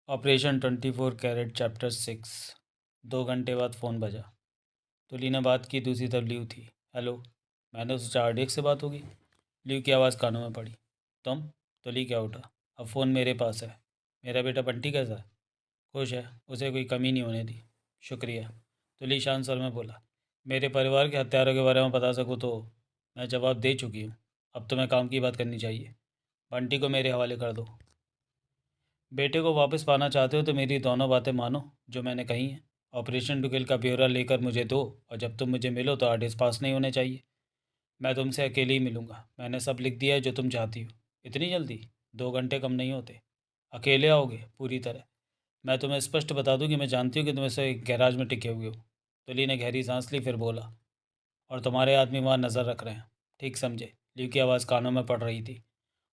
Operation 24 carat chapter 6। 2 घंटे बाद phone बजा। तुली ने बात की, दूसरी तरफ ल्यू थी। हेलो। मैंने सोचा आरडीएक्स से बात होगी। ल्यू की आवाज़ कानों में पड़ी। तुम? तुली क्या उठा। अब फ़ोन मेरे पास है। मेरा बेटा बंटी कैसा है? खुश है, उसे कोई कमी नहीं होने दी। शुक्रिया। तुली शांत स्वर में बोला। मेरे परिवार के हत्यारों के बारे में बता सकूँ तो मैं जवाब दे चुकी हूँ। अब तुम्हें काम की बात करनी चाहिए। बंटी को मेरे हवाले कर दो। बेटे को वापस पाना चाहते हो तो मेरी दोनों बातें मानो जो मैंने कही हैं। ऑपरेशन टुकिल का ब्यौरा लेकर मुझे दो, और जब तुम मुझे मिलो तो आर्टिस्ट पास नहीं होने चाहिए। मैं तुमसे अकेले ही मिलूंगा। मैंने सब लिख दिया है जो तुम चाहती हो। इतनी जल्दी? 2 घंटे कम नहीं होते। अकेले आओगे? पूरी तरह। मैं तुम्हें स्पष्ट बता दूं कि मैं जानती हूँ कि तुम इसे एक गैराज में टिके हुए हो। तुली ने गहरी सांस ली, फिर बोला। और तुम्हारे आदमी वहाँ नज़र रख रहे हैं। ठीक समझे? ल्यू की आवाज़ कानों में पड़ रही थी।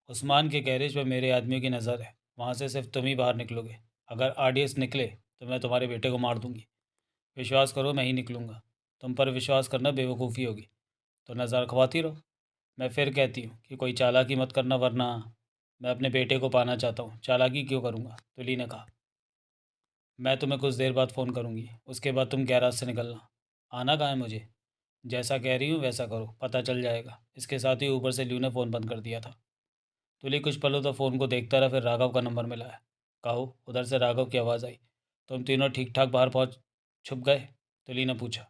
उस्मान के गैरेज पर मेरे आदमियों की नज़र है। वहाँ से सिर्फ तुम ही बाहर निकलोगे। अगर आरडीएस निकले तो मैं तुम्हारे बेटे को मार दूंगी। विश्वास करो, मैं ही निकलूँगा। तुम पर विश्वास करना बेवकूफ़ी होगी, तो नज़र रखवाती रहो। मैं फिर कहती हूँ कि कोई चालाकी मत करना, वरना मैं अपने बेटे को पाना चाहता हूँ। चालाकी क्यों करूँगा? तुली ने कहा। मैं तुम्हें कुछ देर बाद फ़ोन करूँगी, उसके बाद तुम गैराज से निकलना। आना कहाँ है मुझे? जैसा कह रही हूँ वैसा करो, पता चल जाएगा। इसके साथ ही ऊपर से ल्यू ने फ़ोन बंद कर दिया था। तुली कुछ पलों तो फ़ोन को देखता रहा, फिर राघव का नंबर मिला है। कहो। उधर से राघव की आवाज़ आई। तुम तीनों ठीक ठाक बाहर पहुँच छुप गए? तुली ने पूछा।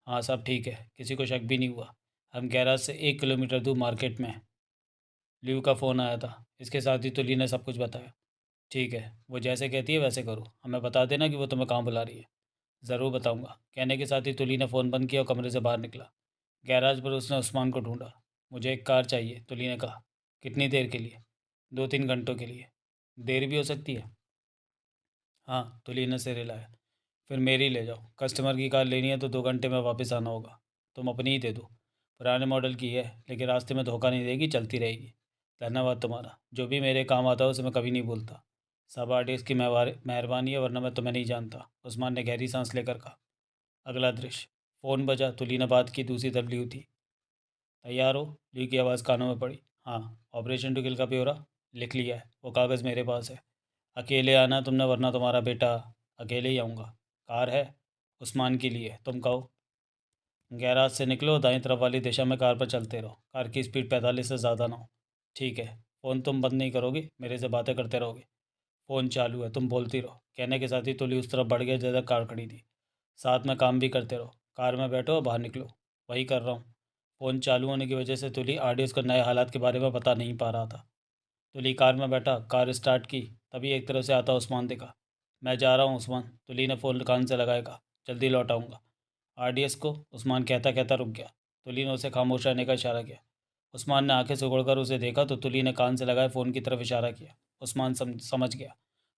हाँ, सब ठीक है, किसी को शक भी नहीं हुआ। हम गैराज से 1 किलोमीटर दूर मार्केट में हैं। ल्यू का फ़ोन आया था। इसके साथ ही तुली ने सब कुछ बताया। ठीक है, वो जैसे कहती है वैसे करो। हमें बता देना कि वो तुम्हें कहाँ बुला रही है। ज़रूर बताऊँगा। कहने के साथ ही तुली ने फ़ोन बंद किया और कमरे से बाहर निकला। गैराज पर उसने उस्मान को ढूंढा। मुझे एक कार चाहिए, तुली ने कहा। कितनी देर के लिए? 2-3 घंटों के लिए। देर भी हो सकती है। हाँ, तुली ने सिर हिलाया। फिर मेरी ले जाओ। कस्टमर की कार लेनी है तो 2 घंटे में वापस आना होगा। तुम अपनी ही दे दो। पुराने मॉडल की है, लेकिन रास्ते में धोखा नहीं देगी, चलती रहेगी। धन्यवाद तुम्हारा। जो भी मेरे काम आता है उसे मैं कभी नहीं भूलता। सब आर्टिस्ट की मेहरबानी है, वरना मैं तुम्हें नहीं जानता। उस्मान ने गहरी सांस लेकर कहा। अगला दृश्य। फ़ोन बजा। तुली ने बात की, दूसरी तरफ ल्यू थी। तैयार हो? ली की आवाज़ कानों में पड़ी। हाँ। ऑपरेशन टू किल का ब्यौरा लिख लिया है, वो कागज़ मेरे पास है। अकेले आना तुमने, वरना तुम्हारा बेटा। अकेले ही आऊँगा। कार है? उस्मान के लिए। तुम कहो। गैराज से निकलो, दाईं तरफ वाली दिशा में कार पर चलते रहो। कार की स्पीड 45 से ज़्यादा ना हो। ठीक है। फ़ोन तुम बंद नहीं करोगे, मेरे से बातें करते रहोगे। फ़ोन चालू है, तुम बोलती रहो। कहने के साथ ही तुली उस तरफ बढ़ गया जगह कार खड़ी थी। साथ में काम भी करते रहो। कार में बैठो और बाहर निकलो। वही कर रहा हूँ। फ़ोन चालू होने की वजह से तुली आरडीएस को नए हालात के बारे में बता नहीं पा रहा था। तुली कार में बैठा, कार स्टार्ट की, तभी एक तरफ से आता उस्मान दिखा। मैं जा रहा हूँ उस्मान, तुली ने फ़ोन कान से लगाए कहा। जल्दी लौट आऊँगा। आरडीएस को? उस्मान कहता कहता रुक गया। तुली ने उसे खामोश रहने का इशारा किया। उस्मान ने आंखें सिकुड़कर उसे देखा तो तुली ने कान से लगाए फ़ोन की तरफ इशारा किया। उस्मान समझ गया।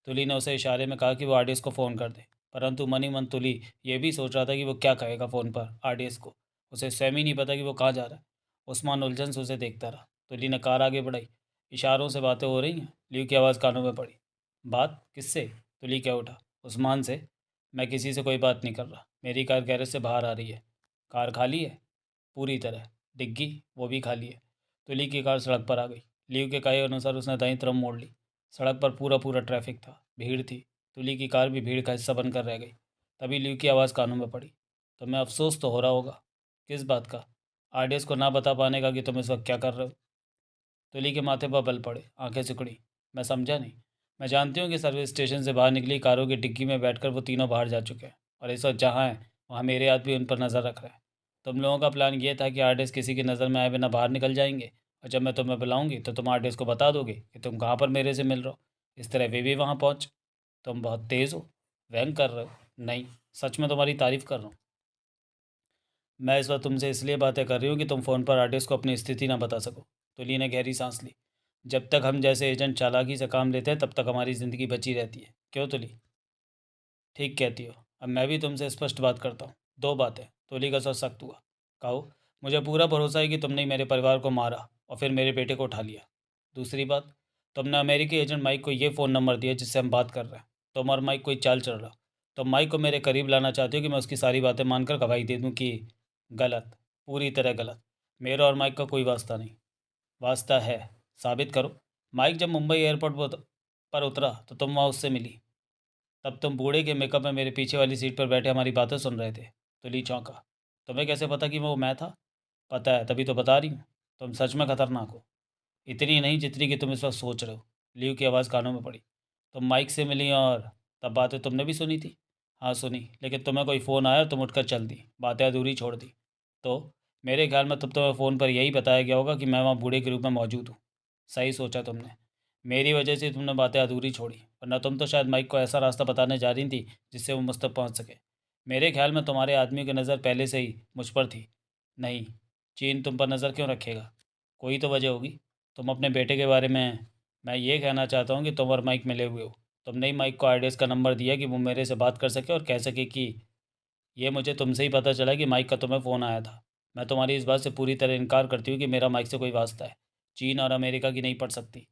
तुली ने उसे इशारे में कहा कि वो आरडीएस को फ़ोन कर दे, परंतु मन ही मन तुली ये भी सोच रहा था कि वो क्या कहेगा फ़ोन पर आरडीएस को। उसे स्वयं ही नहीं पता कि वो कहाँ जा रहा है। उस्मान उलझन से उसे देखता रहा। तुली ने कार आगे बढ़ाई। इशारों से बातें हो रही हैं। ल्यू की आवाज़ कानों में पड़ी। बात किससे? तुली क्या उठा। उस्मान से। मैं किसी से कोई बात नहीं कर रहा। मेरी कार गैरेज से बाहर आ रही है। कार खाली है? पूरी तरह। डिग्गी? वो भी खाली है। तुली की कार सड़क पर आ गई। लीव के कहे अनुसार उसने दाईं तरफ मोड़ ली। सड़क पर पूरा पूरा ट्रैफिक था, भीड़ थी। तुली की कार भी भीड़ का हिस्सा बनकर रह गई। तभी लीव की आवाज़ कानों में पड़ी। तुम्हें अफसोस तो हो रहा होगा। किस बात का? आरडीएस को ना बता पाने का कि तुम इस वक्त क्या कर रहे हो। तुली के माथे पर बल पड़े, आंखें सिकुड़ी। मैं समझा नहीं। मैं जानती हूँ कि सर्विस स्टेशन से बाहर निकली कारों की डिग्गी में बैठकर वो तीनों बाहर जा चुके हैं, और इस वक्त जहाँ हैं वहाँ मेरे आदमी उन पर नज़र रख रहे हैं। तुम लोगों का प्लान ये था कि आर्टिस्ट किसी की नज़र में आए बिना बाहर निकल जाएंगे, और जब मैं तुम्हें बुलाऊंगी तो तुम आर्टिस्ट को बता दोगे कि तुम कहाँ पर मेरे से मिल रहे हो। इस तरह वे भी वहाँ पहुँच। तुम बहुत तेज़ हो। व्यंग कर रहे हो? नहीं, सच में तुम्हारी तारीफ़ कर रहा हूँ। मैं इस वक्त तुमसे इसलिए बातें कर रही हूँ कि तुम फ़ोन पर आर्टिस्ट को अपनी स्थिति ना बता सको। तुली ने गहरी सांस ली। जब तक हम जैसे एजेंट चालाकी से काम लेते हैं तब तक हमारी ज़िंदगी बची रहती है। क्यों तुली? ठीक कहती हो। अब मैं भी तुमसे स्पष्ट बात करता हूँ। 2 बातें। तुली का स्वर सख्त हुआ। कहो। मुझे पूरा भरोसा है कि तुमने ही मेरे परिवार को मारा और फिर मेरे बेटे को उठा लिया। दूसरी बात, तुमने अमेरिकी एजेंट माइक को ये फ़ोन नंबर दिया जिससे हम बात कर रहे हैं। तुम और माइक कोई चाल चल रहा। तुम माइक को मेरे करीब लाना चाहते हो कि मैं उसकी सारी बातें मानकर गवाही दे दूँ कि गलत? पूरी तरह गलत। मेरा और माइक का कोई वास्ता नहीं। वास्ता है। साबित करो। माइक जब मुंबई एयरपोर्ट पर उतरा तो तुम वहाँ उससे मिली। तब तुम बूढ़े के मेकअप में मेरे पीछे वाली सीट पर बैठे हमारी बातें सुन रहे थे। तुली चौंका। तुम्हें कैसे पता कि वो मैं था? पता है, तभी तो बता रही हूँ। तुम सच में खतरनाक हो। इतनी नहीं जितनी कि तुम इस वक्त सोच रहे हो। लियू की आवाज़ कानों में पड़ी। तुम माइक से मिली और तब बातें तुमने भी सुनी थी? हाँ सुनी, लेकिन तुम्हें कोई फ़ोन आया और तुम उठकर चल दी, बातें अधूरी छोड़ दी। तो मेरे ख्याल में तब तुम्हें फ़ोन पर यही बताया गया होगा कि मैं वहाँ बूढ़े के रूप में मौजूद हूँ। सही सोचा तुमने। मेरी वजह से तुमने बातें अधूरी छोड़ी, वरना तुम तो शायद माइक को ऐसा रास्ता बताने जा रही थी जिससे वो मुझ तक पहुँच सके। मेरे ख्याल में तुम्हारे आदमी की नज़र पहले से ही मुझ पर थी। नहीं, चीन तुम पर नज़र क्यों रखेगा? कोई तो वजह होगी। तुम अपने बेटे के बारे में। मैं ये कहना चाहता हूँ कि तुम और माइक मिले हुए हो। तुमने ही माइक को आइडियस का नंबर दिया कि वो मेरे से बात कर सके और कह सके कि ये मुझे तुमसे ही पता चला कि माइक का तुम्हें फ़ोन आया था। मैं तुम्हारी इस बात से पूरी तरह इनकार करती हूँ कि मेरा माइक से कोई वास्ता है। चीन और अमेरिका की नहीं पड़ सकती।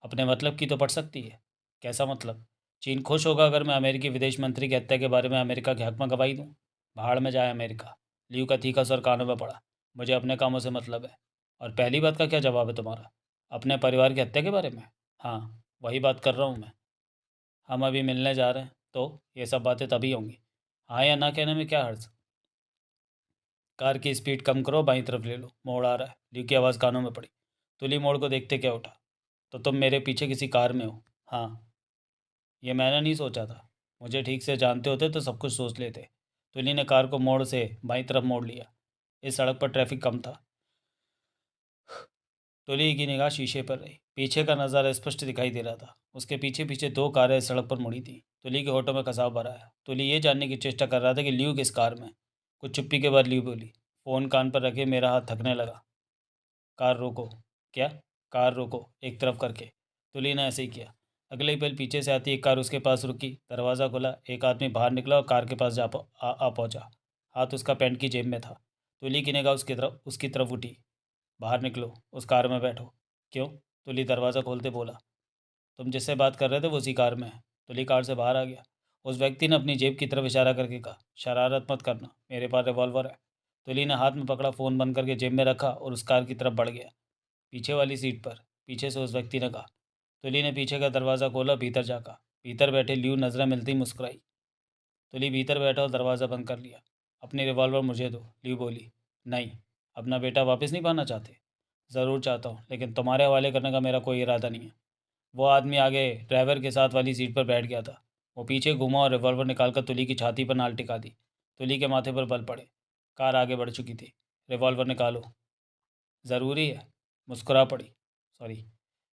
अपने मतलब की तो पड़ सकती है। कैसा मतलब? चीन खुश होगा अगर मैं अमेरिकी विदेश मंत्री की हत्या के बारे में अमेरिका के हक में गवाही दूँ? भाड़ में जाए अमेरिका। लियू का तीखा स्वर कानों में पड़ा। मुझे अपने कामों से मतलब है। और पहली बात का क्या जवाब है तुम्हारा? अपने परिवार की हत्या के बारे में? हाँ, वही बात कर रहा हूँ मैं। हम अभी मिलने जा रहे हैं, तो ये सब बातें तभी होंगी। हाँ या ना कहने में क्या हर्ज? कार की स्पीड कम करो, बाईं तरफ ले लो, मोड़ आ रहा है। ल्यू की आवाज़ कानों में पड़ी। तुली मोड़ को देखते क्या उठा। तो तुम मेरे पीछे किसी कार में हो? हाँ। ये मैंने नहीं सोचा था। मुझे ठीक से जानते होते तो सब कुछ सोच लेते। तुली ने कार को मोड़ से बाईं तरफ मोड़ लिया। इस सड़क पर ट्रैफिक कम था। तुली की निगाह शीशे पर रही। पीछे का नज़ारा स्पष्ट दिखाई दे रहा था। उसके पीछे पीछे दो कारें इस सड़क पर मुड़ी थी। तुली के होठों में कसाव भरा है। तुली ये जानने की चेष्टा कर रहा था कि ल्यू किस कार में। कुछ चुप्पी के बाद ल्यू बोली। फ़ोन कान पर रखे मेरा हाथ थकने लगा। कार रोको। क्या? कार रोको, एक तरफ करके। तुली ने ऐसे ही किया। अगले ही पल पीछे से आती एक कार उसके पास रुकी। दरवाज़ा खुला, एक आदमी बाहर निकला और कार के पास आ पहुंचा। हाथ उसका पैंट की जेब में था। तुली की निगाह उसकी तरफ उठी। बाहर निकलो, उस कार में बैठो। क्यों? तुली दरवाज़ा खोलते बोला। तुम जिससे बात कर रहे थे वो उसी कार में है। तुली कार से बाहर आ गया। उस व्यक्ति ने अपनी जेब की तरफ इशारा करके कहा, शरारत मत करना, मेरे पास रिवॉल्वर है। तुली ने हाथ में पकड़ा फ़ोन बंद करके जेब में रखा और उस कार की तरफ बढ़ गया। पीछे वाली सीट पर, पीछे से उस व्यक्ति ने कहा। तुली ने पीछे का दरवाज़ा खोला, भीतर झाँका। भीतर बैठे ल्यू नजरें मिलते ही मुस्कुराई। तुली भीतर बैठा और दरवाज़ा बंद कर लिया। अपनी रिवॉल्वर मुझे दो, ल्यू बोली। नहीं। अपना बेटा वापस नहीं पाना चाहते? ज़रूर चाहता हूँ, लेकिन तुम्हारे हवाले करने का मेरा कोई इरादा नहीं है। वो आदमी आगे ड्राइवर के साथ वाली सीट पर बैठ गया था। वो पीछे घूमा और रिवॉल्वर निकालकर तुली की छाती पर नाल टिका दी। तुली के माथे पर बल पड़े। कार आगे बढ़ चुकी थी। रिवॉल्वर निकालो। ज़रूरी है। मुस्कुरा पड़ी। सॉरी।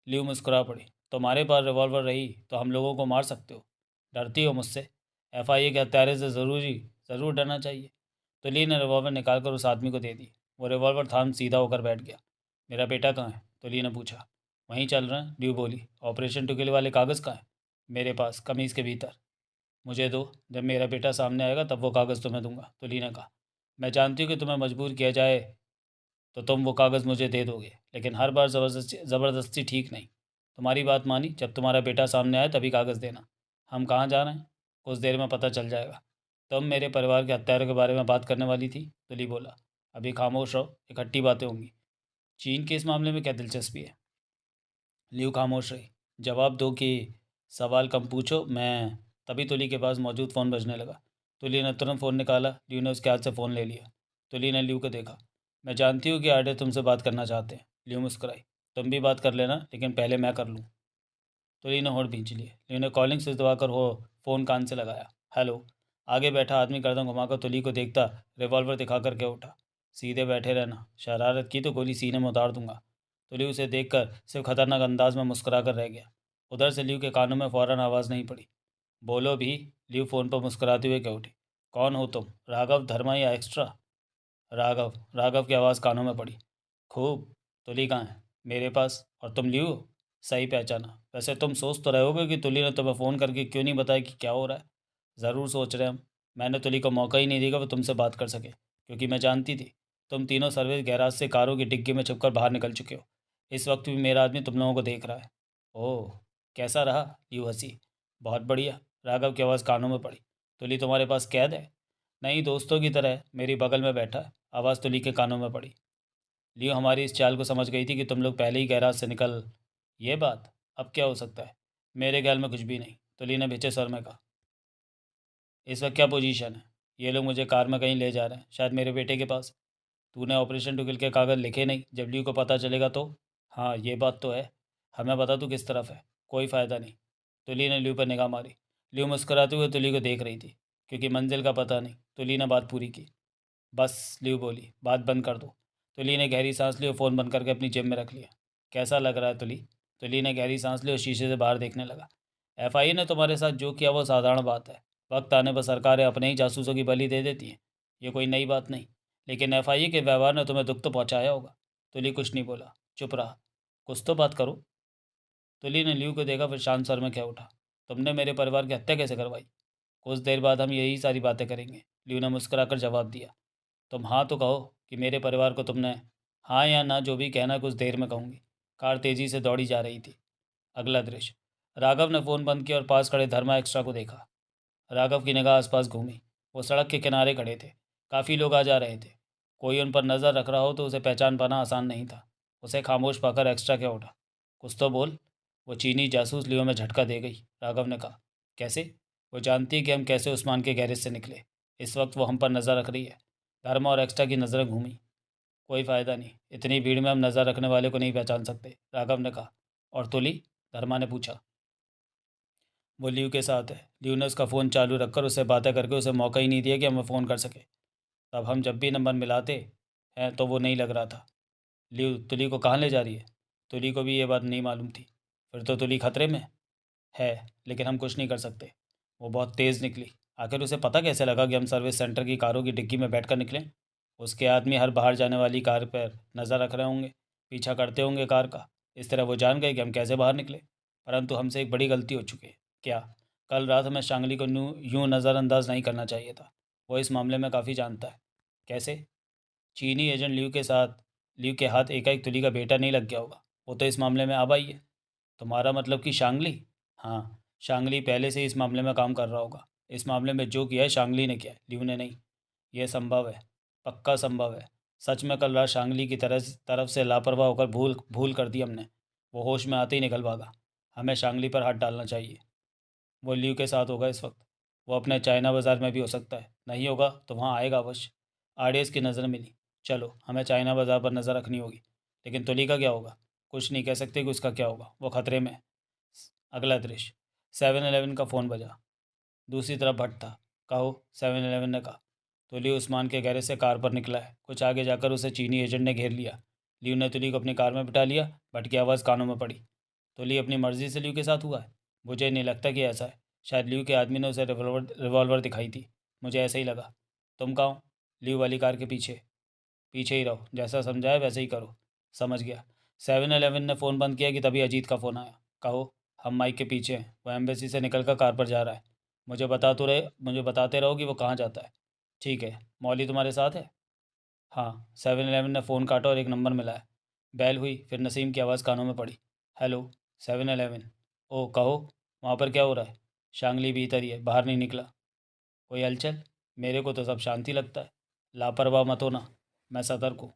ल्यू मुस्कुरा पड़ी। तुम्हारे पास रिवॉल्वर रही तो हम लोगों को मार सकते हो। डरती हो मुझसे? एफआईए के हत्यारे से ज़रूर डरना चाहिए। तो ली ने रिवॉल्वर निकालकर उस आदमी को दे दी। वो रिवॉल्वर थाम सीधा होकर बैठ गया। मेरा बेटा कहाँ है? तो ली ने पूछा। वहीं चल रहे हैं, ल्यू बोली। ऑपरेशन टू किल वाले कागज़ कहाँ हैं? मेरे पास, कमीज़ के भीतर। मुझे दो, जब मेरा बेटा सामने आएगा तब वो कागज़ तुम्हें दूंगा, तो ली ने कहा। मैं जानती हूँ कि तुम्हें मजबूर किया जाए तो तुम वो कागज़ मुझे दे दोगे, लेकिन हर बार ज़बरदस्ती ठीक नहीं। तुम्हारी बात मानी, जब तुम्हारा बेटा सामने आए तभी कागज़ देना। हम कहाँ जा रहे हैं? कुछ देर में पता चल जाएगा। तुम मेरे परिवार के हत्यारों के बारे में बात करने वाली थी, तुली बोला। अभी खामोश रहो, इकट्ठी बातें होंगी। चीन के इस मामले में क्या दिलचस्पी है? लियू खामोश रही। जवाब दो कि सवाल कम पूछो। मैं तभी तुली के पास मौजूद फ़ोन बजने लगा। तुली ने तुरंत फ़ोन निकाला। लियू ने उसके हाथ से फ़ोन ले लिया। तुली ने लियू को देखा। मैं जानती हूँ कि आर्डर तुमसे बात करना चाहते हैं। लियू मुस्कुराई। तुम भी बात कर लेना, लेकिन पहले मैं कर लूँ। तुली ने होठ भींच लिए। लियू ने कॉलिंग स्विच दबाकर हो फ़ोन कान से लगाया। हेलो। आगे बैठा आदमी गर्दन घुमाकर तुली को देखता रिवॉल्वर दिखा कर के उठा। सीधे बैठे रहना, शरारत की तो गोली सीने में उतार दूंगा। तुली उसे देखकर सिर्फ खतरनाक अंदाज में मुस्कुरा कर रह गया। उधर से लियू के कानों में फ़ौरन आवाज़ नहीं पड़ी। बोलो भी। लियू फ़ोन पर मुस्कुराते हुए कह उठी। कौन हो तुम? राघव धर्मा या एक्स्ट्रा? राघव। राघव की आवाज़ कानों में पड़ी। खूब। तुली कहाँ है? मेरे पास। और तुम लियू हो? सही पहचाना। वैसे तुम सोच तो रहे होगे कि तुली ने तुम्हें फ़ोन करके क्यों नहीं बताया कि क्या हो रहा है। ज़रूर सोच रहे हम। मैंने तुली को मौका ही नहीं दिया वो तुमसे बात कर सके, क्योंकि मैं जानती थी तुम तीनों सर्विस गैराज से कारों की डिग्गी में छुपकर बाहर निकल चुके हो। इस वक्त भी मेरा आदमी तुम लोगों को देख रहा है। ओह। कैसा रहा? यूँ हंसी। बहुत बढ़िया। राघव की आवाज़ कानों में पड़ी। तुली तुम्हारे पास कैद है? नहीं, दोस्तों की तरह है, मेरी बगल में बैठा है। आवाज़ तुली के कानों में पड़ी। लियो हमारी इस चाल को समझ गई थी कि तुम लोग पहले ही गैराज से निकल। ये बात। अब क्या हो सकता है? मेरे ख्याल में कुछ भी नहीं। तुली ने भिचे स्वर में कहा। इस वक्त क्या पोजीशन है? ये लोग मुझे कार में कहीं ले जा रहे हैं, शायद मेरे बेटे के पास। तूने ऑपरेशन टू किल के कागज़ लिखे नहीं, जब ल्यू को पता चलेगा तो। हाँ, ये बात तो है। हमें बता तू किस तरफ है। कोई फ़ायदा नहीं। तुली ने ल्यू पर निगाह मारी। ल्यू मुस्कुराते हुए तुली को देख रही थी, क्योंकि मंजिल का पता नहीं। तुली ने बात पूरी की। बस, ल्यू बोली, बात बंद कर दो। तुली ने गहरी सांस ली और फ़ोन बंद करके अपनी जेब में रख लिया। कैसा लग रहा है तुली? तुली ने गहरी सांस ली और शीशे से बाहर देखने लगा। एफआईए ने तुम्हारे साथ जो किया वो साधारण बात है। वक्त आने पर सरकारें अपने ही जासूसों की बलि दे देती हैं। ये कोई नई बात नहीं। लेकिन एफआईए के व्यवहार ने तुम्हें दुख तो पहुंचाया होगा। तुली कुछ नहीं बोला, चुप रहा। कुछ तो बात करो। तुली ने ल्यू को देखा, फिर शांत स्वर में कह उठा। तुमने मेरे परिवार की हत्या कैसे करवाई? कुछ देर बाद हम यही सारी बातें करेंगे, ल्यू ने मुस्कुराकर जवाब दिया। तुम हाँ तो कहो कि मेरे परिवार को तुमने। हाँ या ना, जो भी कहना कुछ देर में कहूँगी। कार तेज़ी से दौड़ी जा रही थी। अगला दृश्य। राघव ने फ़ोन बंद किया और पास खड़े धर्मा एक्स्ट्रा को देखा। राघव की निगाह आसपास घूमी। वो सड़क के किनारे खड़े थे। काफ़ी लोग आ जा रहे थे। कोई उन पर नज़र रख रहा हो तो उसे पहचान पाना आसान नहीं था। उसे खामोश पाकर एक्स्ट्रा क्या उठा। कुछ तो बोल। वो चीनी जासूस लियो में झटका दे गई। राघव ने कहा। कैसे? वो जानती है कि हम कैसे उस्मान के गैरेज से निकले। इस वक्त वो हम पर नज़र रख रही है। धर्मा और एक्स्ट्रा की नज़रें घूमी। कोई फ़ायदा नहीं, इतनी भीड़ में हम नज़र रखने वाले को नहीं पहचान सकते, राघव ने कहा। और तुली? धर्मा ने पूछा। वो ल्यू के साथ है। ल्यू ने उसका फ़ोन चालू रखकर उससे बातें करके उसे मौका ही नहीं दिया कि हमें फ़ोन कर सके। तब हम जब भी नंबर मिलाते हैं तो वो नहीं लग रहा था। ल्यू तुली को कहाँ ले जा रही है? तुली को भी ये बात नहीं मालूम थी। फिर तो तुली खतरे में है, लेकिन हम कुछ नहीं कर सकते। वो बहुत तेज़ निकली। आखिर उसे पता कैसे लगा कि हम सर्विस सेंटर की कारों की डिग्गी में बैठकर निकलें? उसके आदमी हर बाहर जाने वाली कार पर नज़र रख रहे होंगे, पीछा करते होंगे कार का। इस तरह वो जान गए कि हम कैसे बाहर निकले। परंतु हमसे एक बड़ी गलती हो चुकी है। क्या? कल रात हमें शांगली को यूँ नज़रअंदाज नहीं करना चाहिए था। वो इस मामले में काफ़ी जानता है। कैसे? चीनी एजेंट ल्यू के हाथ एकाएक तुली का बेटा नहीं लग गया होगा। वो तो इस मामले में आबाई है। तुम्हारा मतलब कि शांगली? हाँ, शांगली पहले से ही इस मामले में काम कर रहा होगा। इस मामले में जो किया है शांगली ने किया है, ल्यू ने नहीं। यह संभव है। पक्का संभव है। सच में कल रात शांगली की तरफ से लापरवाह होकर भूल भूल कर दी हमने। वो होश में आते ही निकल भागा। हमें शांगली पर हाथ डालना चाहिए। वो ल्यू के साथ होगा इस वक्त। वो अपने चाइना बाज़ार में भी हो सकता है। नहीं होगा तो वहाँ आएगा अवश्य। आरडीएस की नज़र मिली। चलो, हमें चाइना बाज़ार पर नज़र रखनी होगी। लेकिन तुली का क्या होगा? कुछ नहीं कह सकते कि उसका क्या होगा। वो खतरे में है। अगला दृश्य। 7-Eleven का फ़ोन बजा। दूसरी तरफ भट्ट था। कहो, 7-Eleven ने कहा। तो लियो उस्मान के गैरेज से कार पर निकला है। कुछ आगे जाकर उसे चीनी एजेंट ने घेर लिया। लियो ने तुली को अपनी कार में बिठा लिया। भट्ट की आवाज़ कानों में पड़ी। तुली अपनी मर्जी से लियो के साथ हुआ है? मुझे नहीं लगता कि ऐसा है। शायद लियो के आदमी ने उसे रिवॉल्वर दिखाई थी। मुझे ऐसा ही लगा। तुम कहाँ हो? लियो वाली कार के पीछे। पीछे ही रहो, जैसा समझाया वैसे ही करो। समझ गया। 7-Eleven ने फ़ोन बंद किया कि तभी अजीत का फ़ोन आया। कहो, हम माइक के पीछे हैं। वो एम्बेसी से निकलकर कार पर जा रहा है। मुझे बताते रहो कि वो कहाँ जाता है। ठीक है। मौली तुम्हारे साथ है? हाँ। 7-Eleven ने फ़ोन काटा और एक नंबर मिलाया। बैल हुई, फिर नसीम की आवाज़ कानों में पड़ी। हेलो। 7-Eleven। ओह, कहो। वहाँ पर क्या हो रहा है? शांगली भीतर ही है, बाहर नहीं निकला। कोई हलचल? मेरे को तो सब शांति लगता है। लापरवाह मत होना। मैं सतर्क हूँ।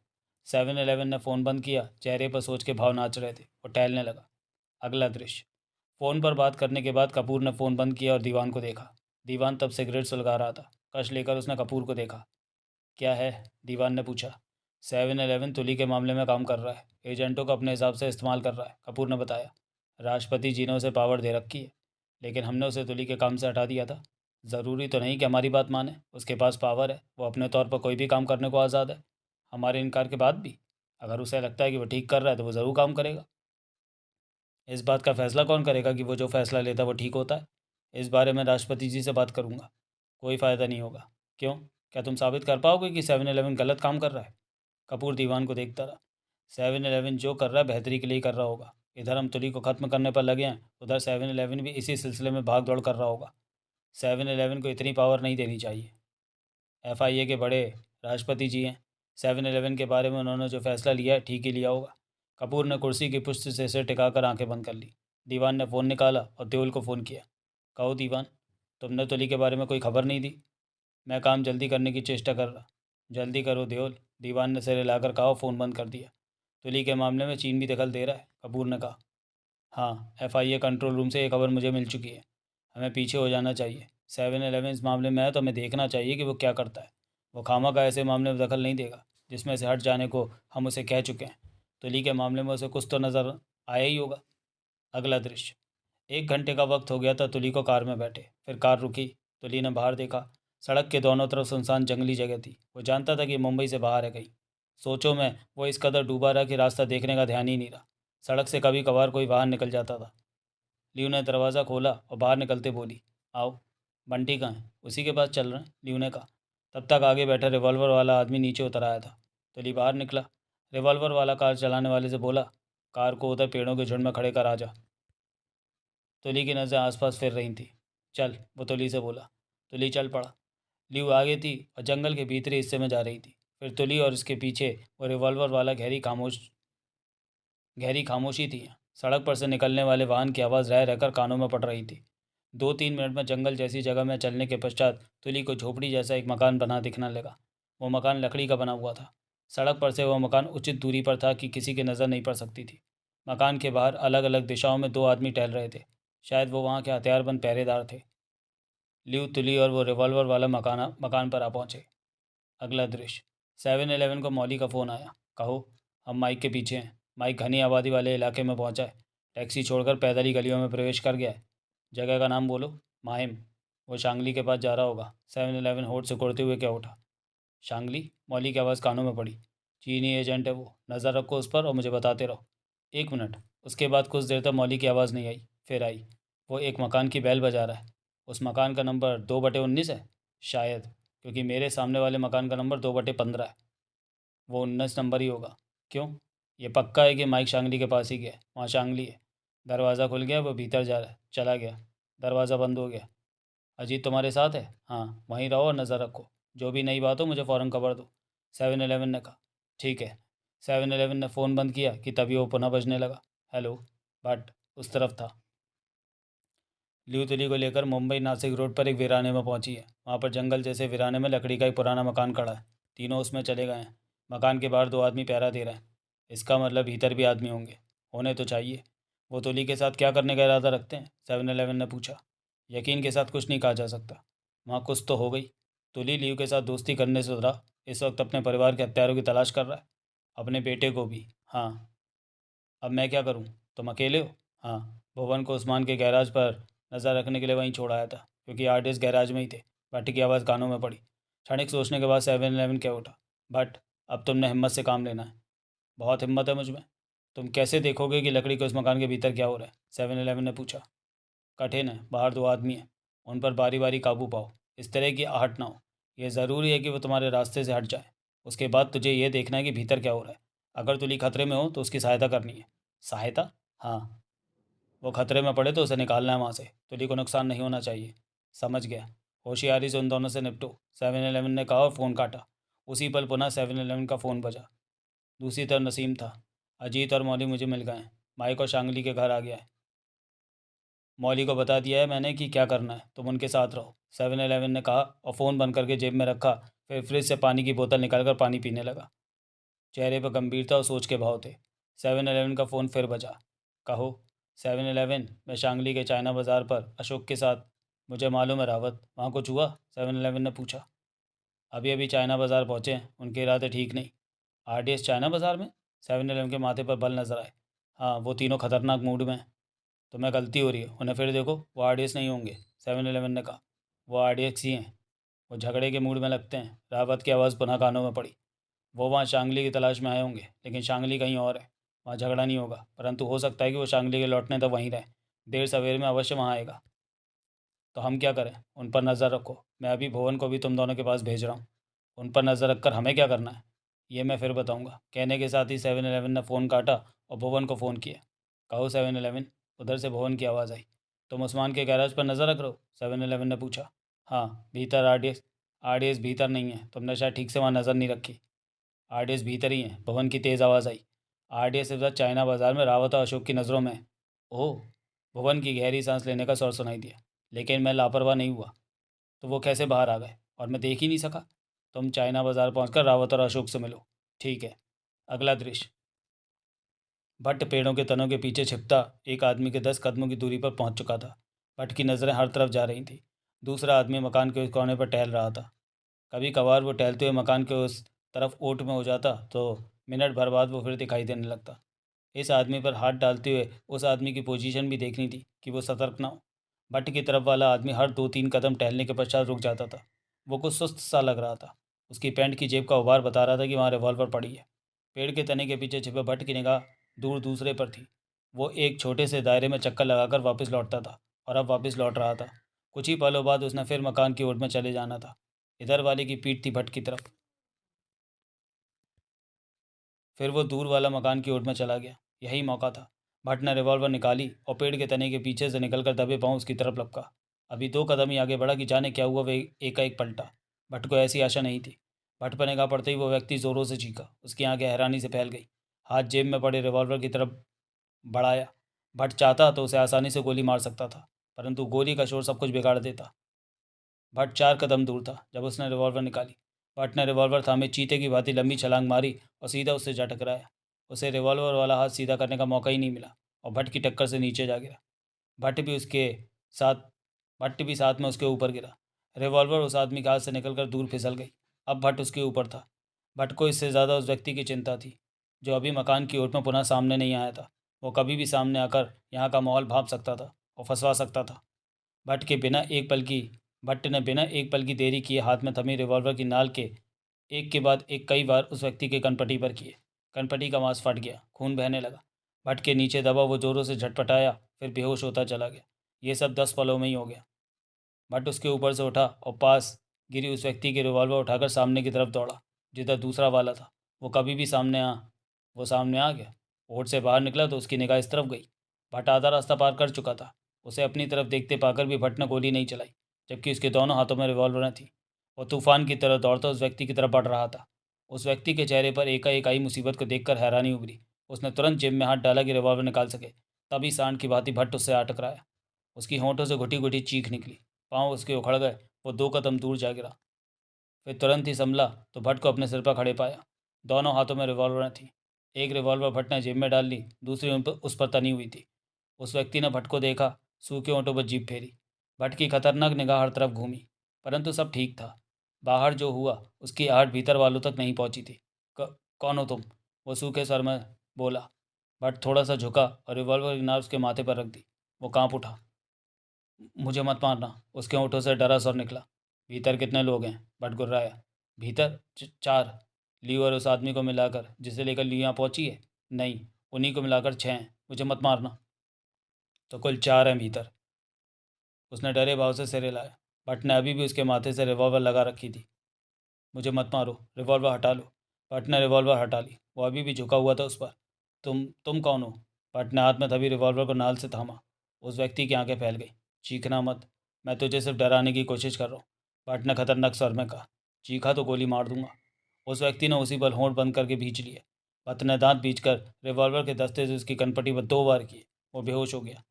7-Eleven ने फ़ोन बंद किया। चेहरे पर सोच के भाव नाच रहे थे। वो टहलने लगा। अगला दृश्य। फ़ोन पर बात करने के बाद कपूर ने फ़ोन बंद किया और दीवान को देखा। दीवान तब सिगरेट सुलगा रहा था। कश लेकर उसने कपूर को देखा। क्या है? दीवान ने पूछा। 7-Eleven तुली के मामले में काम कर रहा है। एजेंटों को अपने हिसाब से इस्तेमाल कर रहा है, कपूर ने बताया। राष्ट्रपति जी ने उसे पावर दे रखी है, लेकिन हमने उसे तुली के काम से हटा दिया था। ज़रूरी तो नहीं कि हमारी बात माने। उसके पास पावर है, वो अपने तौर पर कोई भी काम करने को आज़ाद है। हमारे इनकार के बाद भी। अगर उसे लगता है कि वो ठीक कर रहा है तो वो ज़रूर काम करेगा। इस बात का फैसला कौन करेगा कि वो जो फैसला लेता है वो ठीक होता है? इस बारे में राष्ट्रपति जी से बात करूंगा। कोई फ़ायदा नहीं होगा। क्यों? क्या तुम साबित कर पाओगे कि 7-Eleven गलत काम कर रहा है? कपूर दीवान को देखता रहा। 7-Eleven जो कर रहा है बेहतरी के लिए कर रहा होगा। इधर हम तुली को ख़त्म करने पर लगे हैं, उधर 7-Eleven भी इसी सिलसिले में भाग दौड़ कर रहा होगा। 7-Eleven को इतनी पावर नहीं देनी चाहिए। एफआईए के बड़े राष्ट्रपति जी हैं। 7-Eleven के बारे में उन्होंने जो फैसला लिया है ठीक ही लिया होगा। कपूर ने कुर्सी की पुष्ट से सिर टिकाकर आंखें बंद कर ली। दीवान ने फ़ोन निकाला और देओल को फ़ोन किया। कहो दीवान, तुमने तुली के बारे में कोई खबर नहीं दी? मैं काम जल्दी करने की चेष्टा कर रहा। जल्दी करो देओल, दीवान ने सिर हिलाकर कहा। फ़ोन बंद कर दिया। तुली के मामले में चीन भी दखल दे रहा है, कपूर ने कहा। हाँ, एफआईए कंट्रोल रूम से ये खबर मुझे मिल चुकी है। हमें पीछे हो जाना चाहिए। 7-11 इस मामले में है तो हमें देखना चाहिए कि वो क्या करता है। वो खामखा ऐसे मामले में दखल नहीं देगा जिसमें से हट जाने को हम उसे कह चुके हैं। तुली के मामले में उसे कुछ तो नज़र आया ही होगा। अगला दृश्य। 1 घंटे का वक्त हो गया था तुली को कार में बैठे। फिर कार रुकी। तुली ने बाहर देखा। सड़क के दोनों तरफ सुनसान जंगली जगह थी। वो जानता था कि मुंबई से बाहर है कहीं। सोचों में वो इस कदर डूबा रहा कि रास्ता देखने का ध्यान ही नहीं रहा। सड़क से कभी कभार कोई वाहन निकल जाता था। लियो ने दरवाज़ा खोला और बाहर निकलते बोली, आओ। बंटी कहाँ है? उसी के पास चल रहे हैं, लियो ने कहा। तब तक आगे बैठा रिवॉल्वर वाला आदमी नीचे उतर आया था। तुली बाहर निकला। रिवॉल्वर वाला कार चलाने वाले से बोला, कार को उधर पेड़ों के झुंड में खड़े कर आ जा। तुली की नज़रें आसपास फिर रही थी। चल, वो तुली से बोला। तुली चल पड़ा। लियो आगे थी और जंगल के भीतरी हिस्से में जा रही थी। फिर तुली और उसके पीछे वो रिवॉल्वर वाला गहरी खामोशी थी। सड़क पर से निकलने वाले वाहन की आवाज़ रह रहकर कानों में पड़ रही थी। 2-3 मिनट में जंगल जैसी जगह में चलने के पश्चात तुली को झोपड़ी जैसा एक मकान बना दिखने लगा। वो मकान लकड़ी का बना हुआ था। सड़क पर से वह मकान उचित दूरी पर था कि किसी की नज़र नहीं पड़ सकती थी। मकान के बाहर अलग अलग दिशाओं में 2 आदमी टहल रहे थे। शायद वो वहाँ के हथियारबंद पहरेदार थे। लियो, तुली और वो रिवॉल्वर वाला मकान पर आ पहुँचे। अगला दृश्य। 7-11 को मौली का फ़ोन आया। कहो, हम माइक के पीछे हैं। माइक घनी आबादी वाले इलाके में पहुंचा है। टैक्सी छोड़कर पैदल ही गलियों में प्रवेश कर गया है। जगह का नाम बोलो। माहिम। वो शांगली के पास जा रहा होगा। 7-11 होठ से कोड़ते हुए क्या उठा। शांगली? मौली की आवाज़ कानों में पड़ी। चीनी एजेंट है वो। नज़र रखो उस पर और मुझे बताते रहो। 1 मिनट। उसके बाद कुछ देर तक मौली की आवाज़ नहीं आई। फिर आई। वो एक मकान की बेल बजा रहा है। उस मकान का नंबर 2/19 है। शायद, क्योंकि मेरे सामने वाले मकान का नंबर 2/15 है। वो 19 नंबर ही होगा। क्यों? ये पक्का है कि माइक शांगली के पास ही गया है। वहाँ शांगली है। दरवाज़ा खुल गया। वो भीतर जा रहा है। चला गया। दरवाज़ा बंद हो गया। अजीत तुम्हारे साथ है? हाँ, वहीं रहो और नज़र रखो। जो भी नई बात हो मुझे फ़ौरन खबर दो। 7-11 ने कहा। ठीक है। 7-11 ने फ़ोन बंद किया कि तभी वो पुनः बजने लगा। हेलो। बट उस तरफ था। लियो तुली को लेकर मुंबई नासिक रोड पर एक वीराने में पहुंची है। वहाँ पर जंगल जैसे वीराने में लकड़ी का एक पुराना मकान खड़ा है। तीनों उसमें चले गए हैं। मकान के बाहर 2 आदमी पहरा दे रहे हैं। इसका मतलब भीतर भी आदमी होंगे। होने तो चाहिए। वो तुली के साथ क्या करने का इरादा रखते हैं? 7-11 ने पूछा। यकीन के साथ कुछ नहीं कहा जा सकता। वहाँ कुछ तो हो गई। तुली लियो के साथ दोस्ती करने से उतरा। इस वक्त अपने परिवार के हत्यारों की तलाश कर रहा है। अपने बेटे को भी। हाँ। अब मैं क्या करूं? तुम अकेले हो? हाँ। भुवन को उस्मान के गैराज पर नज़र रखने के लिए वहीं छोड़ आया था, क्योंकि आर्टिस्ट गैराज में ही थे। भट्ट की आवाज़ कानों में पड़ी। क्षणिक सोचने के बाद 7-11 क्या उठा। भट्ट, अब तुमने हिम्मत से काम लेना है। बहुत हिम्मत है मुझ में। तुम कैसे देखोगे कि लकड़ी के उस मकान के भीतर क्या हो रहा है? 7-11 ने पूछा। कठिन है। बाहर 2 आदमी हैं। उन पर बारी बारी काबू पाओ। इस तरह की आहट ना हो। यह ज़रूरी है कि वो तुम्हारे रास्ते से हट जाए। उसके बाद तुझे ये देखना है कि भीतर क्या हो रहा है। अगर तुली खतरे में हो तो उसकी सहायता करनी है। सहायता? हाँ। वो खतरे में पड़े तो उसे निकालना है वहाँ से। तुली को नुकसान नहीं होना चाहिए। समझ गया। होशियारी से उन दोनों से निपटो। 7-11 ने कहा और फ़ोन काटा। उसी पल पुनः 7-11 का फ़ोन बजा। दूसरी तरफ नसीम था। अजीत और मौली मुझे मिल गए हैं। माइक और शांगली के घर आ गया है। मौली को बता दिया है मैंने कि क्या करना है। तुम उनके साथ रहो। 7-11 ने कहा और फ़ोन बंद करके जेब में रखा। फिर फ्रिज से पानी की बोतल निकालकर पानी पीने लगा। चेहरे पर गंभीरता और सोच के भाव थे। 7-11 का फ़ोन फिर बजा। कहो। 7-11, मैं शांगली के चाइना बाज़ार पर अशोक के साथ। मुझे मालूम है रावत, वहाँ कुछ हुआ? 7-11 ने पूछा। अभी अभी चाइना बाज़ार पहुँचे हैं। उनके इरादे ठीक नहीं। आरडीएस चाइना बाज़ार में? 7-11 के माथे पर बल नजर आए। हाँ, वो तीनों खतरनाक मूड में हैं। तुम्हें गलती हो रही है। उन्हें फिर देखो, वो आरडीएस नहीं होंगे। 7-11 ने कहा। वो आरडीएक्स ही हैं। वो झगड़े के मूड में लगते हैं। रावत की आवाज़ पुनः कानों में पड़ी। वो वहाँ शांगली की तलाश में आए होंगे, लेकिन शांगली कहीं और है। वहाँ झगड़ा नहीं होगा, परंतु हो सकता है कि वो शांगली के लौटने तक वहीं रहे। देर सवेर में अवश्य वहाँ आएगा। तो हम क्या करें? उन पर नज़र रखो। मैं अभी भुवन को भी तुम दोनों के पास भेज रहा हूँ। उन पर नज़र रखकर हमें क्या करना है, ये मैं फिर बताऊँगा। कहने के साथ ही 7-11 ने फ़ोन काटा और भुवन को फ़ोन किया। कहो 7-11। उधर से भुवन की आवाज़ आई। तुम उस्मान के गैराज पर नज़र रख रहे हो? 7-11 ने पूछा। हाँ, भीतर आरडीएस। आरडीएस भीतर नहीं है। तुमने शायद ठीक से वहाँ नज़र नहीं रखी। आरडीएस भीतर ही हैं। भवन की तेज़ आवाज़ आई। आरडीएस इस वक्त चाइना बाज़ार में रावत और अशोक की नज़रों में है। ओह। भुवन की गहरी सांस लेने का स्वर सुनाई दिया। लेकिन मैं लापरवाह नहीं हुआ। तो वो कैसे बाहर आ गए और मैं देख ही नहीं सका? तुम चाइना बाज़ार पहुंचकर रावत और अशोक से मिलो। ठीक है। अगला दृश्य। भट्ट पेड़ों के तनों के पीछे छिपता एक आदमी के 10 कदमों की दूरी पर पहुंच चुका था। भट्ट की नज़रें हर तरफ जा रही थीं। दूसरा आदमी मकान के उस कोने पर टहल रहा था। कभी कभार वो टहलते हुए मकान के उस तरफ ओट में हो जाता तो मिनट भर बाद वो फिर दिखाई देने लगता। इस आदमी पर हाथ डालते हुए उस आदमी की पोजीशन भी देखनी थी कि वो सतर्क ना हो। भट्ट की तरफ वाला आदमी हर 2-3 कदम टहलने के पश्चात रुक जाता था। वो कुछ सुस्त सा लग रहा था। उसकी पैंट की जेब का उभार बता रहा था कि वहाँ रिवॉल्वर पड़ी है। पेड़ के तने के पीछे छिपे भट्ट की निगाह दूर दूसरे पर थी। वो एक छोटे से दायरे में चक्कर लगाकर वापस लौटता था और अब वापस लौट रहा था। कुछ ही पलों बाद उसने फिर मकान की ओर में चले जाना था। इधर वाले की पीठ थी भट्ट की तरफ। फिर वो दूर वाला मकान की ओर में चला गया। यही मौका था। भट्ट ने रिवॉल्वर निकाली और पेड़ के तने के पीछे से निकलकर दबे पांव उसकी तरफ लपका। अभी 2 कदम ही आगे बढ़ा कि जाने क्या हुआ, वे एकाएक पलटा। भट्ट को ऐसी आशा नहीं थी। भट्ट पर निगाह पड़ते ही वो व्यक्ति जोरों से चीखा। उसकी आंखें हैरानी से फैल गई। हाथ जेब में पड़े रिवॉल्वर की तरफ बढ़ाया। भट्ट चाहता तो उसे आसानी से गोली मार सकता था, परंतु गोली का शोर सब कुछ बिगाड़ देता। भट्ट 4 कदम दूर था जब उसने रिवॉल्वर निकाली। भट्ट ने रिवॉल्वर थामे चीते की भांति लंबी छलांग मारी और सीधा उससे जा टकराया। उसे रिवॉल्वर वाला हाथ सीधा करने का मौका ही नहीं मिला और भट्ट की टक्कर से नीचे जा गिरा। भट्ट भी उसके साथ भट्ट भी साथ में उसके ऊपर गिरा। रिवॉल्वर उस आदमी के हाथ से निकलकर दूर फिसल गई। अब भट्ट उसके ऊपर था। भट्ट को इससे ज़्यादा उस व्यक्ति की चिंता थी जो अभी मकान की ओर में पुनः सामने नहीं आया था। वो कभी भी सामने आकर यहाँ का माहौल भांप सकता था और फंसवा सकता था। भट्ट के बिना एक पल की भट्ट ने बिना एक पल की देरी किए हाथ में थमी रिवॉल्वर की नाल के एक के बाद एक कई बार उस व्यक्ति के कनपटी पर किए। कनपटी का मांस फट गया, खून बहने लगा। भट्ट के नीचे दबा वो जोरों से झटपटाया, फिर बेहोश होता चला गया। ये सब 10 पलों में ही हो गया। भट्ट उसके ऊपर से उठा और पास गिरी उस व्यक्ति की रिवॉल्वर उठाकर सामने की तरफ दौड़ा जिधर दूसरा वाला था। वो कभी भी सामने आ गया। ओट से बाहर निकला तो उसकी निगाह इस तरफ गई। भट्ट आधा रास्ता पार कर चुका था। उसे अपनी तरफ देखते पाकर भी भट्ट ने गोली नहीं चलाई, जबकि उसके दोनों हाथों में रिवॉल्वरें थी। वो तूफान की तरह दौड़ता उस व्यक्ति की तरफ बढ़ रहा था। उस व्यक्ति के चेहरे पर एकाएक आई मुसीबत को देखकर हैरानी उभरी। उसने तुरंत जेब में हाथ डाला कि रिवॉल्वर निकाल सके। तभी सांड की भांति भट्ट उससे आ टकराया। उसकी होंठों से घुटी घुटी चीख निकली। पाँव उसके उखड़ गए। वो 2 कदम दूर जा गिरा। फिर तुरंत ही संभला तो भट्ट को अपने सिर पर खड़े पाया। दोनों हाथों में रिवॉल्वरें थीं। एक रिवॉल्वर भट्ट ने जेब में डाल ली, दूसरी उस पर तनी हुई थी। उस व्यक्ति ने भट्ट को देखा, सूखे होंठों पर जीभ फेरी। भट्ट की खतरनाक निगाह हर तरफ घूमी, परंतु सब ठीक था। बाहर जो हुआ उसकी आहट भीतर वालों तक नहीं पहुंची थी। कौन हो तुम?" वो सूखे स्वर में बोला। भट्ट थोड़ा सा झुका और रिवॉल्वर की नार उसके माथे पर रख दी। वो कांप उठा। "मुझे मत मारना।" उसके होंठों से डरा स्वर निकला। "भीतर कितने लोग हैं?" भट्ट गुर्राया। "भीतर 4। ल्यू और उस आदमी को मिलाकर जिसे लेकर ल्यू यहाँ पहुंची है?" "नहीं, उन्हीं को मिलाकर 6 हैं। मुझे मत मारना।" "तो कुल 4 हैं भीतर।" उसने डरे भाव से सिर हिलाया। भट्ट ने अभी भी उसके माथे से रिवॉल्वर लगा रखी थी। "मुझे मत मारो, रिवॉल्वर हटा लो।" भट्ट ने रिवॉल्वर हटा ली। वो अभी भी झुका हुआ था उस पर। तुम कौन हो?" भट्ट ने हाथ में दबी रिवॉल्वर को नाल से थामा। उस व्यक्ति की आंखें फैल गई। "चीखना मत, मैं तुझे सिर्फ डराने की कोशिश कर रहा हूँ।" भट्ट ने खतरनाक स्वर में कहा। "चीखा तो गोली मार दूंगा।" उस व्यक्ति ने उसी पल होंठ बंद करके भींच लिए। भट्ट ने दांत भींचकर रिवॉल्वर के दस्ते से उसकी कनपटी पर 2 बार किए। वो बेहोश हो गया।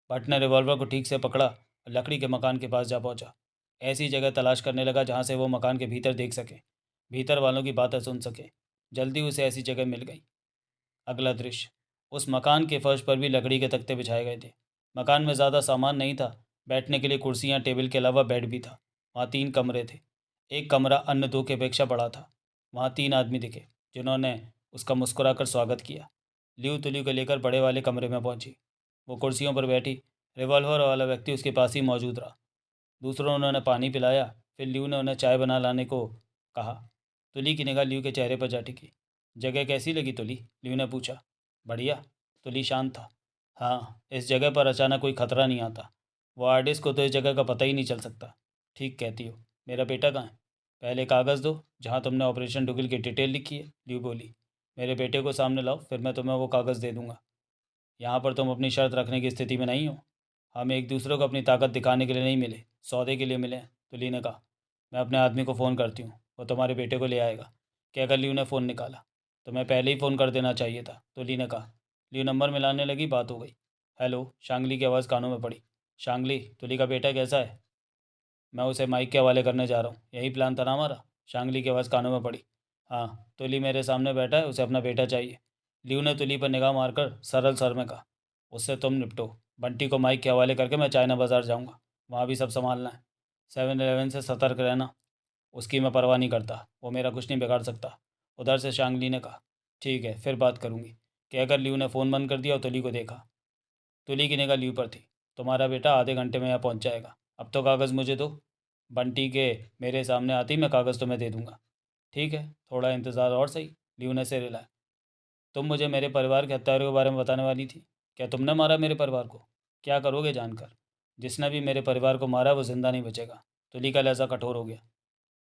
भट्ट ने रिवॉल्वर को ठीक से पकड़ा और लकड़ी के मकान के पास जा पहुंचा। ऐसी जगह तलाश करने लगा जहां से वो मकान के भीतर देख सके, भीतर वालों की बातें सुन सके। जल्दी उसे ऐसी जगह मिल गई। अगला दृश्य। उस मकान के फर्श पर भी लकड़ी के तख्ते बिछाए गए थे। मकान में ज़्यादा सामान नहीं था। बैठने के लिए कुर्सियाँ, टेबल के अलावा बेड भी था। वहाँ 3 कमरे थे। एक कमरा अन्य 2 की अपेक्षा बड़ा था। वहाँ 3 आदमी दिखे जिन्होंने उसका मुस्कुराकर स्वागत किया। ल्यू तुली को लेकर बड़े वाले कमरे में पहुंची। वो कुर्सियों पर बैठी। रिवॉल्वर वाला व्यक्ति उसके पास ही मौजूद रहा। दूसरों ने उन्हें पानी पिलाया। फिर ल्यू ने उन्हें चाय बना लाने को कहा। तुली की निगाह ल्यू के चेहरे पर जा टिकी। "जगह कैसी लगी तुली?" ल्यू ने पूछा। "बढ़िया।" तुली शांत था। "हाँ, इस जगह पर अचानक कोई खतरा नहीं आता। वो आर्टिस्ट को तो इस जगह का पता ही नहीं चल सकता।" "ठीक कहती हो। मेरा बेटा कहाँ है?" "पहले कागज़ दो जहाँ तुमने ऑपरेशन डुगिल की डिटेल लिखी है," ल्यू बोली। "मेरे बेटे को सामने लाओ, फिर मैं तुम्हें वो कागज़ दे दूंगा। यहाँ पर तुम अपनी शर्त रखने की स्थिति में नहीं हो। हम एक दूसरे को अपनी ताकत दिखाने के लिए नहीं मिले, सौदे के लिए मिले हैं," तुली ने कहा। "मैं अपने आदमी को फ़ोन करती हूँ, वो तुम्हारे बेटे को ले आएगा।" कहकर ल्यू ने फ़ोन निकाला। "तुम्हें पहले ही फ़ोन कर देना चाहिए था," तुली ने कहा। ल्यू नंबर मिलाने लगी, बात हो गई। "हेलो," शांगली की आवाज़ कानों में पड़ी। "शांगली, तुली का बेटा कैसा है?" "मैं उसे माइक के हवाले करने जा रहा हूँ। यही प्लान था ना हमारा?" शांगली की आवाज़ कानों में पड़ी। "हाँ, तुली मेरे सामने बैठा है, उसे अपना बेटा चाहिए।" ल्यू ने तुली पर निगाह मारकर सरल स्वर में कहा। "उससे तुम निपटो।" बंटी को माइक के हवाले करके मैं चाइना बाज़ार जाऊँगा, वहाँ भी सब संभालना है। 7-Eleven से सतर्क रहना, उसकी मैं परवाह नहीं करता, वो मेरा कुछ नहीं बिगाड़ सकता। उधर से शांगली ने कहा, ठीक है फिर बात करूँगी। कहकर लियू ने फ़ोन बंद कर दिया और तुली को देखा। तुली की निगाह लियू पर थी। तुम्हारा बेटा आधे घंटे में यहाँ पहुँच जाएगा, अब तो कागज़ मुझे दो। बंटी के मेरे सामने आती मैं कागज़ तुम्हें दे दूँगा। ठीक है, थोड़ा इंतज़ार और सही, लियू ने सिर हिलाया। तुम मुझे मेरे परिवार के हत्यारों के बारे में बताने वाली थी। क्या तुमने मारा मेरे परिवार को? क्या करोगे जानकर? जिसने भी मेरे परिवार को मारा वो जिंदा नहीं बचेगा। तुली का लहजा कठोर हो गया।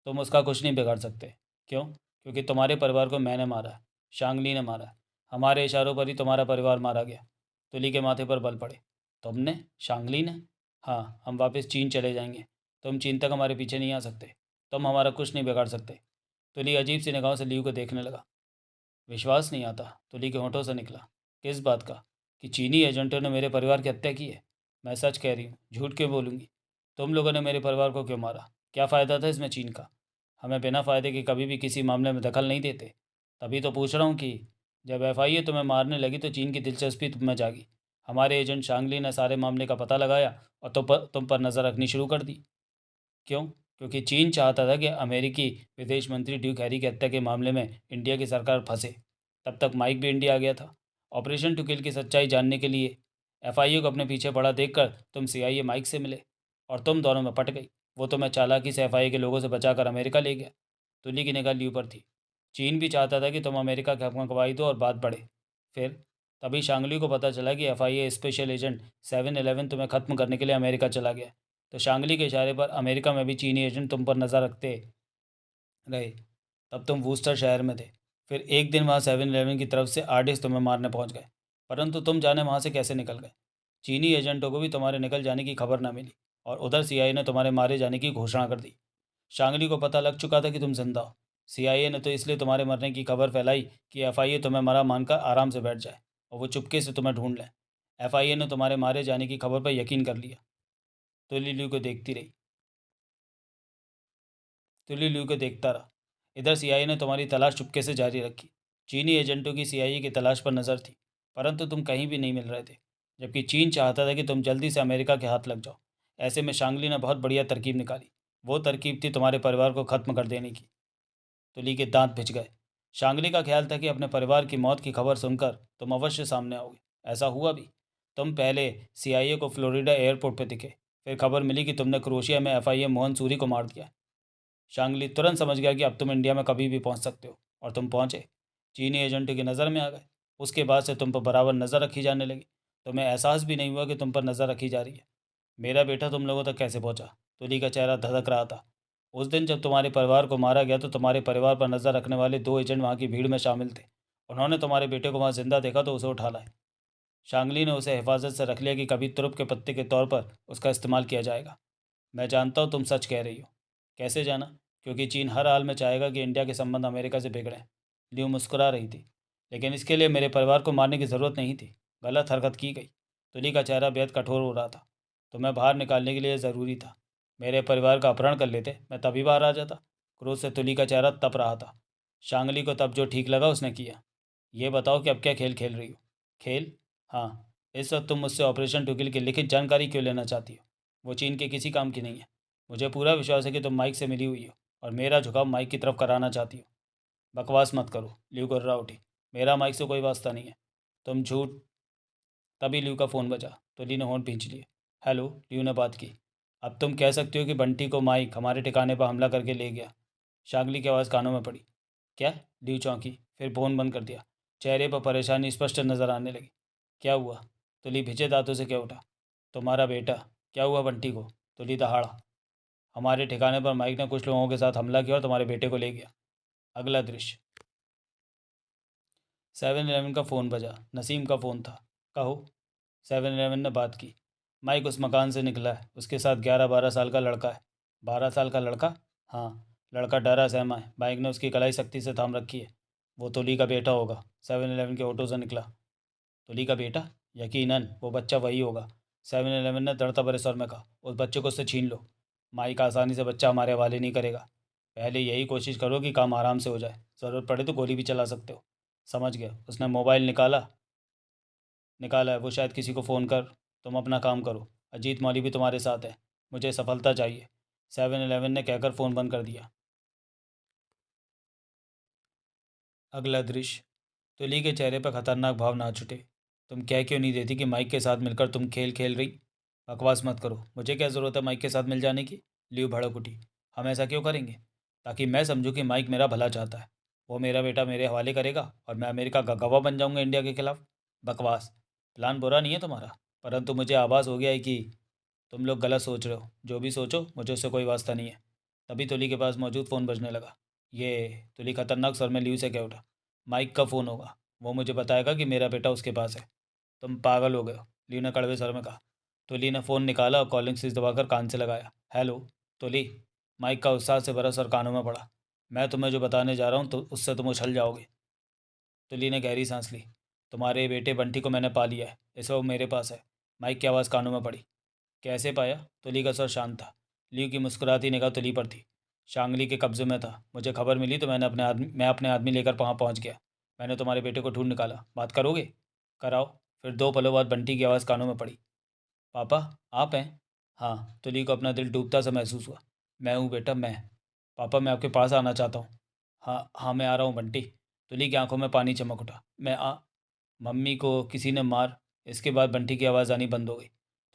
तुम उसका कुछ नहीं बिगाड़ सकते। क्यों? क्योंकि तुम्हारे परिवार को मैंने मारा है, शांगली ने मारा है। हमारे इशारों पर ही तुम्हारा परिवार मारा गया। तुली के माथे पर बल पड़े। तुमने? शांगली ने? हाँ, हम वापस चीन चले जाएंगे। तुम चीन तक हमारे पीछे नहीं आ सकते। तुम हमारा कुछ नहीं बिगाड़ सकते। तुली अजीब सी निगाहों से लियू को देखने लगा। विश्वास नहीं आता, तुली के होठों से निकला। किस बात का? कि चीनी एजेंटों ने मेरे परिवार की हत्या की है। मैं सच कह रही हूँ, झूठ क्यों बोलूँगी? तुम लोगों ने मेरे परिवार को क्यों मारा? क्या फ़ायदा था इसमें चीन का? हमें बिना फ़ायदे के कभी भी किसी मामले में दखल नहीं देते। तभी तो पूछ रहा हूँ कि जब एफआईए तुम्हें मारने लगी तो चीन की दिलचस्पी तुम में जागी। हमारे एजेंट शांगली ने सारे मामले का पता लगाया और तुम पर नज़र रखनी शुरू कर दी। क्यों? क्योंकि चीन चाहता था कि अमेरिकी विदेश मंत्री ड्यूक हैरी की हत्या के मामले में इंडिया की सरकार फंसे। तब तक माइक भी इंडिया आ गया था। ऑपरेशन टू किल की सच्चाई जानने के लिए एफआईए को अपने पीछे पड़ा देखकर तुम सीआईए माइक से मिले और तुम दोनों में पट गई। वो तुम्हें चालाकी से एफआईए के लोगों से बचाकर अमेरिका ले गया। तुली की निगाह ल्यू पर थी। चीन भी चाहता था कि तुम अमेरिका के हक में गवाही दो और बात बढ़े। फिर तभी शांगली को पता चला कि एफआईए स्पेशल एजेंट 7-Eleven तुम्हें ख़त्म करने के लिए अमेरिका चला गया। तो शांगली के इशारे पर अमेरिका में भी चीनी एजेंट तुम पर नज़र रखते रहे। तब तुम वूस्टर शहर में थे। फिर एक दिन वहाँ 7-Eleven की तरफ से आर्टिस्ट तुम्हें मारने पहुँच गए, परंतु तुम जाने वहाँ से कैसे निकल गए। चीनी एजेंटों को भी तुम्हारे निकल जाने की खबर न मिली और उधर सीआईए ने तुम्हारे मारे जाने की घोषणा कर दी। शांगली को पता लग चुका था कि तुम जिंदा हो। सीआईए ने तो इसलिए तुम्हारे मरने की खबर फैलाई कि एफआईए तुम्हें मरा मानकर आराम से बैठ जाए और वो चुपके से तुम्हें ढूंढ लें। एफआईए ने तुम्हारे मारे जाने की खबर पर यकीन कर लिया। तो लिली को देखती रही। तुली ल्यू को देखता रहा। इधर सीआईए ने तुम्हारी तलाश चुपके से जारी रखी। चीनी एजेंटों की सीआईए की तलाश पर नज़र थी, परंतु तुम कहीं भी नहीं मिल रहे थे। जबकि चीन चाहता था कि तुम जल्दी से अमेरिका के हाथ लग जाओ। ऐसे में शांगली ने बहुत बढ़िया तरकीब निकाली। वो तरकीब थी तुम्हारे परिवार को ख़त्म कर देने की। तुली के दांत भिज गए। शांगली का ख्याल था कि अपने परिवार की मौत की खबर सुनकर तुम अवश्य सामने आओगे। ऐसा हुआ भी। तुम पहले सीआईए को फ्लोरिडा एयरपोर्ट पर दिखे। फिर खबर मिली कि तुमने क्रोशिया में एफआईए मोहन सूरी को मार दिया। शांगली तुरंत समझ गया कि अब तुम इंडिया में कभी भी पहुंच सकते हो और तुम पहुंचे। चीनी एजेंट की नज़र में आ गए। उसके बाद से तुम पर बराबर नज़र रखी जाने लगी। तुम्हें एहसास भी नहीं हुआ कि तुम पर नज़र रखी जा रही है। मेरा बेटा तुम लोगों तक कैसे पहुंचा? तुली का चेहरा धधक रहा था। उस दिन जब तुम्हारे परिवार को मारा गया तो तुम्हारे परिवार पर नज़र रखने वाले 2 एजेंट वहाँ की भीड़ में शामिल थे। उन्होंने तुम्हारे बेटे को वहाँ जिंदा देखा तो उसे उठा लाए। शांगली ने उसे हिफाजत से रख लिया कि कभी तुरुप के पत्ते के तौर पर उसका इस्तेमाल किया जाएगा। मैं जानता हूँ तुम सच कह रही हो। कैसे जाना? क्योंकि चीन हर हाल में चाहेगा कि इंडिया के संबंध अमेरिका से बिगड़ें। लियू मुस्कुरा रही थी। लेकिन इसके लिए मेरे परिवार को मारने की ज़रूरत नहीं थी। गलत हरकत की गई। तुली का चेहरा बेहद कठोर हो रहा था। तुम्हें बाहर निकालने के लिए ज़रूरी था। मेरे परिवार का अपहरण कर लेते, मैं तभी बाहर आ जाता। क्रोध से तुली का चेहरा तप रहा था। शांगली को तब जो ठीक लगा उसने किया। ये बताओ कि अब क्या खेल खेल रही हो? खेल? हाँ। इस वक्त तुम मुझसे ऑपरेशन टुकिल की लिखित जानकारी क्यों लेना चाहती हो? वो चीन के किसी काम की नहीं है। मुझे पूरा विश्वास है कि तुम माइक से मिली हुई हो और मेरा झुकाव माइक की तरफ कराना चाहती हो। बकवास मत करो, ल्यू गर्रा उठी। मेरा माइक से कोई वास्ता नहीं है। तुम झूठ। तभी ल्यू का फ़ोन बजा तो ली ने होंठ भींच लिए। हेलो, ल्यू ने बात की। अब तुम कह सकती हो कि बंटी को माइक हमारे ठिकाने पर हमला करके ले गया। शागली की आवाज़ कानों में पड़ी। क्या? ल्यू चौंकी, फिर फ़ोन बंद कर दिया। चेहरे पर परेशानी स्पष्ट नज़र आने लगी। क्या हुआ? तो ली भिजे दांतों से क्या उठा। तुम्हारा बेटा। क्या हुआ बंटी को? तो ली दहाड़ा। हमारे ठिकाने पर माइक ने कुछ लोगों के साथ हमला किया और तुम्हारे बेटे को ले गया। अगला दृश्य। 7-Eleven का फ़ोन बजा। नसीम का फ़ोन था। कहो। 7-Eleven ने बात की। माइक उस मकान से निकला है। उसके साथ 11-12 साल का लड़का है। 12 साल का लड़का? हाँ। लड़का डरा सहमा है। माइक ने उसकी कलाई सख्ती से थाम रखी है। वो तुली का बेटा होगा। 7-Eleven के ऑटो से निकला। तुली का बेटा? यकीनन वो बच्चा वही होगा। 7-Eleven ने दड़ता भरे स्वर में कहा। उस बच्चे को उससे छीन लो। माइक आसानी से बच्चा हमारे हवाले नहीं करेगा। पहले यही कोशिश करो कि काम आराम से हो जाए। ज़रूरत पड़े तो गोली भी चला सकते हो। समझ गया। उसने मोबाइल निकाला निकाला है। वो शायद किसी को फ़ोन कर तुम अपना काम करो, अजीत मौली भी तुम्हारे साथ है, मुझे सफलता चाहिए। 7-Eleven ने कहकर फ़ोन बंद कर दिया। अगला दृश्य। तुली के चेहरे पर खतरनाक भाव नाच उठे। तुम कह क्यों नहीं देती कि माइक के साथ मिलकर तुम खेल खेल रही? बकवास मत करो, मुझे क्या ज़रूरत है माइक के साथ मिल जाने की? लियो भड़क उठी। हम ऐसा क्यों करेंगे? ताकि मैं समझूं कि माइक मेरा भला चाहता है। वो मेरा बेटा मेरे हवाले करेगा और मैं अमेरिका का गवाह बन जाऊंगा इंडिया के खिलाफ। बकवास। प्लान बुरा नहीं है तुम्हारा, परंतु मुझे आभास हो गया है कि तुम लोग गलत सोच रहे हो। जो भी सोचो, मुझे उससे कोई वास्ता नहीं है। तभी तुली के पास मौजूद फ़ोन बजने लगा। ये तुली खतरनाक स्वर में लियो से कह उठा, माइक का फ़ोन होगा, वो मुझे बताएगा कि मेरा बेटा उसके पास है। तुम पागल हो गए हो, ली ने कड़वे स्वर में कहा। तुली ने फ़ोन निकाला और कॉलिंग स्विच दबाकर कान से लगाया। हेलो तुली। माइक का उत्साह से भरा स्वर कानों में पड़ा। मैं तुम्हें जो बताने जा रहा हूँ तो उससे तुम उछल जाओगे। तुली ने गहरी सांस ली। तुम्हारे बेटे बंटी को मैंने पा लिया है, इस वक्त मेरे पास है। माइक की आवाज़ कानों में पड़ी। कैसे पाया? तुली का स्वर शांत था। लियू की मुस्कुराती निगाह तुली पर थी। शांगली के कब्जे में था, मुझे खबर मिली तो मैं अपने आदमी लेकर वहाँ पहुँच गया। मैंने तुम्हारे बेटे को ढूंढ निकाला। बात करोगे? कराओ। फिर 2 पलों बाद बंटी की आवाज़ कानों में पड़ी। पापा, आप हैं? हाँ। तुली को अपना दिल डूबता सा महसूस हुआ। मैं हूँ बेटा, मैं। पापा, मैं आपके पास आना चाहता हूँ। हाँ हाँ, मैं आ रहा हूँ बंटी। तुली की आंखों में पानी चमक उठा। मम्मी को किसी ने मार। इसके बाद बंटी की आवाज़ आनी बंद हो गई।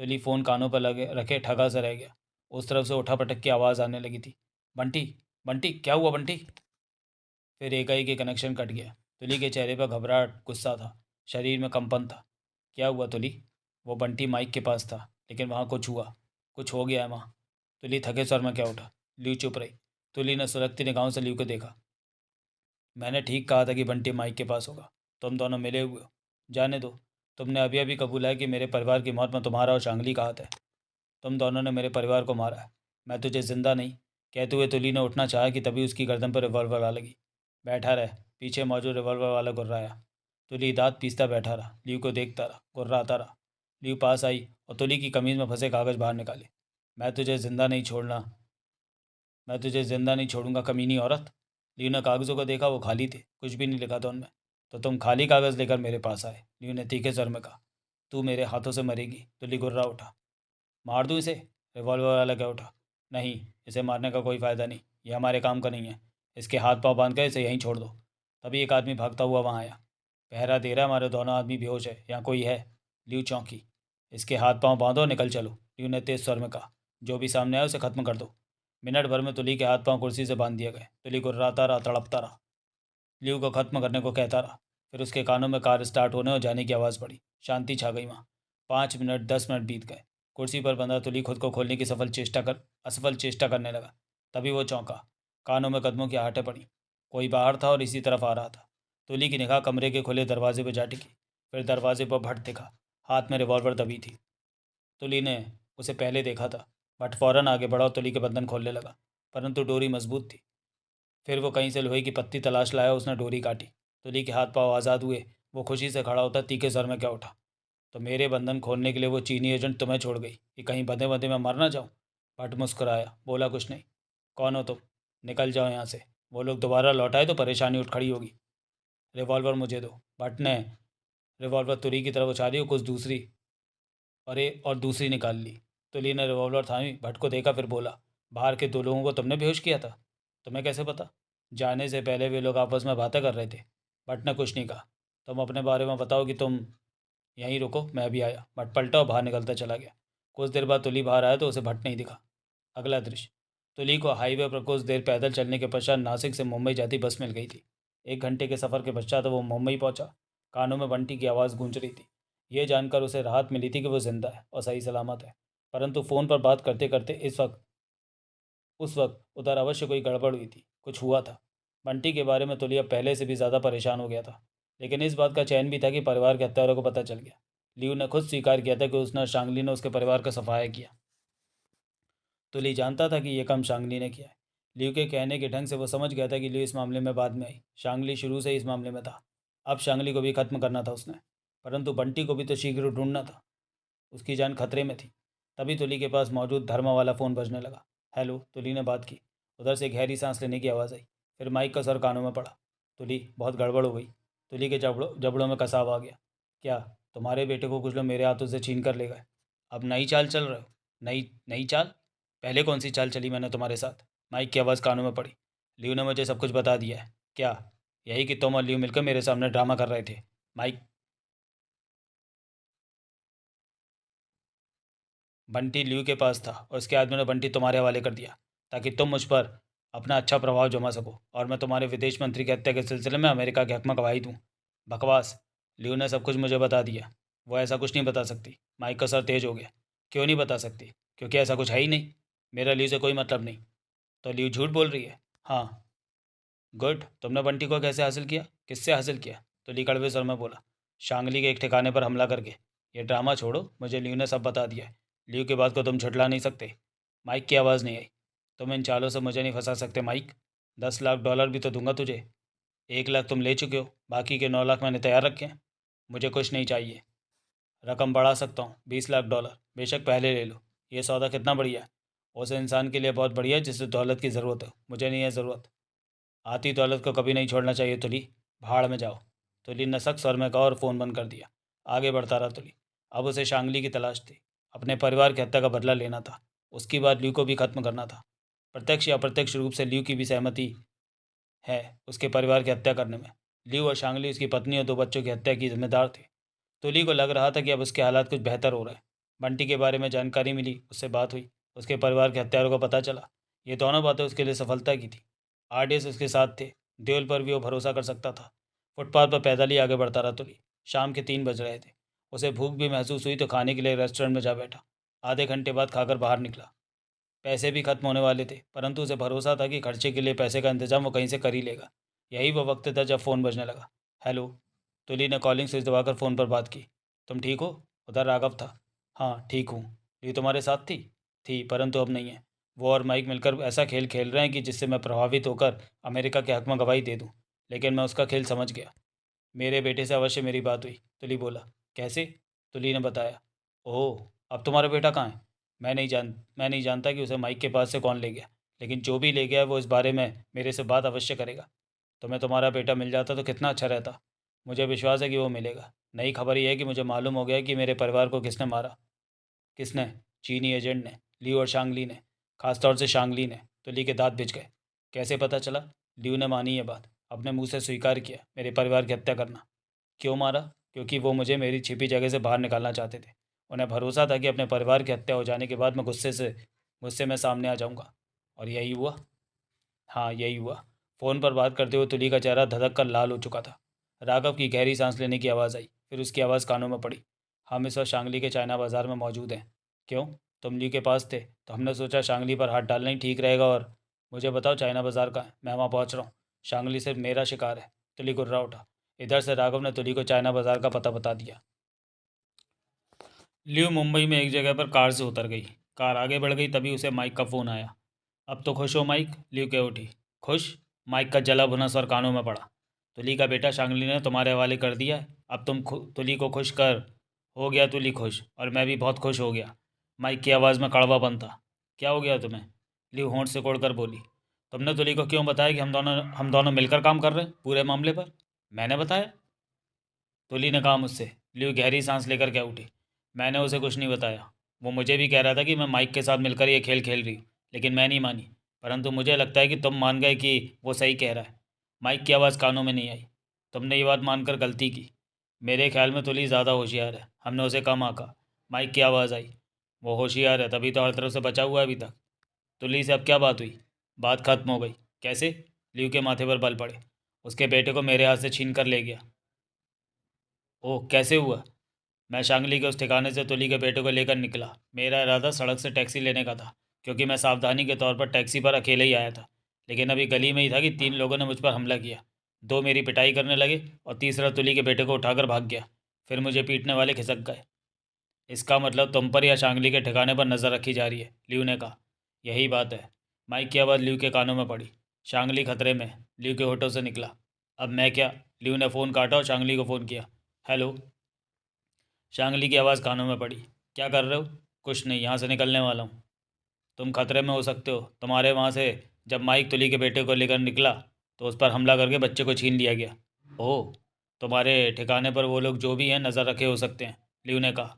तुली फ़ोन कानों पर लगे रखे ठगा सा रह गया। उस तरफ से उठा पटक की आवाज़ आने लगी थी। बंटी, बंटी, क्या हुआ बंटी? फिर एकाएक के कनेक्शन कट गया। तुली के चेहरे पर घबराहट, गुस्सा था, शरीर में कंपन था। क्या हुआ तुली? वो बंटी माइक के पास था, लेकिन वहाँ कुछ हुआ। कुछ हो गया है वहाँ। तुली थके स्वर में क्या उठा। ल्यू चुप रही। तुली ने सुलगती निगाहों से ल्यू को देखा। मैंने ठीक कहा था कि बंटी माइक के पास होगा। तुम दोनों मिले हुए हो। जाने दो। तुमने अभी अभी कबूला है कि मेरे परिवार की मौत में तुम्हारा और शांगली का हाथ है। तुम दोनों ने मेरे परिवार को मारा है। मैं तुझे जिंदा नहीं। कहते हुए तुली ने उठना चाहा कि तभी उसकी गर्दन पर रिवॉल्वर आ लगी। बैठा रह। पीछे मौजूद रिवॉल्वर वाला गुर्राया। तुली दांत पीसता बैठा रहा, ल्यू को देखता रहा, गुर्राता रहा। ल्यू पास आई और तुली की कमीज में फंसे कागज बाहर निकाले। मैं तुझे जिंदा नहीं छोड़ना। मैं तुझे जिंदा नहीं छोड़ूंगा, कमीनी औरत। ल्यू ने कागज़ों को देखा, वो खाली थे, कुछ भी नहीं लिखा था उनमें। तो तुम खाली कागज़ लेकर मेरे पास आए, ल्यू ने तीखे स्वर में कहा। तू मेरे हाथों से मरेगी। तुली गुर्रा उठा। मार दूँ इसे? रिवॉल्वर वाला क्या उठा। नहीं, इसे मारने का कोई फ़ायदा नहीं, ये हमारे काम का नहीं है। इसके हाथ पांव बांध कर इसे यहीं छोड़ दो। तभी एक आदमी भागता हुआ वहाँ आया। पहरा दे रहा, हमारे दोनों आदमी बेहोश है, यहाँ कोई है? ल्यू चौंकी। इसके हाथ पांव बांधो, निकल चलो, ल्यू ने तेज स्वर में कहा। जो भी सामने आए उसे ख़त्म कर दो। मिनट भर में तुली के हाथ पांव कुर्सी से बांध दिए गए। तुली गुर्राता रहा, तड़पता रहा, ल्यू को ख़त्म करने को कहता रहा। फिर उसके कानों में कार स्टार्ट होने और जाने की आवाज़ पड़ी। शांति छा गई वहाँ। 5 मिनट, 10 मिनट बीत गए। कुर्सी पर बंधा तुली खुद को खोलने की असफल चेष्टा करने लगा। तभी वो चौंका। कानों में कदमों की आहटें पड़ी। कोई बाहर था और इसी तरफ आ रहा था। तुली की निगाह कमरे के खुले दरवाजे पर जा टिकी। फिर दरवाजे पर भट्ट दिखा, हाथ में रिवॉल्वर दबी थी। तुली ने उसे पहले देखा था। भट्ट फौरन आगे बढ़ा और तुली के बंधन खोलने लगा, परंतु डोरी मजबूत थी। फिर वो कहीं से लोहे की पत्ती तलाश लाया, उसने डोरी काटी। तुली के हाथ पांव आज़ाद हुए। वो खुशी से खड़ा होता तीखे सर में क्या उठा। तो मेरे बंधन खोलने के लिए वो चीनी एजेंट तुम्हें छोड़ गई कि कहीं बंधे बंधे में मर ना जाऊँ? भट्ट मुस्कुराया, बोला कुछ नहीं। कौन हो तुम? निकल जाओ यहाँ से। वो लोग दोबारा लौट आए तो परेशानी उठ खड़ी होगी। रिवॉल्वर मुझे दो। भट्ट ने रिवॉल्वर तुली की तरफ उछाली और कुछ दूसरी और दूसरी निकाल ली। तुली ने रिवॉल्वर थामी, भट्ट को देखा, फिर बोला, बाहर के 2 लोगों को तुमने बेहोश किया था? तुम्हें कैसे पता? जाने से पहले वे लोग आपस में बातें कर रहे थे। भट्ट ने कुछ नहीं कहा। तुम अपने बारे में बताओ कि तुम यहीं रुको, मैं भी आया। भट्ट पलटा और बाहर निकलता चला गया। कुछ देर बाद तुली बाहर आया तो उसे भट्ट नहीं दिखा। अगला दृश्य। तुली को हाईवे पर कुछ देर पैदल चलने के पश्चात नासिक से मुंबई जाती बस मिल गई थी। 1 घंटे के सफ़र के पश्चात वो मुंबई पहुंचा। कानों में बंटी की आवाज़ गूंज रही थी। ये जानकर उसे राहत मिली थी कि वो जिंदा है और सही सलामत है। परंतु फ़ोन पर बात करते करते उस वक्त उधर अवश्य कोई गड़बड़ हुई थी, कुछ हुआ था। बंटी के बारे में तुली अब पहले से भी ज़्यादा परेशान हो गया था, लेकिन इस बात का चैन भी था कि परिवार के हत्यारों को पता चल गया। लियू ने खुद स्वीकार किया था कि उसने शांगली ने उसके परिवार का सफाया किया। तुली जानता था कि यह काम शांगली ने किया है। लियू के कहने के ढंग से वो समझ गया था कि लियू इस मामले में बाद में आई। शांगली शुरू से ही इस मामले में था। अब शांगली को भी खत्म करना था उसने, परंतु बंटी को भी तो शीघ्र ढूंढना था। उसकी जान खतरे में थी। तभी तुली के पास मौजूद धर्मा वाला फ़ोन बजने लगा। हेलो, तुली ने बात की। उधर से गहरी सांस लेने की आवाज़ आई। फिर माइक का सर कानों में पड़ा। तुली, बहुत गड़बड़ हो गई। तुली के जबड़ों में कसाव आ गया। क्या? तुम्हारे बेटे को कुछ लोग मेरे हाथों से छीन कर ले गए? अब नई चाल चल रहे हो? नई नई चाल? पहले कौन सी चाल चली मैंने तुम्हारे साथ? माइक की आवाज़ कानों में पड़ी। लियो ने मुझे सब कुछ बता दिया है। क्या? यही कि तुम और लियो मिलकर मेरे सामने ड्रामा कर रहे थे। माइक। बंटी लियू के पास था और उसके आदमी ने बंटी तुम्हारे हवाले कर दिया ताकि तुम मुझ पर अपना अच्छा प्रभाव जमा सको और मैं तुम्हारे विदेश मंत्री की हत्या के सिलसिले में अमेरिका के हक में गवाही दूँ। बकवास। लियू ने सब कुछ मुझे बता दिया। वो ऐसा कुछ नहीं बता सकती। माइक का सर तेज हो गया। क्यों नहीं बता सकती? क्योंकि ऐसा कुछ है ही नहीं। मेरा लियू से कोई मतलब नहीं। तो लियू झूठ बोल रही है? हाँ। गुड। तुमने बंटी को कैसे हासिल किया? किससे हासिल किया? तो ली कड़वे स्वर में बोला। शांगली के एक ठिकाने पर हमला करके। ये ड्रामा छोड़ो, मुझे लियू ने सब बता दिया है। लियू की बात को तुम झुठला नहीं सकते। माइक की आवाज़ नहीं आई। तुम इन चालों से मुझे नहीं फंसा सकते माइक। $10 लाख भी तो दूंगा तुझे। 1 लाख तुम ले चुके हो, बाकी के 9 लाख मैंने तैयार रखे हैं। मुझे कुछ नहीं चाहिए। रकम बढ़ा सकता हूँ, $20 लाख। बेशक पहले ले लो। ये सौदा कितना बढ़िया है। उस इंसान के लिए बहुत बढ़िया है जिसे दौलत की ज़रूरत है। मुझे नहीं है ज़रूरत। आती दौलत को कभी नहीं छोड़ना चाहिए तुली। भाड़ में जाओ। तुली ने सख्त स्वर में कहा और फ़ोन बंद कर दिया। आगे बढ़ता रहा तुली। अब उसे शांगली की तलाश थी। अपने परिवार की हत्या का बदला लेना था। उसकी बात ल्यू को भी ख़त्म करना था। प्रत्यक्ष या अप्रत्यक्ष रूप से ल्यू की भी सहमति है उसके परिवार की हत्या करने में। ल्यू और शांगली उसकी पत्नी और 2 बच्चों की हत्या की जिम्मेदार थे। तुली को लग रहा था कि अब उसके हालात कुछ बेहतर हो रहे हैं। बंटी के बारे में जानकारी मिली, उससे बात हुई, उसके परिवार के हत्यारों का पता चला। ये दोनों बातें उसके लिए सफलता की थी। आरडीएस उसके साथ थे। देवल पर भी वो भरोसा कर सकता था। फुटपाथ पर पैदल ही आगे बढ़ता रहा तुली। शाम के 3 बज रहे थे। उसे भूख भी महसूस हुई तो खाने के लिए रेस्टोरेंट में जा बैठा। आधे घंटे बाद खाकर बाहर निकला। पैसे भी खत्म होने वाले थे, परंतु उसे भरोसा था कि खर्चे के लिए पैसे का इंतजाम वो कहीं से कर ही लेगा। यही वो वक्त था जब फ़ोन बजने लगा। हेलो। तुली ने कॉलिंग स्विच दबाकर फ़ोन पर बात की। तुम ठीक हो? उधर राघव था। हाँ ठीक हूँ। ये तुम्हारे साथ थी? थी, परंतु अब नहीं है। वो और माइक मिलकर ऐसा खेल खेल रहे हैं कि जिससे मैं प्रभावित होकर अमेरिका के हक में गवाही दे दूँ। लेकिन मैं उसका खेल समझ गया। मेरे बेटे से अवश्य मेरी बात हुई। तुली बोला। कैसे? तुली ने बताया। ओह, अब तुम्हारा बेटा कहाँ है? मैं नहीं जानता कि उसे माइक के पास से कौन ले गया, लेकिन जो भी ले गया है वो इस बारे में मेरे से बात अवश्य करेगा। तुम्हें तुम्हारा बेटा मिल जाता तो कितना अच्छा रहता। मुझे विश्वास है कि वो मिलेगा। नई खबर यह है कि मुझे मालूम हो गया कि मेरे परिवार को किसने मारा। किसने? चीनी एजेंट ने, ली और शांगली ने। खासतौर से शांगली ने। तो ली के दांत भिज गए। कैसे पता चला? ल्यू ने मानी ये बात, अपने मुंह से स्वीकार किया मेरे परिवार की हत्या करना। क्यों मारा? क्योंकि वो मुझे मेरी छिपी जगह से बाहर निकालना चाहते थे। उन्हें भरोसा था कि अपने परिवार की हत्या हो जाने के बाद मैं गुस्से में सामने आ जाऊंगा। और यही हुआ। हाँ यही हुआ। फ़ोन पर बात करते हुए तुली का चेहरा धधक कर लाल हो चुका था। राघव की गहरी सांस लेने की आवाज़ आई, फिर उसकी आवाज़ कानों में पड़ी। हम इस वक्त शांगली के चाइना बाज़ार में मौजूद हैं। क्यों? तुम ली के पास थे तो हमने सोचा शांगली पर हाथ डालना ही ठीक रहेगा। और मुझे बताओ चाइना बाज़ार कहाँ है? मैं वहाँ पहुँच रहा हूँ। शांगली सिर्फ मेरा शिकार है। तुली गुर्रा उठा। इधर से राघव ने तुली को चाइना बाज़ार का पता बता दिया। लियो मुंबई में एक जगह पर कार से उतर गई। कार आगे बढ़ गई, तभी उसे माइक का फ़ोन आया। अब तो खुश हो माइक? लियो कह उठी। खुश? माइक का जला भुना स्वर कानों में पड़ा। तुली का बेटा शांगली ने तुम्हारे हवाले कर दिया है। अब तुम तुली को खुश कर। हो गया तुली खुश, और मैं भी बहुत खुश हो गया। माइक की आवाज़ में कड़वापन था। क्या हो गया तुम्हें? लियो होंठ से कोड़कर बोली। तुमने तुली को क्यों बताया कि हम दोनों मिलकर काम कर रहे हैं पूरे मामले पर? मैंने बताया? तुली ने कहा मुझसे। लियो गहरी सांस लेकर क्या उठी। मैंने उसे कुछ नहीं बताया। वो मुझे भी कह रहा था कि मैं माइक के साथ मिलकर ये खेल खेल रही हूँ, लेकिन मैं नहीं मानी। परंतु मुझे लगता है कि तुम मान गए कि वो सही कह रहा है। माइक की आवाज़ कानों में नहीं आई। तुमने ये बात मानकर गलती की। मेरे ख्याल में तुली ज़्यादा होशियार है, हमने उसे कम आका। माइक की आवाज़ आई। वो होशियार है तभी तो हर तरफ से बचा हुआ है अभी तक। तुली से अब क्या बात हुई? बात खत्म हो गई। कैसे? लियू के माथे पर बल पड़े। उसके बेटे को मेरे हाथ से छीन कर ले गया। ओह, कैसे हुआ? मैं शांगली के उस ठिकाने से तुली के बेटे को लेकर निकला। मेरा इरादा सड़क से टैक्सी लेने का था, क्योंकि मैं सावधानी के तौर पर टैक्सी पर अकेले ही आया था। लेकिन अभी गली में ही था कि 3 लोगों ने मुझ पर हमला किया। 2 मेरी पिटाई करने लगे और तीसरा तुली के बेटे को उठाकर भाग गया। फिर मुझे पीटने वाले खिसक गए। इसका मतलब तुम पर या शांगली के ठिकाने पर नज़र रखी जा रही है, लियू ने कहा। यही बात है। माइक की आवाज़ लियू के कानों में पड़ी। शांगली खतरे में। लियू के होठों से निकला। अब मैं क्या? लियू ने फ़ोन काटा और शांगली को फ़ोन किया। हेलो। शांगली की आवाज़ कानों में पड़ी। क्या कर रहे हो? कुछ नहीं, यहाँ से निकलने वाला हूँ। तुम खतरे में हो सकते हो। तुम्हारे वहाँ से जब माइक तुली के बेटे को लेकर निकला तो उस पर हमला करके बच्चे को छीन लिया गया। ओह, तुम्हारे ठिकाने पर वो लोग जो भी हैं नज़र रखे हो सकते हैं, लियू ने कहा।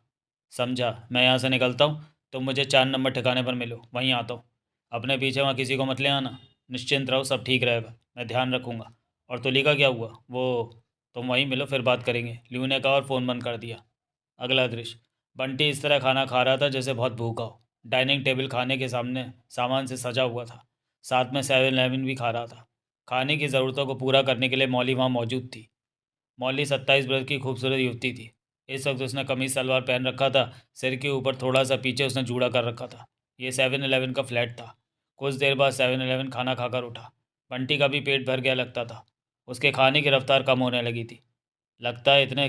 समझा। मैं यहाँ से निकलता हूँ, तुम मुझे 4 नंबर ठिकाने पर मिलो, वहीं आता हूँ। अपने पीछे वहाँ किसी को मत ले आना। निश्चिंत रहो, सब ठीक रहेगा, मैं ध्यान रखूँगा। और तुली का क्या हुआ? वो तुम वहीं मिलो, फिर बात करेंगे, लियू ने कहा और फ़ोन बंद कर दिया। अगला दृश्य। बंटी इस तरह खाना खा रहा था जैसे बहुत भूखा हो। डाइनिंग टेबल खाने के सामने सामान से सजा हुआ था। साथ में 7-Eleven भी खा रहा था। खाने की ज़रूरतों को पूरा करने के लिए मौली वहाँ मौजूद थी। मौली 27 बरस की खूबसूरत युवती थी। इस वक्त उसने कमीज सलवार पहन रखा था। सिर के ऊपर थोड़ा सा पीछे उसने जूड़ा कर रखा था। ये 7-Eleven का फ्लैट था। कुछ देर बाद 7-Eleven खाना खाकर उठा। बंटी का भी पेट भर गया लगता था। उसके खाने की रफ्तार कम होने लगी थी। लगता है इसने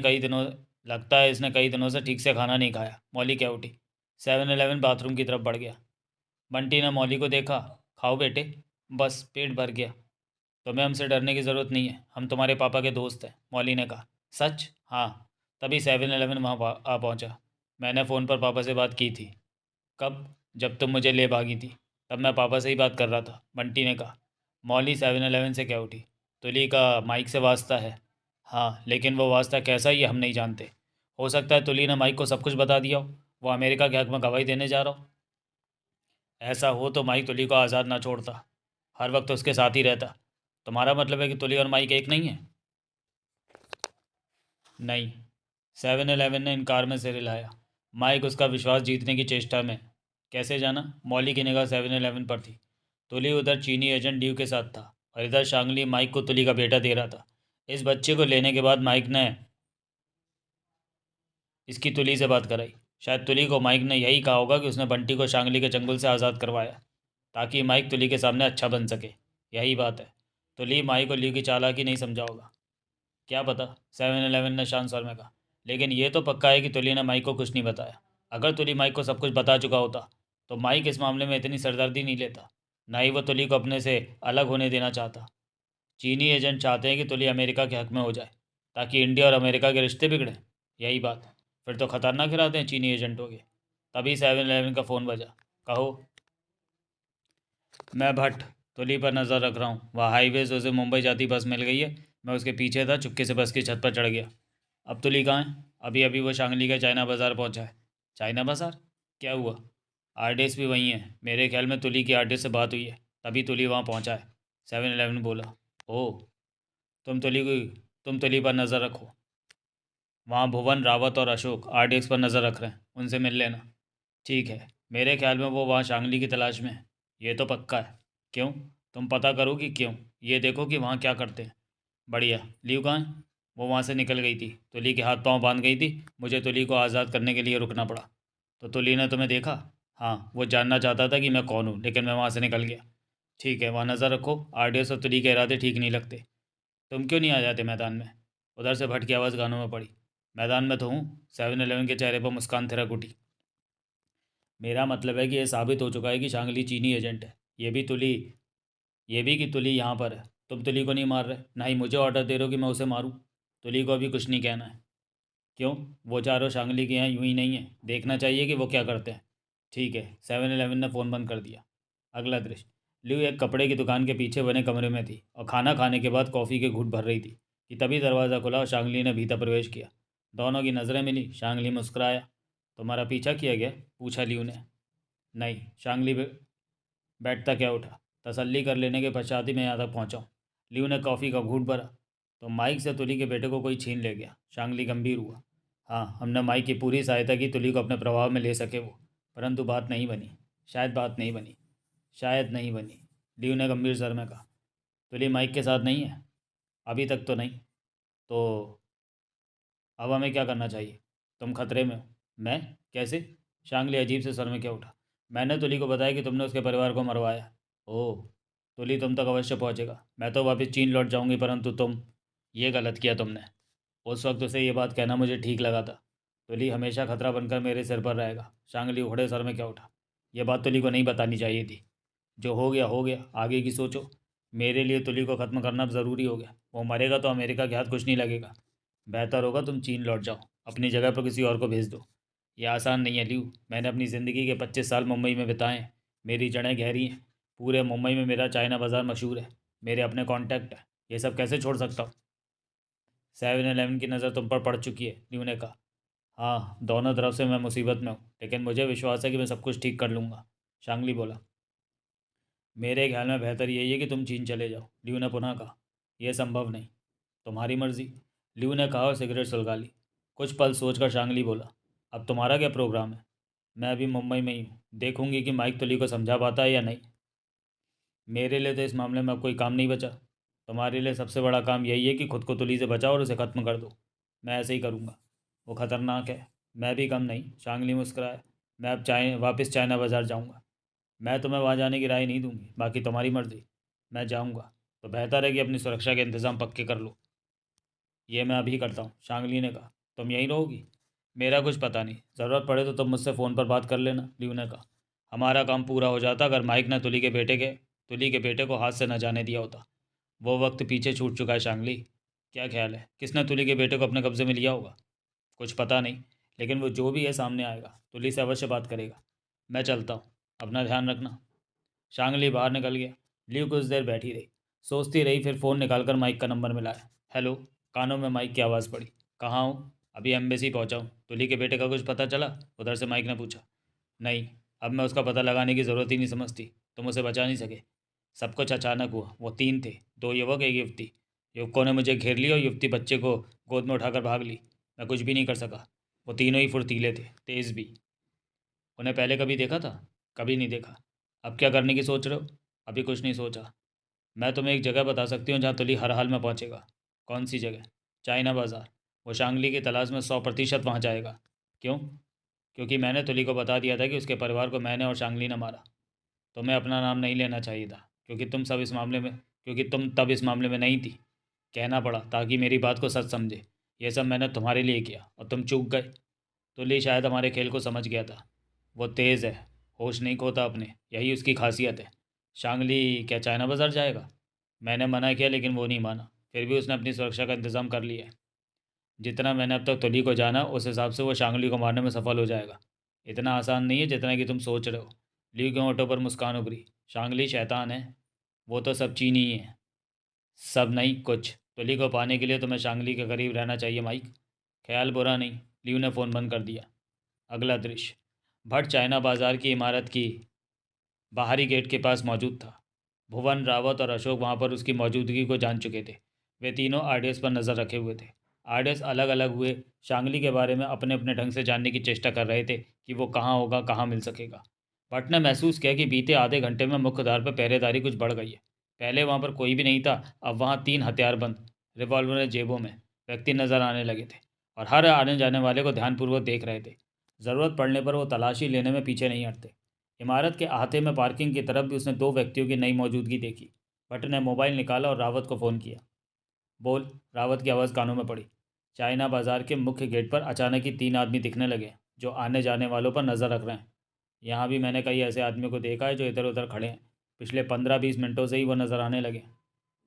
कई दिनों से ठीक से खाना नहीं खाया, मौली क्या उठी। 7-Eleven बाथरूम की तरफ बढ़ गया। बंटी ने मौली को देखा। खाओ बेटे, बस पेट भर गया। तुम्हें हमसे डरने की ज़रूरत नहीं है, हम तुम्हारे पापा के दोस्त हैं, मौली ने कहा। सच? हाँ। तभी 7-Eleven वहाँ आ पहुँचा। मैंने फ़ोन पर पापा से बात की थी। कब? जब तुम मुझे ले भागी थी, तब मैं पापा से ही बात कर रहा था, बंटी ने कहा। मौली 7-Eleven से क्या उठी। तुली का माइक से वास्ता है। हाँ, लेकिन वो वास्ता कैसा ही हम नहीं जानते। हो सकता है तुली ने माइक को सब कुछ बता दिया हो। वो अमेरिका के हक में गवाही देने जा रहा हो। ऐसा हो तो माइक तुली को आज़ाद ना छोड़ता, हर वक्त उसके साथ ही रहता। तुम्हारा मतलब है कि तुली और माइक एक नहीं है? नहीं। 7-Eleven ने इनकार में सिर हिलाया। माइक उसका विश्वास जीतने की चेष्टा में। कैसे जाना? मौली की निगाह 7-Eleven पर थी। तुली उधर चीनी एजेंट ड्यू के साथ था और इधर शांगली माइक को तुली का बेटा दे रहा था। इस बच्चे को लेने के बाद माइक ने इसकी तुली से बात कराई। शायद तुली को माइक ने यही कहा होगा कि उसने बंटी को शांगली के चंगुल से आज़ाद करवाया, ताकि माइक तुली के सामने अच्छा बन सके। यही बात है। तुली माइक को ली की चालाकी नहीं समझा होगा। क्या पता, 7-Eleven ने शांत स्वर में कहा। लेकिन ये तो पक्का है कि तुली ने माइक को कुछ नहीं बताया। अगर तुली माइक को सब कुछ बता चुका होता तो माइक इस मामले में इतनी सरदर्दी नहीं लेता। ना ही वो तुली को अपने से अलग होने देना चाहता। चीनी एजेंट चाहते हैं कि तुली अमेरिका के हक में हो जाए, ताकि इंडिया और अमेरिका के रिश्ते बिगड़े। यही बात। फिर तो खतरनाक इरादे हैं चीनी एजेंटों के। तभी 7-Eleven का फ़ोन बजा। कहो। मैं भट्ट, तुली पर नज़र रख रहा हूँ। वह हाईवे से उसे मुंबई जाती बस मिल गई है। मैं उसके पीछे था, चुपके से बस की छत पर चढ़ गया। अब तुली कहाँ है? अभी अभी वो शांगली का चाइना बाज़ार पहुँचा है। चाइना बाज़ार? क्या हुआ? आर्टिस्ट भी वहीं है। मेरे ख्याल में तुली की आर्टिस्ट से बात हुई है, तभी तुली वहाँ पहुँचा है। 7-Eleven बोला। ओह। तुम तुली को तुम तुली पर नज़र रखो। वहाँ भुवन रावत और अशोक आरडीएक्स पर नज़र रख रहे हैं, उनसे मिल लेना। ठीक है। मेरे ख्याल में वो वहाँ शांगली की तलाश में है। ये तो पक्का है। क्यों? तुम पता करो कि क्यों। ये देखो कि वहाँ क्या करते हैं। बढ़िया। लीव कहाँ है? वो वहाँ से निकल गई थी, तुली के हाथ पांव बांध गई थी। मुझे तुली को आज़ाद करने के लिए रुकना पड़ा। तो तुली ने तुम्हें देखा? हाँ, वो जानना चाहता था कि मैं कौन हूँ, लेकिन मैं वहाँ से निकल गया। ठीक है, वहाँ नज़र रखो। आरडीएक्स और तुली के इरादे ठीक नहीं लगते। तुम क्यों नहीं आ जाते मैदान में? उधर से भटकी आवाज़ गानों में पड़ी। मैदान में तो हूँ। 7-Eleven के चेहरे पर मुस्कान थिरक उठी। मेरा मतलब है कि ये साबित हो चुका है कि शांगली चीनी एजेंट है। ये भी कि तुली यहाँ पर है। तुम तुली को नहीं मार रहे, ना ही मुझे ऑर्डर दे रहे हो कि मैं उसे मारूं। तुली को अभी कुछ नहीं कहना है। क्यों? वो चारों शांगली के यहाँ यूं ही नहीं है, देखना चाहिए कि वो क्या करते हैं। ठीक है। 7-Eleven ने फ़ोन बंद कर दिया। अगला दृश्य। लिव एक कपड़े की दुकान के पीछे बने कमरे में थी और खाना खाने के बाद कॉफ़ी के घूंट भर रही थी कि तभी दरवाज़ा खुला और शांगली ने भीतर प्रवेश किया। दोनों की नज़रें मिली। शांगली मुस्कुराया। तुम्हारा पीछा किया गया? पूछा लिव ने। नहीं। शांगली बैठता क्या उठा। तसल्ली कर लेने के पश्चात ही मैं यहाँ तक पहुँचा हूँ। लिव ने कॉफ़ी का घूंट भरा। तो माइक से तुली के बेटे को कोई छीन ले गया? शांगली गंभीर हुआ। हाँ, हमने माइक की पूरी सहायता की, तुली को अपने प्रभाव में ले सके वो। परंतु बात नहीं बनी। शायद बात नहीं बनी। शायद नहीं बनी। लिव ने गंभीर स्वर में कहा। तुली माइक के साथ नहीं है? अभी तक तो नहीं। तो अब हमें क्या करना चाहिए? तुम खतरे में हो। मैं? कैसे? शांगली अजीब से स्वर में क्या उठा। मैंने तुली को बताया कि तुमने उसके परिवार को मरवाया। ओह। तुली तुम तक अवश्य पहुंचेगा। मैं तो वापस चीन लौट जाऊंगी, परंतु तुम। ये गलत किया तुमने। उस वक्त उसे ये बात कहना मुझे ठीक लगा था। तुली हमेशा खतरा बनकर मेरे सिर पर रहेगा। शांगली उखड़े सर में क्या उठा। यह बात तुली को नहीं बतानी चाहिए थी। जो हो गया, आगे की सोचो। मेरे लिए तुली को ख़त्म करना अब ज़रूरी हो गया। वो मरेगा तो अमेरिका के हाथ कुछ नहीं लगेगा। बेहतर होगा तुम चीन लौट जाओ, अपनी जगह पर किसी और को भेज दो। ये आसान नहीं है ल्यू। मैंने अपनी ज़िंदगी के 25 साल मुंबई में बिताए हैं। मेरी जड़ें गहरी हैं। पूरे मुंबई में मेरा चाइना बाज़ार मशहूर है। मेरे अपने कॉन्टैक्ट हैं। ये सब कैसे छोड़ सकता हूँ? 7-Eleven की नज़र तुम पर पड़ चुकी है, ल्यू ने कहा। हाँ, दोनों तरफ से मैं मुसीबत में हूँ, लेकिन मुझे विश्वास है कि मैं सब कुछ ठीक कर लूँगा, शांगली बोला। मेरे ख्याल में बेहतर यही है कि तुम चीन चले जाओ, लियू ने पुनः कहा। यह संभव नहीं। तुम्हारी मर्जी, लियू ने कहा और सिगरेट सुलगा ली। कुछ पल सोचकर शांगली बोला, अब तुम्हारा क्या प्रोग्राम है? मैं अभी मुंबई में ही हूँ, देखूंगी कि माइक तुली को समझा पाता है या नहीं। मेरे लिए तो इस मामले में अब कोई काम नहीं बचा। तुम्हारे लिए सबसे बड़ा काम यही है कि खुद को तुली से बचाओ और उसे ख़त्म कर दो। मैं ऐसे ही करूँगा। वो ख़तरनाक है। मैं भी कम नहीं, शांगली मुस्कुराया। मैं अब वापस चाइना बाज़ार जाऊँगा। मैं तुम्हें वहाँ जाने की राय नहीं दूंगी, बाकी तुम्हारी मर्ज़ी। मैं जाऊँगा तो बेहतर है कि अपनी सुरक्षा के इंतज़ाम पक्के कर लो। ये मैं अभी करता हूँ, शांगली ने कहा। तुम यहीं रहोगी? मेरा कुछ पता नहीं, ज़रूरत पड़े तो तुम मुझसे फ़ोन पर बात कर लेना, लियू ने कहा। हमारा काम पूरा हो जाता अगर माइक ने तुली के बेटे को हाथ से न जाने दिया होता। वो वक्त पीछे छूट चुका है, शांगली। क्या ख्याल है, किसने तुली के बेटे को अपने कब्ज़े में लिया होगा? कुछ पता नहीं, लेकिन वो जो भी है सामने आएगा, तुली से अवश्य बात करेगा। मैं चलता हूँ, अपना ध्यान रखना। शांगली बाहर निकल गया। लियू कुछ देर बैठी रही, सोचती रही, फिर फ़ोन निकालकर माइक का नंबर मिलाया। हेलो। कानों में माइक की आवाज़ पड़ी। कहाँ हूँ? अभी एम्बेसी पहुँचा हूँ। तुली के बेटे का कुछ पता चला? उधर से माइक ने पूछा। नहीं, अब मैं उसका पता लगाने की ज़रूरत ही नहीं समझती। तुम उसे बचा नहीं सके। सब कुछ अचानक हुआ। वो तीन थे, दो युवक, एक युवती। युवकों ने मुझे घेर लिया और युवती बच्चे को गोद में उठाकर भाग ली। मैं कुछ भी नहीं कर सका। वो तीनों ही फुर्तीले थे, तेज़ भी। उन्हें पहले कभी देखा था? कभी नहीं देखा। अब क्या करने की सोच रहे हो? अभी कुछ नहीं सोचा। मैं तुम्हें एक जगह बता सकती हूँ जहाँ तुली हर हाल में पहुँचेगा। कौन सी जगह? चाइना बाज़ार। वो शांगली की तलाश में 100% वहाँ जाएगा। क्यों? क्योंकि मैंने तुली को बता दिया था कि उसके परिवार को मैंने और शांगली ने मारा। तुम्हें अपना नाम नहीं लेना चाहिए था, क्योंकि तुम तब इस मामले में नहीं थी। कहना पड़ा ताकि मेरी बात को सच समझे। यह सब मैंने तुम्हारे लिए किया और तुम चूक गए। तुली शायद हमारे खेल को समझ गया था। वो तेज़ है, होश नहीं खोता अपने, यही उसकी खासियत है। शांगली क्या चाइना बाज़ार जाएगा? मैंने मना किया लेकिन वो नहीं माना। फिर भी उसने अपनी सुरक्षा का इंतज़ाम कर लिया है। जितना मैंने अब तक तुली को जाना, उस हिसाब से वो शांगली को मारने में सफल हो जाएगा। इतना आसान नहीं है जितना कि तुम सोच रहे हो। ली के होठों पर मुस्कान उभरी। शांगली शैतान है। वो तो सब चीनी ही है। सब नहीं, कुछ। तुली को पाने के लिए तुम्हें शांगली के करीब रहना चाहिए, माइक। ख्याल बुरा नहीं। लियू ने फ़ोन बंद कर दिया। अगला दृश्य। भट्ट चाइना बाज़ार की इमारत की बाहरी गेट के पास मौजूद था। भुवन, रावत और अशोक वहां पर उसकी मौजूदगी को जान चुके थे। वे तीनों आरडीएस पर नज़र रखे हुए थे। आरडीएस अलग अलग हुए शांगली के बारे में अपने अपने ढंग से जानने की चेष्टा कर रहे थे कि वो कहाँ होगा, कहाँ मिल सकेगा। भट्ट ने महसूस किया कि बीते आधे घंटे में मुख्य द्वार पर पहरेदारी कुछ बढ़ गई है। पहले वहां पर कोई भी नहीं था, अब वहां 3 हथियारबंद, रिवॉल्वर जेबों में व्यक्ति नजर आने लगे थे और हर आने जाने वाले को ध्यानपूर्वक देख रहे थे। ज़रूरत पड़ने पर वो तलाशी लेने में पीछे नहीं हटते। इमारत के अहाते में पार्किंग की तरफ भी उसने 2 व्यक्तियों की नई मौजूदगी देखी। भट्ट ने मोबाइल निकाला और रावत को फ़ोन किया। बोल, रावत की आवाज़ कानों में पड़ी। चाइना बाज़ार के मुख्य गेट पर अचानक ही 3 आदमी दिखने लगे जो आने जाने वालों पर नज़र रख रहे हैं। यहाँ भी मैंने कई ऐसे आदमियों को देखा है जो इधर उधर खड़े हैं। पिछले 15-20 मिनटों से ही वो नज़र आने लगे।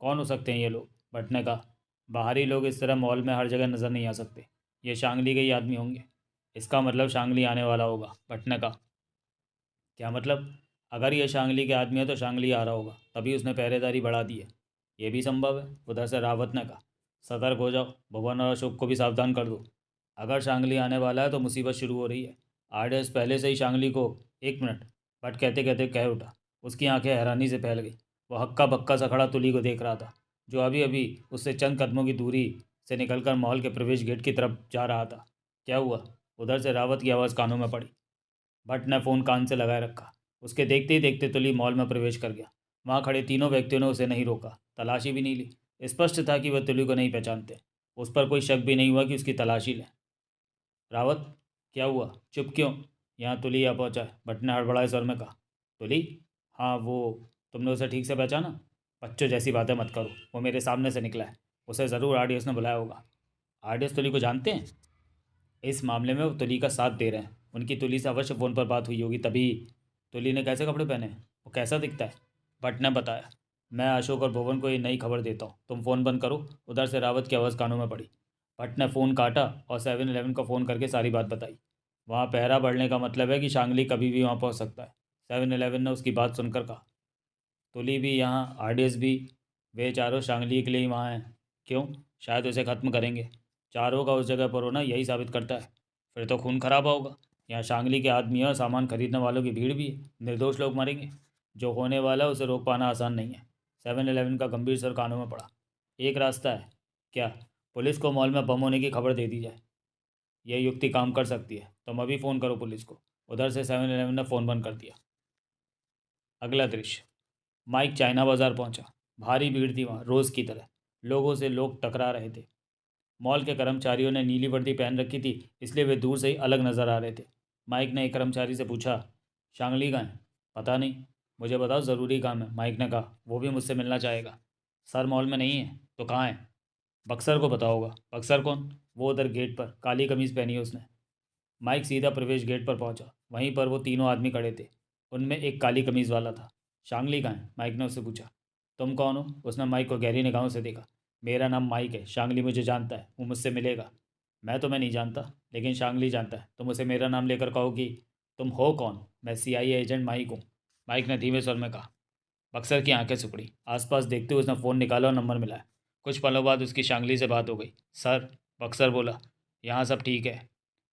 कौन हो सकते हैं ये लोग? भट्ट ने कहा। बाहरी लोग इस तरह मॉल में हर जगह नज़र नहीं आ सकते। ये शांगली के ही आदमी होंगे। इसका मतलब शांगली आने वाला होगा, भट्ट ने कहा। क्या मतलब? अगर ये शांगली के आदमी है तो शांगली आ रहा होगा, तभी उसने पहरेदारी बढ़ा दी है। ये भी संभव है, उधर से रावत ने कहा। सतर्क हो जाओ, भुवन और अशोक को भी सावधान कर दो। अगर शांगली आने वाला है तो मुसीबत शुरू हो रही है। आरडीएस पहले से ही शांगली को। एक मिनट, बट कहते कहते कह उठा। उसकी आंखें हैरानी से फैल गई। वो हक्का बक्का सा खड़ा तुली को देख रहा था, जो अभी अभी उससे चंद कदमों की दूरी से निकलकर मॉल के प्रवेश गेट की तरफ जा रहा था। क्या हुआ? उधर से रावत की आवाज़ कानों में पड़ी। भट्ट ने फ़ोन कान से लगाए रखा। उसके देखते ही देखते तुली मॉल में प्रवेश कर गया। वहाँ खड़े तीनों व्यक्तियों ने उसे नहीं रोका, तलाशी भी नहीं ली। स्पष्ट था कि वह तुली को नहीं पहचानते। उस पर कोई शक भी नहीं हुआ कि उसकी तलाशी लें। रावत, क्या हुआ? चुप क्यों? यहाँ तुली आ पहुँचा है, भट्ट ने हड़बड़ाए स्वर में कहा। तुली? हाँ, वो। तुमने उसे ठीक से पहचाना? बच्चों जैसी बातें मत करो, वो मेरे सामने से निकला है। उसे ज़रूर आरडीएस ने बुलाया होगा। आरडीएस तुली को जानते हैं? इस मामले में वो तुली का साथ दे रहे हैं। उनकी तुली से अवश्य फ़ोन पर बात हुई होगी, तभी। तुली ने कैसे कपड़े पहने हैं? वो कैसा दिखता है? भट्ट ने बताया। मैं अशोक और भुवन को ये नई खबर देता हूँ, तुम फ़ोन बंद करो। उधर से रावत की आवाज़ कानों में पड़ी। भट्ट ने फ़ोन काटा और 7-Eleven को फ़ोन करके सारी बात बताई। वहाँ पहरा बढ़ने का मतलब है कि शांगली कभी भी वहाँ पहुँच सकता है, 7-Eleven ने उसकी बात सुनकर कहा। तुली भी यहाँ, आरडीएस भी। वे चारों शांगली के लिए ही वहाँ हैं। क्यों? शायद उसे ख़त्म करेंगे। चारों का उस जगह पर होना यही साबित करता है। फिर तो खून खराबा होगा। यहाँ शांगली के आदमी है और सामान खरीदने वालों की भीड़ भी है। निर्दोष लोग मरेंगे। जो होने वाला है उसे रोक पाना आसान नहीं है। 7-Eleven का गंभीर सर कानों में पड़ा। एक रास्ता है। क्या? पुलिस को मॉल में बम होने की खबर दे दी जाए। यह युक्ति काम कर सकती है। तुम अभी फ़ोन करो पुलिस को। उधर से 7-Eleven ने फ़ोन बंद कर दिया। अगला दृश्य। माइक चाइना बाजार पहुंचा। भारी भीड़ थी वहाँ, रोज़ की तरह। लोगों से लोग टकरा रहे थे। मॉल के कर्मचारियों ने नीली वर्दी पहन रखी थी, इसलिए वे दूर से ही अलग नजर आ रहे थे। माइक ने एक कर्मचारी से पूछा, शांगली कहाँ है? पता नहीं। मुझे बताओ, ज़रूरी काम है, माइक ने कहा। वो भी मुझसे मिलना चाहेगा। सर मॉल में नहीं है। तो कहाँ है? बक्सर को पता होगा। बक्सर कौन? वो उधर गेट पर, काली कमीज़ पहनी है उसने। माइक सीधा प्रवेश गेट पर पहुंचा। वहीं पर वो तीनों आदमी खड़े थे। उनमें एक काली कमीज़ वाला था। शांगली कहाँ है? माइक ने उससे पूछा। तुम कौन हो? उसने माइक को गहरी निगाहों से देखा। मेरा नाम माइक है। शांगली मुझे जानता है, वो मुझसे मिलेगा। मैं तुम्हें नहीं जानता, लेकिन शांगली जानता है। तुम उसे मेरा नाम लेकर कहो कि तुम हो कौन? मैं CIA एजेंट माइक हूँ। माइक ने धीमे स्वर में कहा। बक्सर की आंखें सिकुड़ी। आसपास देखते हुए उसने फ़ोन निकाला और नंबर मिलाया। कुछ पलों बाद उसकी शांगली से बात हो गई। सर, बक्सर बोला, यहाँ सब ठीक है।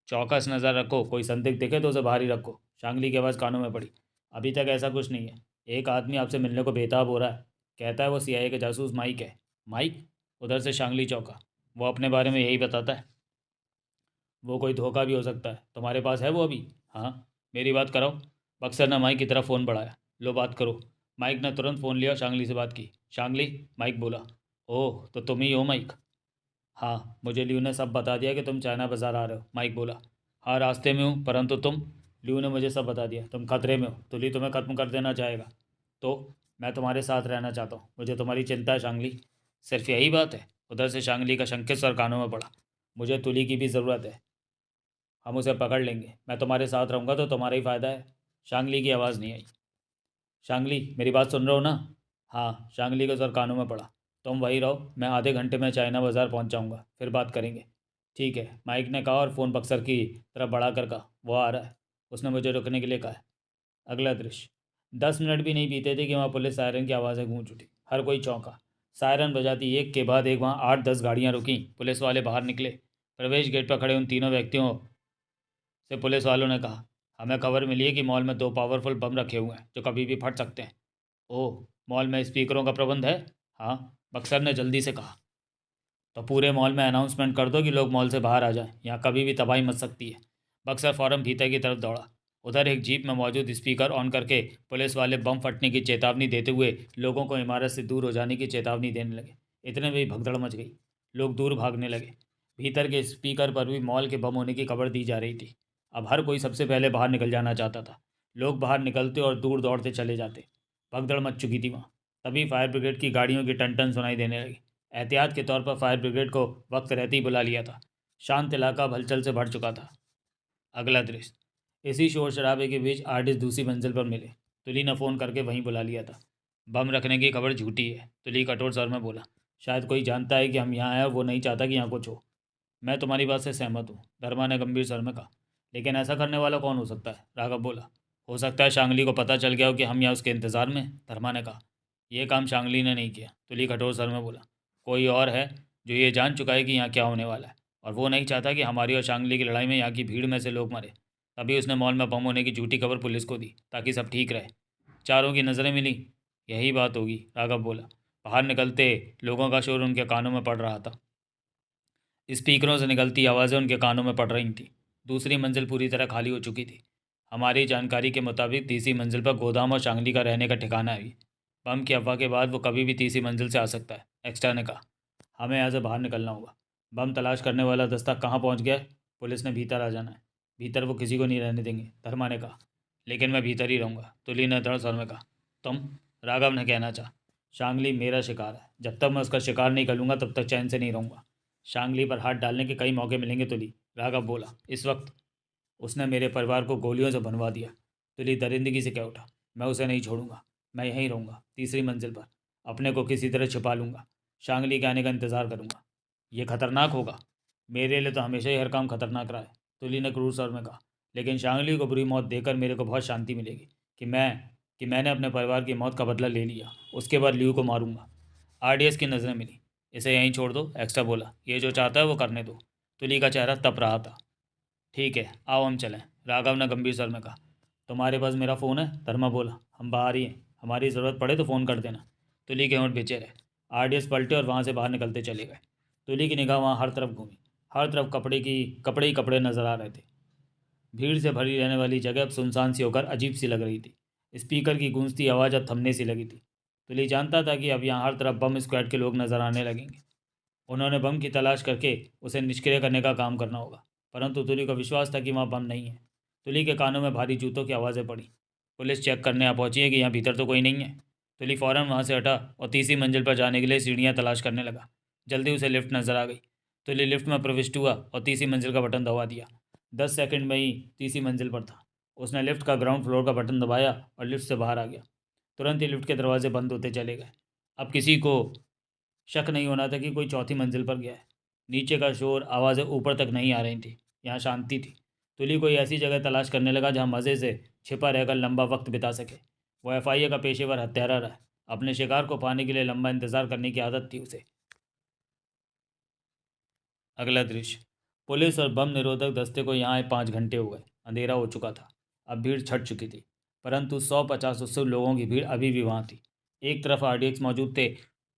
चौकस नज़र रखो, कोई संदिग्ध दिखे तो उसे बाहर ही रखो। शांगली की आवाज़ कानों में पड़ी। अभी तक ऐसा कुछ नहीं है। एक आदमी आपसे मिलने को बेताब हो रहा है। कहता है वो CIA के जासूस माइक है। माइक? उधर से शांगली चौंका। वो अपने बारे में यही बताता है। वो कोई धोखा भी हो सकता है। तुम्हारे पास है वो अभी? हाँ। मेरी बात कराओ। बक्सर ने माइक की तरफ फ़ोन बढ़ाया। लो बात करो। माइक ने तुरंत फ़ोन लिया और शांगली से बात की। शांगली? माइक बोला। ओह, तो तुम ही हो माइक? हाँ, मुझे लियो ने सब बता दिया कि तुम चाइना बाज़ार आ रहे हो। माइक बोला। हाँ, रास्ते में हूँ, परंतु तुम? लियो ने मुझे सब बता दिया। तुम खतरे में हो। तुली तुम्हें ख़त्म कर देना चाहेगा। तो मैं तुम्हारे साथ रहना चाहता हूँ। मुझे तुम्हारी चिंता है शांगली। सिर्फ यही बात है? उधर से शांगली का शंकित स्वर कानों में पड़ा। मुझे तुली की भी ज़रूरत है। हम उसे पकड़ लेंगे। मैं तुम्हारे साथ रहूँगा तो तुम्हारा ही फ़ायदा है। शांगली की आवाज़ नहीं आई। शांगली, मेरी बात सुन रहे हो ना? हाँ। शांगली का स्वर कानों में पड़ा। तुम वहीं रहो, मैं आधे घंटे में चाइना बाज़ार पहुंच जाऊंगा, फिर बात करेंगे। ठीक है, माइक ने कहा और फ़ोन बक्सर की तरफ बढ़ाकर कहा, वो आ रहा है। उसने मुझे रुकने के लिए कहा है। अगला दृश्य। 10 मिनट भी नहीं बीते थे कि वहाँ पुलिस सायरन की आवाज़ें गूंज उठी। हर कोई चौंका। सायरन बजाती एक के बाद एक वहाँ 8-10 गाड़ियाँ रुकीं। पुलिस वाले बाहर निकले। प्रवेश गेट पर खड़े उन तीनों व्यक्तियों से पुलिस वालों ने कहा, हमें खबर मिली है कि मॉल में 2 पावरफुल बम रखे हुए हैं जो कभी भी फट सकते हैं। ओह, मॉल में स्पीकरों का प्रबंध है? हाँ, बक्सर ने जल्दी से कहा। तो पूरे मॉल में अनाउंसमेंट कर दो कि लोग मॉल से बाहर आ जाएं, यहाँ कभी भी तबाही मच सकती है। बक्सर फौरन भीतर की तरफ दौड़ा। उधर एक जीप में मौजूद स्पीकर ऑन करके पुलिस वाले बम फटने की चेतावनी देते हुए लोगों को इमारत से दूर हो जाने की चेतावनी देने लगे। इतने में ही भगदड़ मच गई। लोग दूर भागने लगे। भीतर के स्पीकर पर भी मॉल के बम होने की खबर दी जा रही थी। अब हर कोई सबसे पहले बाहर निकल जाना चाहता था। लोग बाहर निकलते और दूर दौड़ते चले जाते। भगदड़ मच चुकी थी वहाँ। तभी फायर ब्रिगेड की गाड़ियों की टन टन सुनाई देने लगी। एहतियात के तौर पर फायर ब्रिगेड को वक्त रहते ही बुला लिया था। शांत इलाका अब हलचल से भर चुका था। अगला दृश्य। इसी शोर शराबे के बीच आर्टिस्ट दूसरी मंजिल पर मिले। तुली ने फ़ोन करके वहीं बुला लिया था। बम रखने की खबर झूठी है, तुली कठोर स्वर में बोला। शायद कोई जानता है कि हम यहाँ आए, वो नहीं चाहता कि यहाँ कुछ हो। मैं तुम्हारी बात से सहमत हूँ, धर्मा ने गंभीर स्वर में कहा। लेकिन ऐसा करने वाला कौन हो सकता है? राघव बोला। हो सकता है शांगली को पता चल गया हो कि हम यहाँ उसके इंतज़ार में हैं, धर्मा ने कहा। यह काम शांगली ने नहीं किया, तुली कठोर स्वर में बोला। कोई और है जो ये जान चुका है कि यहाँ क्या होने वाला है, और वो नहीं चाहता कि हमारी और शांगली की लड़ाई में यहाँ की भीड़ में से लोग मरे। तभी उसने मॉल में बम होने की झूठी खबर पुलिस को दी ताकि सब ठीक रहे। चारों की नज़रें मिली। यही बात होगी, राघव बोला। बाहर निकलते लोगों का शोर उनके कानों में पड़ रहा था। स्पीकरों से निकलती आवाज़ें उनके कानों में पड़ रही थीं। दूसरी मंजिल पूरी तरह खाली हो चुकी थी। हमारी जानकारी के मुताबिक तीसरी मंजिल पर गोदाम और शांगली का रहने का ठिकाना है। बम की अफवाह के बाद वो कभी भी तीसरी मंजिल से आ सकता है, एक्स्ट्रा ने कहा। हमें यहाँ से बाहर निकलना होगा। बम तलाश करने वाला दस्ता कहाँ पहुँच गया है? पुलिस ने भीतर आ जाना है। भीतर वो किसी को नहीं रहने देंगे, धर्मा ने कहा। लेकिन मैं भीतर ही रहूँगा, तुली ने दृढ़ स्वर में कहा। तुम? राघव ने कहना चाहा। शांगली मेरा शिकार है। जब तक मैं उसका शिकार नहीं कर लूँगा तब तक चैन से नहीं रहूँगा। शांगली पर हाथ डालने के कई मौके मिलेंगे तुली, राघव बोला। इस वक्त उसने मेरे परिवार को गोलियों से बनवा दिया। तुली दरिंदगी से कह उठा। मैं उसे नहीं छोड़ूंगा। मैं यहीं रहूँगा, तीसरी मंजिल पर। अपने को किसी तरह छिपा लूँगा। शांगली के आने का इंतज़ार करूँगा। ये खतरनाक होगा। मेरे लिए तो हमेशा ही हर काम खतरनाक रहा है, तुली ने क्रूर स्वर में कहा। लेकिन शांगली को बुरी मौत देकर मेरे को बहुत शांति मिलेगी कि मैंने अपने परिवार की मौत का बदला ले लिया। उसके बाद लियू को मारूंगा। RDS की नज़रें मिली। इसे यहीं छोड़ दो, एक्स्ट्रा बोला। ये जो चाहता है वो करने दो। तुली का चेहरा तप रहा था। ठीक है, आओ हम चलें, राघव ने गंभीर स्वर में कहा। तुम्हारे पास मेरा फ़ोन है? धर्मा बोला। हम बाहर ही हैं, हमारी ज़रूरत पड़े तो फ़ोन कर देना। तुली के होंठ बिचे रहे। आरडीएस पलटे और वहाँ से बाहर निकलते चले गए। तुली की निगाह वहाँ हर तरफ घूमी। हर तरफ कपड़े ही कपड़े नजर आ रहे थे। भीड़ से भरी रहने वाली जगह अब सुनसान सी होकर अजीब सी लग रही थी। स्पीकर की गूंजती आवाज़ अब थमने सी लगी थी। तुली जानता था कि अब यहाँ हर तरफ बम स्क्वाड के लोग नजर आने लगेंगे। उन्होंने बम की तलाश करके उसे निष्क्रिय करने का काम करना होगा, परंतु तुली को विश्वास था कि वहाँ बम नहीं है। तुली के कानों में भारी जूतों की आवाज़ें पड़ी। पुलिस चेक करने आ पहुंची है कि यहाँ भीतर तो कोई नहीं है। तुली फौरन वहाँ से हटा और तीसरी मंजिल पर जाने के लिए सीढ़ियाँ तलाश करने लगा। जल्दी उसे लिफ्ट नजर आ गई। तुली लिफ्ट में प्रविष्ट हुआ और तीसरी मंजिल का बटन दबा दिया। 10 सेकंड में ही तीसरी मंजिल पर था। उसने लिफ्ट का ग्राउंड फ्लोर का बटन दबाया और लिफ्ट से बाहर आ गया। तुरंत ही लिफ्ट के दरवाजे बंद होते चले गए। अब किसी को शक नहीं होना था कि कोई चौथी मंजिल पर गया है। नीचे का शोर, आवाज़ें ऊपर तक नहीं आ रही थी। यहाँ शांति थी। तुली कोई ऐसी जगह तलाश करने लगा जहाँ मज़े से छिपा रहकर लंबा वक्त बिता सके। वो एफआईए का पेशेवर हत्यारा रहा। अपने शिकार को पाने के लिए लंबा इंतज़ार करने की आदत थी उसे। अगला दृश्य। पुलिस और बम निरोधक दस्ते को यहाँ आए 5 घंटे हो गए। अंधेरा हो चुका था। अब भीड़ छट चुकी थी, परंतु 150 उससे लोगों की भीड़ अभी भी वहाँ थी। एक तरफ आरडीएक्स मौजूद थे।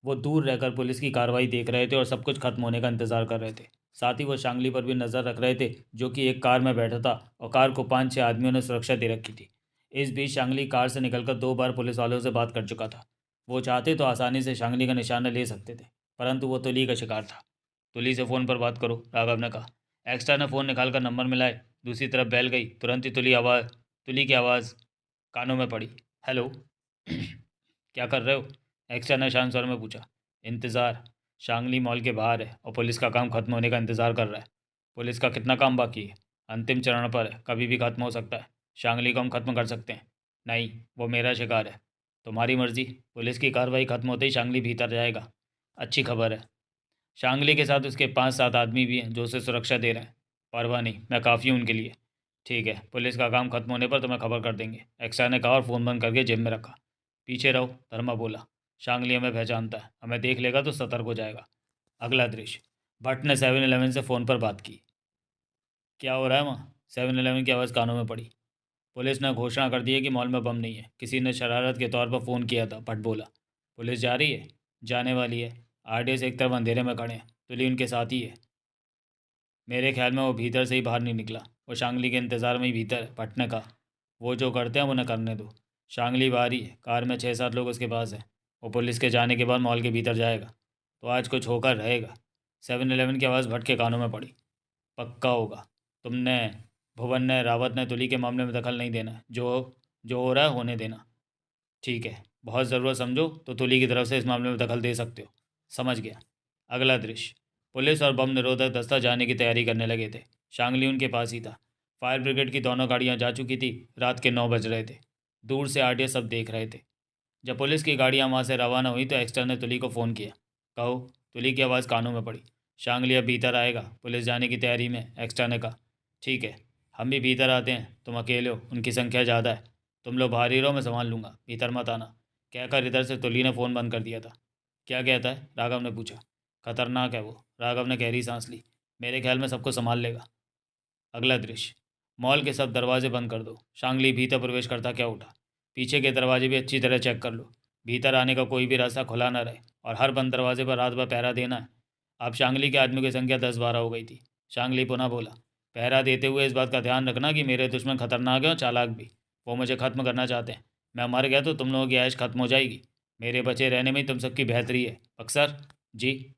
वो दूर रहकर पुलिस की कार्रवाई देख रहे थे और सब कुछ खत्म होने का इंतजार कर रहे थे। साथ ही वो शांगली पर भी नज़र रख रहे थे, जो कि एक कार में बैठा था और कार को 5-6 आदमियों ने सुरक्षा दे रखी थी। इस बीच शांगली कार से निकलकर 2 बार पुलिस वालों से बात कर चुका था। वो चाहते तो आसानी से शांगली का निशाना ले सकते थे, परंतु वो तुली का शिकार था। तुली से फ़ोन पर बात करो, राघव ने कहा। एक्स्ट्रा ने फ़ोन निकालकर नंबर मिलाए। दूसरी तरफ बेल गई। तुरंत ही तुली की आवाज़ कानों में पड़ी। हेलो। क्या कर रहे हो? एक्स्ट्रा ने शांत स्वर में पूछा। इंतज़ार। शांगली मॉल के बाहर है और पुलिस का काम खत्म होने का इंतज़ार कर रहा है। पुलिस का कितना काम बाकी है? अंतिम चरण पर है, कभी भी खत्म हो सकता है। शांगली को हम खत्म कर सकते हैं। नहीं, वो मेरा शिकार है। तुम्हारी मर्जी। पुलिस की कार्रवाई खत्म होते ही शांगली भीतर जाएगा। अच्छी खबर है। शांगली के साथ उसके 5-7 आदमी भी हैं जो उसे सुरक्षा दे रहे हैं। परवाह नहीं, मैं काफ़ी हूँ उनके लिए। ठीक है, पुलिस का काम खत्म होने पर तुम्हें खबर कर देंगे, एक्सा ने कहा और फ़ोन बंद करके जेब में रखा। पीछे रहो, धर्मा बोला। शांगली हमें पहचानता है, हमें देख लेगा तो सतर्क हो जाएगा। अगला दृश्य। भट्ट ने 7-11 से फ़ोन पर बात की। क्या हो रहा है वहाँ? 7-11 की आवाज़ कानों में पड़ी। पुलिस ने घोषणा कर दी है कि मॉल में बम नहीं है, किसी ने शरारत के तौर पर फ़ोन किया था, भट्ट बोला। पुलिस जा रही है? जाने वाली है। आरडीएस एक तरफ अंधेरे में खड़े हैं, तुली उनके साथ ही है। मेरे ख्याल में वो भीतर से ही बाहर नहीं निकला। वो शांगली के इंतज़ार में ही भीतर है, भट्ट ने कहा। वो जो करते हैं उन्हें करने दो। शांगली बाहर ही है, कार में 6-7 लोग उसके पास हैं। वो पुलिस के जाने के बाद मॉल के भीतर जाएगा, तो आज कुछ होकर रहेगा। 7-11 की आवाज़ भट्ट के कानों में पड़ी। पक्का होगा। तुमने, भुवन ने, रावत ने तुली के मामले में दखल नहीं देना है। जो जो हो रहा है होने देना। ठीक है, बहुत ज़रूरत समझो तो तुली की तरफ से इस मामले में दखल दे सकते हो। समझ गया। अगला दृश्य। पुलिस और बम निरोधक दस्ता जाने की तैयारी करने लगे थे। शांगली उनके पास ही था। फायर ब्रिगेड की दोनों गाड़ियां जा चुकी थी। रात के 9 बज रहे थे। दूर से आरडीएस सब देख रहे थे। जब पुलिस की गाड़ियां वहां से रवाना हुई तो एक्स्ट्रा ने तुली को फ़ोन किया। कहो। तुली की आवाज़ कानों में पड़ी। शांगली अब भीतर आएगा, पुलिस जाने की तैयारी में, एक्स्ट्रा ने कहा। ठीक है, हम भी भीतर आते हैं, तुम अकेले हो, उनकी संख्या ज़्यादा है। तुम लोग बाहर ही रहो, मैं संभाल लूँगा, भीतर मत आना, कहकर इधर से तुली ने फ़ोन बंद कर दिया था। क्या कहता है? राघव ने पूछा। खतरनाक है वो, राघव ने गहरी सांस ली। मेरे ख्याल में सबको संभाल लेगा। अगला दृश्य। मॉल के सब दरवाजे बंद कर दो। शांगली भीतर प्रवेश करता क्या उठा। पीछे के दरवाजे भी अच्छी तरह चेक कर लो। भीतर आने का कोई भी रास्ता खुला ना रहे और हर बंद दरवाजे पर रात भर पहरा देना है। अब शांगली के आदमियों की संख्या 10-12 हो गई थी। शांगली पुनः बोला। पहरा देते हुए इस बात का ध्यान रखना कि मेरे दुश्मन खतरनाक हैं और चालाक भी। वो मुझे ख़त्म करना चाहते हैं। मैं मर गया तो तुम लोगों की ऐश खत्म हो जाएगी। मेरे बचे रहने में ही तुम सबकी बेहतरी है। अक्सर जी,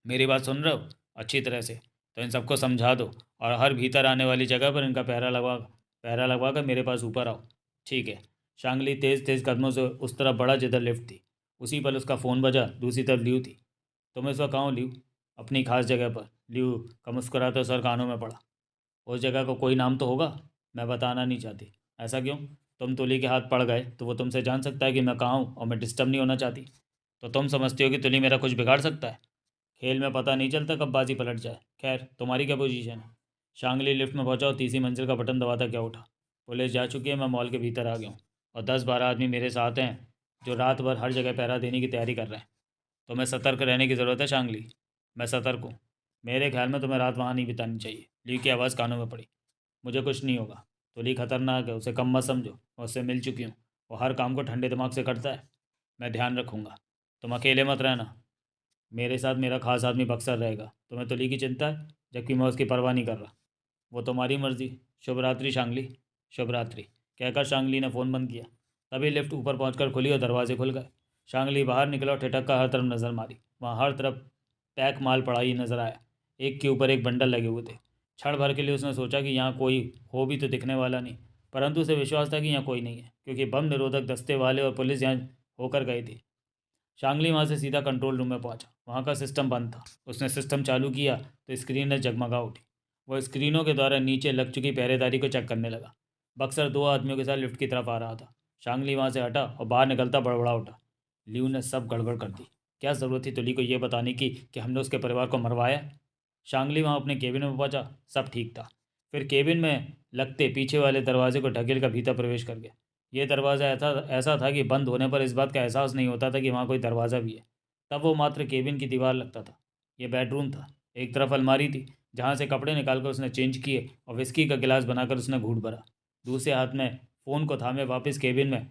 मेरी बात सुन रहे हो? अच्छी तरह से। तो इन सबको समझा दो और हर भीतर आने वाली जगह पर इनका पहरा लगवा कर मेरे पास ऊपर आओ। ठीक है। शांगली तेज़ तेज़ कदमों से उस तरफ बढ़ा जिधर लिफ्ट थी। उसी पर उसका फ़ोन बजा। दूसरी तरफ ल्यू थी। तुम इस वक्त कहाँ हो ल्यू? अपनी खास जगह पर। ल्यू का मुस्कुराते सर कानों में पड़ा। उस जगह को कोई नाम तो होगा? मैं बताना नहीं चाहती। ऐसा क्यों? तुम तुली के हाथ पड़ गए तो वो तुमसे जान सकता है कि मैं कहाँ हूँ और मैं डिस्टर्ब नहीं होना चाहती। तो तुम समझती हो कि तुली मेरा कुछ बिगाड़ सकता है? खेल में पता नहीं चलता कब बाजी पलट जाए। खैर, तुम्हारी क्या पोजीशन है? शांगली लिफ्ट में पहुंचा और तीसरी मंजिल का बटन दबाता क्या उठा। पुलिस जा चुकी है, मैं मॉल के भीतर आ गया हूँ और 10-12 आदमी मेरे साथ हैं जो रात भर हर जगह पहरा देने की तैयारी कर रहे हैं। तुम्हें सतर्क रहने की ज़रूरत है शांगली। मैं सतर्क हूँ। मेरे ख्याल में तुम्हें रात वहाँ नहीं बितानी चाहिए। ली की आवाज़ कानों में पड़ी। मुझे कुछ नहीं होगा। तो ली खतरनाक है, उसे कम मत समझो। मैं उससे मिल चुकी हूँ। वो हर काम को ठंडे दिमाग से करता है। मैं ध्यान रखूँगा। तुम अकेले मत रहना। मेरे साथ मेरा खास आदमी बक्सर रहेगा। तुम्हें तो ली की चिंता है, जबकि मैं उसकी परवाह नहीं कर रहा। वो तुम्हारी मर्जी। शुभ रात्रि शांगली। शुभ रात्रि कहकर शांगली ने फ़ोन बंद किया। तभी लिफ्ट ऊपर पहुंचकर खुली और दरवाजे खुल गए। शांगली बाहर निकला और ठिठक कर हर तरफ नज़र मारी। वहाँ हर तरफ पैक माल पड़ा ही नजर आया। एक के ऊपर एक बंडल लगे हुए थे। क्षण भर के लिए उसने सोचा कि यहाँ कोई हो भी तो दिखने वाला नहीं, परंतु उसे विश्वास था कि यहाँ कोई नहीं है, क्योंकि बम निरोधक दस्ते वाले और पुलिस यहाँ होकर गई थी। शांगली वहाँ से सीधा कंट्रोल रूम में पहुंचा। वहाँ का सिस्टम बंद था। उसने सिस्टम चालू किया तो स्क्रीन जगमगा उठी। वह स्क्रीनों के द्वारा नीचे लग चुकी पहरेदारी को चेक करने लगा। बक्सर दो आदमियों के साथ लिफ्ट की तरफ आ रहा था। शांगली वहाँ से हटा और बाहर निकलता बड़बड़ा उठा। लियू ने सब गड़बड़ कर दी। क्या ज़रूरत थी तुली को यह बताने की कि हमने उसके परिवार को मरवाया। शांगली वहाँ अपने केबिन में पहुंचा। सब ठीक था। फिर केबिन में लगते पीछे वाले दरवाजे को ढकेल कर भीतर प्रवेश कर गया। ये दरवाज़ा ऐसा ऐसा था कि बंद होने पर इस बात का एहसास नहीं होता था कि वहाँ कोई दरवाज़ा भी है। तब वो मात्र केबिन की दीवार लगता था। ये बेडरूम था। एक तरफ अलमारी थी, जहाँ से कपड़े निकालकर उसने चेंज किए और विस्की का गिलास बनाकर उसने घूंट भरा। दूसरे हाथ में फ़ोन को थामे वापस केबिन में,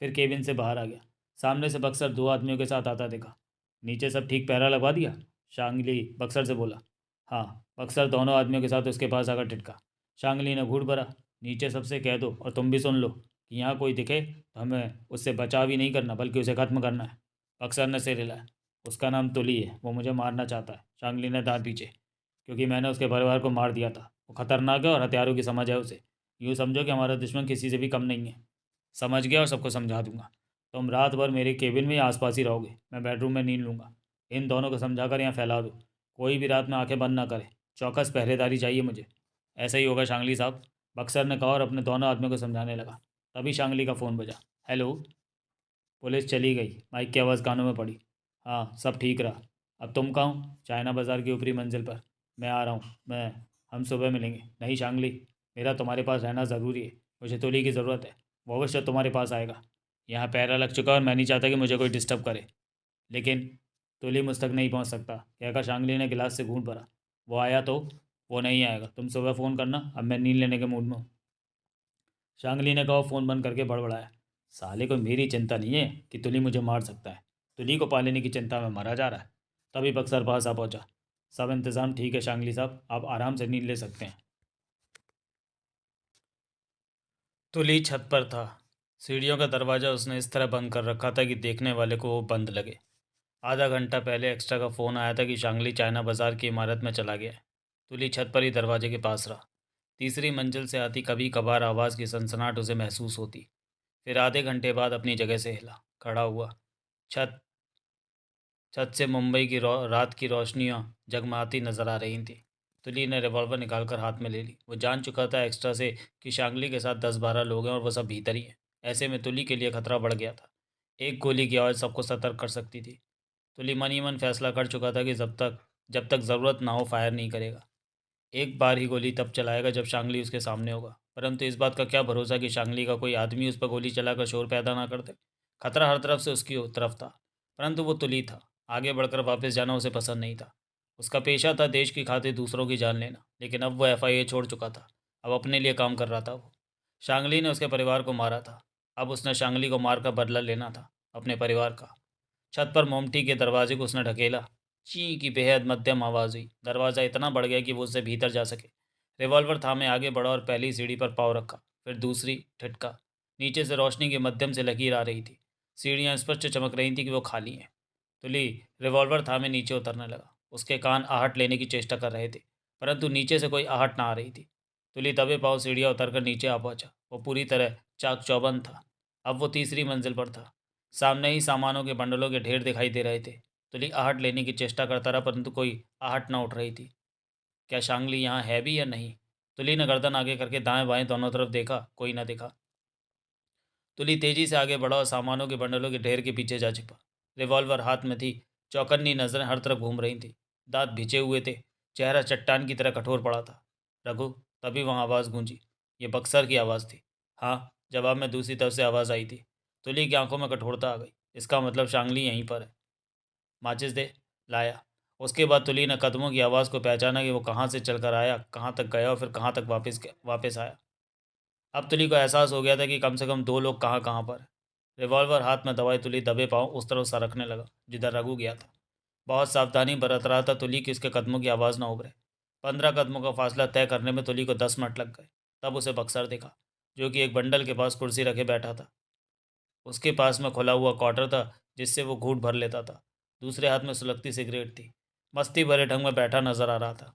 फिर केबिन से बाहर आ गया। सामने से बक्सर दो आदमियों के साथ आता देखा। नीचे सब ठीक पहरा लगवा दिया? शांगली बक्सर से बोला। हाँ। बक्सर दोनों आदमियों के साथ उसके पास आकर टिटका। शांगली ने घूट भरा। नीचे सबसे कह दो और तुम भी सुन लो कि यहाँ कोई दिखे तो हमें उससे बचाव ही नहीं करना, बल्कि उसे ख़त्म करना है। बक्सर ने सिर हिलाया। उसका नाम तुली है। वो मुझे मारना चाहता है। शांगली ने दांत पीछे। क्योंकि मैंने उसके परिवार को मार दिया था। वो खतरनाक है और हथियारों की समझ है उसे। यूँ समझो कि हमारा दुश्मन किसी से भी कम नहीं है। समझ गया और सबको समझा दूंगा। तुम रात भर मेरे केबिन में ही आसपास ही रहोगे। मैं बेडरूम में नींद लूँगा। इन दोनों को समझा कर यहाँ फैला दो। कोई भी रात में आंखें बंद ना करे। चौकस पहरेदारी चाहिए मुझे। ऐसा ही होगा शांगली साहब, बक्सर ने कहा और अपने दोनों आदमियों को समझाने लगा। तभी शांगली का फ़ोन बजा। हेलो। पुलिस चली गई। माइक की आवाज़ कानों में पड़ी। हाँ, सब ठीक रहा। अब तुम कहाँ हो? चाइना बाज़ार की ऊपरी मंजिल पर। मैं आ रहा हूँ। हम सुबह मिलेंगे। नहीं शांगली, मेरा तुम्हारे पास रहना ज़रूरी है। मुझे तुली की ज़रूरत है। वो अवश्य तुम्हारे पास आएगा। यहाँ पहरा लग चुका और मैं नहीं चाहता कि मुझे कोई डिस्टर्ब करे। लेकिन तुली मुझ तक नहीं पहुँच सकता, कहकर शांगली ने गिलास से घूंट भरा। वो आया तो? वो नहीं आएगा। तुम सुबह फ़ोन करना। अब मैं नींद लेने के मूड में हूँ। शांगली ने कहा, फ़ोन बंद करके बड़बड़ाया। साले को मेरी चिंता नहीं है कि तुली मुझे मार सकता है। तुली को पालेने की चिंता में मरा जा रहा है। तभी बक्सर पास आ पहुंचा। सब इंतज़ाम ठीक है शांगली साहब, आप आराम से नींद ले सकते हैं। तुली छत पर था। सीढ़ियों का दरवाज़ा उसने इस तरह बंद कर रखा था कि देखने वाले को वो बंद लगे। आधा घंटा पहले एक्स्ट्रा का फ़ोन आया था कि शांगली चाइना बाज़ार की इमारत में चला गया है। तुली छत पर ही दरवाजे के पास रहा। तीसरी मंजिल से आती कभी कभार आवाज़ की सनसनाहट उसे महसूस होती। फिर आधे घंटे बाद अपनी जगह से हिला, खड़ा हुआ। छत छत से मुंबई की रात की रोशनियाँ जगमगाती नजर आ रही थी। तुली ने रिवॉल्वर निकालकर हाथ में ले ली। वो जान चुका था एक्स्ट्रा से कि शांगली के साथ 10-12 लोग हैं और वो सब भीतर ही हैं। ऐसे में तुली के लिए खतरा बढ़ गया था। एक गोली की आवाज़ सबको सतर्क कर सकती थी। तुली मन ही मन फैसला कर चुका था कि जब तक ज़रूरत ना हो फायर नहीं करेगा। एक बार ही गोली तब चलाएगा जब शांगली उसके सामने होगा, परंतु इस बात का क्या भरोसा कि शांगली का कोई आदमी उस पर गोली चलाकर शोर पैदा ना कर दे। खतरा हर तरफ से उसकी तरफ था, परंतु वो तुली था। आगे बढ़कर वापस जाना उसे पसंद नहीं था। उसका पेशा था देश की खातिर दूसरों की जान लेना, लेकिन अब वो एफआईए छोड़ चुका था। अब अपने लिए काम कर रहा था वो। शांगली ने उसके परिवार को मारा था। अब उसने शांगली को मारकर बदला लेना था, अपने परिवार का। छत पर मोमटी के दरवाजे को उसने ढकेला। ची की बेहद मध्यम आवाज़ हुई। दरवाज़ा इतना बढ़ गया कि वो उससे भीतर जा सके। रिवॉल्वर थामे आगे बढ़ा और पहली सीढ़ी पर पाँव रखा, फिर दूसरी, ठिठका। नीचे से रोशनी के मध्यम से लकीर आ रही थी। सीढ़ियाँ स्पष्ट चमक रही थी कि वो खाली हैं। तुली रिवॉल्वर थामे नीचे उतरने लगा। उसके कान आहट लेने की चेष्टा कर रहे थे, परंतु नीचे से कोई आहट ना आ रही थी। तुली दबे पाँव सीढ़ियाँ उतरकर नीचे आ पहुंचा। वो पूरी तरह चाक चौबंद था। अब वो तीसरी मंजिल पर था। सामने ही सामानों के बंडलों के ढेर दिखाई दे रहे थे। तुली आहट लेने की चेष्टा करता रहा, परंतु कोई आहट न उठ रही थी। क्या शांगली यहाँ है भी या नहीं? तुली ने गर्दन आगे करके दाएं बाएं दोनों तरफ देखा, कोई न दिखा। तुली तेजी से आगे बढ़ा और सामानों के बंडलों के ढेर के पीछे जा छिपा। रिवॉल्वर हाथ में थी। चौकन्नी नजरें हर तरफ घूम रही थी। दांत भिजे हुए थे। चेहरा चट्टान की तरह कठोर पड़ा था। रघु। तभी वहाँ आवाज़ गूंजी। ये बक्सर की आवाज़ थी। हाँ, जवाब में दूसरी तरफ से आवाज़ आई थी। तुली की आंखों में कठोरता आ गई। इसका मतलब शांगली यहीं पर है। माचिस दे। लाया। उसके बाद तुली ने कदमों की आवाज़ को पहचाना कि वो कहाँ से चलकर आया, कहाँ तक गया और फिर कहाँ तक वापस आया। अब तुली को एहसास हो गया था कि कम से कम 2 लोग कहाँ कहाँ पर हैं। रिवॉल्वर हाथ में दबाए तुली दबे पाँव उस तरफ सरकने लगा जिधर रघु गया था। बहुत सावधानी बरत रहा था तुली कि उसके कदमों की आवाज़ न उभरे। 15 कदमों का फासला तय करने में तुली को 10 मिनट लग गए। तब उसे बक्सर दिखा, जो कि एक बंडल के पास कुर्सी रखे बैठा था। उसके पास में खुला हुआ क्वार्टर था जिससे वो घूंट भर लेता था। दूसरे हाथ में सुलगती सिगरेट थी। मस्ती भरे ढंग में बैठा नजर आ रहा था।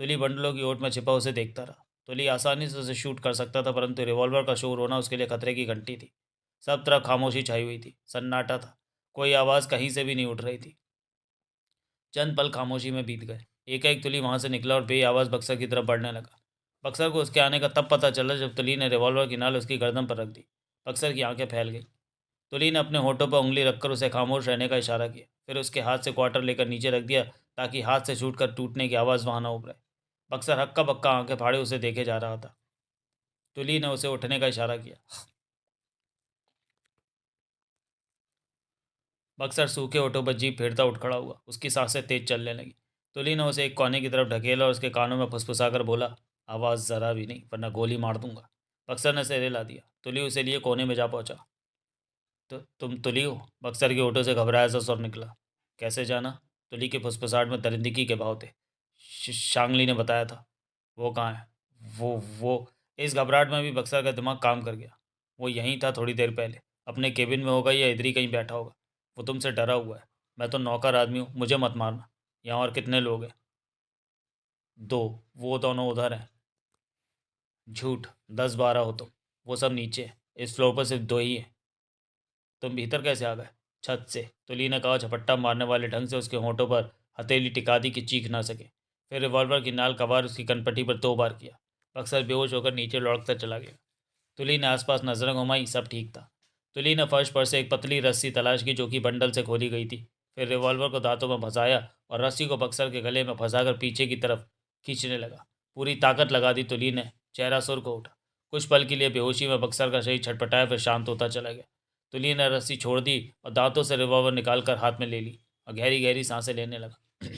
तुली बंडलों की ओट में छिपा उसे देखता रहा। तुली आसानी से उसे शूट कर सकता था, परंतु रिवॉल्वर का शोर होना उसके लिए खतरे की घंटी थी। सब तरफ खामोशी छाई हुई थी, सन्नाटा था। कोई आवाज़ कहीं से भी नहीं उठ रही थी। चंद पल खामोशी में बीत गए। एकाएक तुली वहां से निकला और बेआवाज बक्सर की तरफ बढ़ने लगा। बक्सर को उसके आने का तब पता चला जब तुली ने रिवॉल्वर की नाल उसकी गर्दन पर रख दी। बक्सर की आंखें फैल गई। तुली ने अपने होठों पर उंगली रखकर उसे खामोश रहने का इशारा किया, फिर उसके हाथ से क्वार्टर लेकर नीचे रख दिया ताकि हाथ से छूट कर टूटने की आवाज़ वहां न उभरे। बक्सर हक्का बक्का आंखें फाड़े उसे देखे जा रहा था। तुली ने उसे उठने का इशारा किया। बक्सर सूखे होठों पर जीभ फेरता उठ खड़ा हुआ। उसकी सांसें तेज चलने लगी। तुली ने उसे एक कोने की तरफ ढकेला और उसके कानों में फुसफुसाकर बोला, आवाज़ ज़रा भी नहीं वरना गोली मार दूंगा। बक्सर ने सिर हिला दिया। तुली उसे लिए कोने में जा पहुंचा। तो तुम तुली हो? बक्सर के होठों से घबराया सा स्वर निकला। कैसे जाना? तुली के फुसफुसाहट में दरिंदगी के भाव थे। शांगली ने बताया था। वो कहाँ है? वो इस घबराहट में भी बक्सर का दिमाग काम कर गया। वो यहीं था थोड़ी देर पहले। अपने केबिन में होगा या इधर ही कहीं बैठा होगा। वो तुमसे डरा हुआ है। मैं तो नौकर आदमी हूँ, मुझे मत मारना। यहाँ और कितने लोग हैं? 2। वो दोनों उधर हैं। झूठ। 10-12 हो तुम। वो सब नीचे हैं। इस फ्लोर पर सिर्फ 2 ही हैं। तुम भीतर कैसे आ गए? छत से। तुली ने कहा, झपट्टा मारने वाले ढंग से उसके होंठों पर हथेली टिका दी कि चीख ना सके। फिर रिवॉल्वर की नाल का वार उसकी कनपट्टी पर 2 बार किया। अक्सर बेहोश होकर नीचे लौटकर चला गया। तुली ने आसपास नजरें घुमाई, सब ठीक था। तुली ने फर्श पर से एक पतली रस्सी तलाश की जो कि बंडल से खोली गई थी। फिर रिवॉल्वर को दांतों में फंसाया और रस्सी को बक्सर के गले में फंसाकर पीछे की तरफ खींचने लगा। पूरी ताकत लगा दी तुली ने। चेहरा सुर्ख हो उठा। कुछ पल के लिए बेहोशी में बक्सर का शरीर छटपटाया, फिर शांत होता चला गया। तुली ने रस्सी छोड़ दी और दांतों से रिवॉल्वर निकालकर हाथ में ले ली और गहरी गहरी सांसें लेने लगा।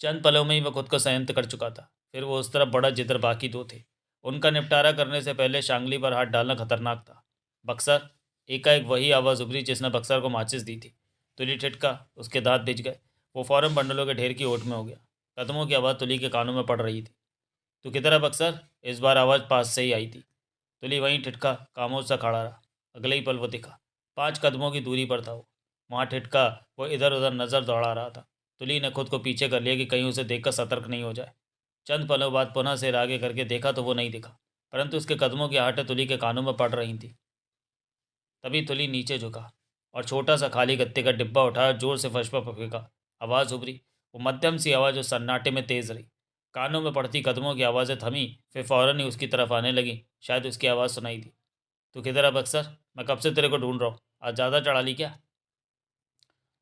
चंद पलों में ही वह खुद को संयंत्र कर चुका था। फिर वो उस तरफ बढ़ा जिधर बाकी 2 थे। उनका निपटारा करने से पहले शांगली पर हाथ डालना खतरनाक था। बक्सर। एकाएक वही आवाज़ उभरी जिसने बक्सर को माचिस दी थी। तुली ठिठका, उसके दांत भिज गए। वो फौरन बंडलों के ढेर की ओट में हो गया। कदमों की आवाज़ तुली के कानों में पड़ रही थी। तू किधर है बक्सर? इस बार आवाज़ पास से ही आई थी। तुली वहीं ठिठका, खामोश सा खड़ा रहा। अगले ही पल वो दिखा। 5 कदमों की दूरी पर था वो। वहाँ ठिठका, वो इधर उधर नजर दौड़ा रहा था। तुली ने खुद को पीछे कर लिया कि कहीं उसे देखकर सतर्क नहीं हो जाए। चंद पलों बाद पुनः सिर आगे करके देखा तो वो नहीं दिखा, परंतु उसके कदमों की आहटें तुली के कानों में पड़ रही थी। तभी तुली नीचे झुका और छोटा सा खाली गत्ते का डिब्बा उठाया, जोर से फर्श पर फेंका। आवाज़ उभरी। वो मध्यम सी आवाज़ जो सन्नाटे में तेज रही। कानों में पड़ती कदमों की आवाज़ें थमी, फिर फौरन ही उसकी तरफ आने लगी। शायद उसकी आवाज़ सुनाई दी। तू किधर है बक्सर? मैं कब से तेरे को ढूंढ रहा हूँ। आज ज़्यादा चढ़ा ली क्या?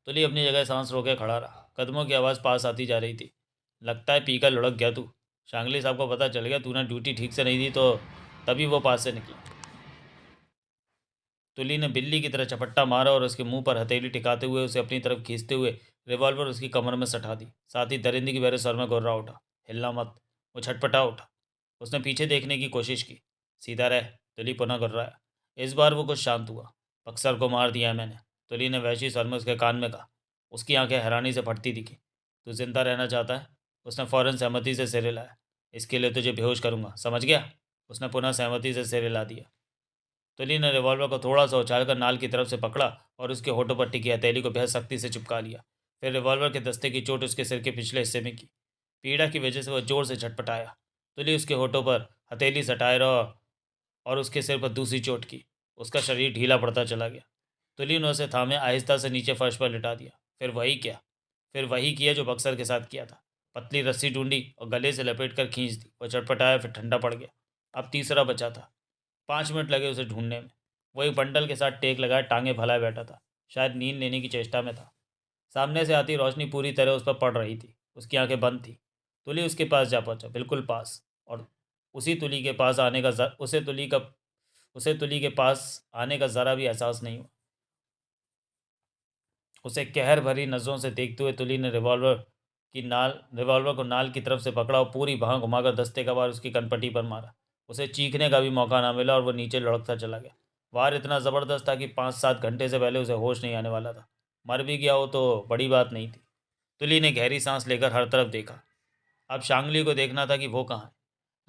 तुली अपनी जगह सांस रोके खड़ा रहा। कदमों की आवाज़ पास आती जा रही थी। लगता है पीकर लुढ़क गया तू। शांगली साहब को पता चल गया तूने ड्यूटी ठीक से नहीं दी तो तभी वो पास से निकला। तुली ने बिल्ली की तरह चपट्टा मारा और उसके मुंह पर हथेली टिकाते हुए उसे अपनी तरफ खींचते हुए रिवॉल्वर उसकी कमर में सटा दी। साथ ही दरिंदगी की मेरे सर में गुर्रा उठा। हिलना मत। वो छटपटा उठा। उसने पीछे देखने की कोशिश की। सीधा रह। तुली पुनः गुर्राया। इस बार वो कुछ शांत हुआ। बक्सर को मार दिया है मैंने। तुली ने वैशी स्वर में उसके कान में कहा। उसकी आंखें हैरानी से फटती दिखी। तू जिंदा रहना चाहता है? उसने फौरन सहमति से सिर हिलाया। इसके लिए तुझे बेहोश करूंगा, समझ गया? उसने पुनः सहमति से सिर हिला दिया। तुली ने रिवॉल्वर को थोड़ा सा उछालकर नाल की तरफ से पकड़ा और उसके होठों पर टिकी हथेली को बेहद सख्ती से चिपका लिया। फिर रिवॉल्वर के दस्ते की चोट उसके सिर के पिछले हिस्से में की। पीड़ा की वजह से वह जोर से झटपटाया। तुली उसके होठों पर हथेली सटाए रहा और उसके सिर पर दूसरी चोट की। उसका शरीर ढीला पड़ता चला गया। तुली ने उसे थामे आहिस्ता से नीचे फर्श पर लिटा दिया। फिर वही किया जो बक्सर के साथ किया था। पतली रस्सी ढूंढी और गले से लपेट कर खींच दी। वह चटपटाया, फिर ठंडा पड़ गया। अब तीसरा बचा था। 5 मिनट लगे उसे ढूंढने में। वो एक बंडल के साथ टेक लगाए टांगे फैलाए बैठा था। शायद नींद लेने की चेष्टा में था। सामने से आती रोशनी पूरी तरह उस पर पड़ रही थी। उसकी आंखें बंद थी। तुली उसके पास जा पहुंचा, बिल्कुल पास। और उसी तुली के पास आने का ज- उसे तुली के पास आने का ज़रा भी एहसास नहीं हुआ। उसे कहर भरी नज़रों से देखते हुए तुली ने रिवॉल्वर को नाल की तरफ से पकड़ा और पूरी बाह घुमाकर दस्ते का वार उसकी कनपटी पर मारा। उसे चीखने का भी मौका ना मिला और वो नीचे लुढ़कता चला गया। वार इतना ज़बरदस्त था कि 5-7 घंटे से पहले उसे होश नहीं आने वाला था। मर भी गया हो तो बड़ी बात नहीं थी। तुली ने गहरी सांस लेकर हर तरफ देखा। अब शांगली को देखना था कि वो कहाँ है।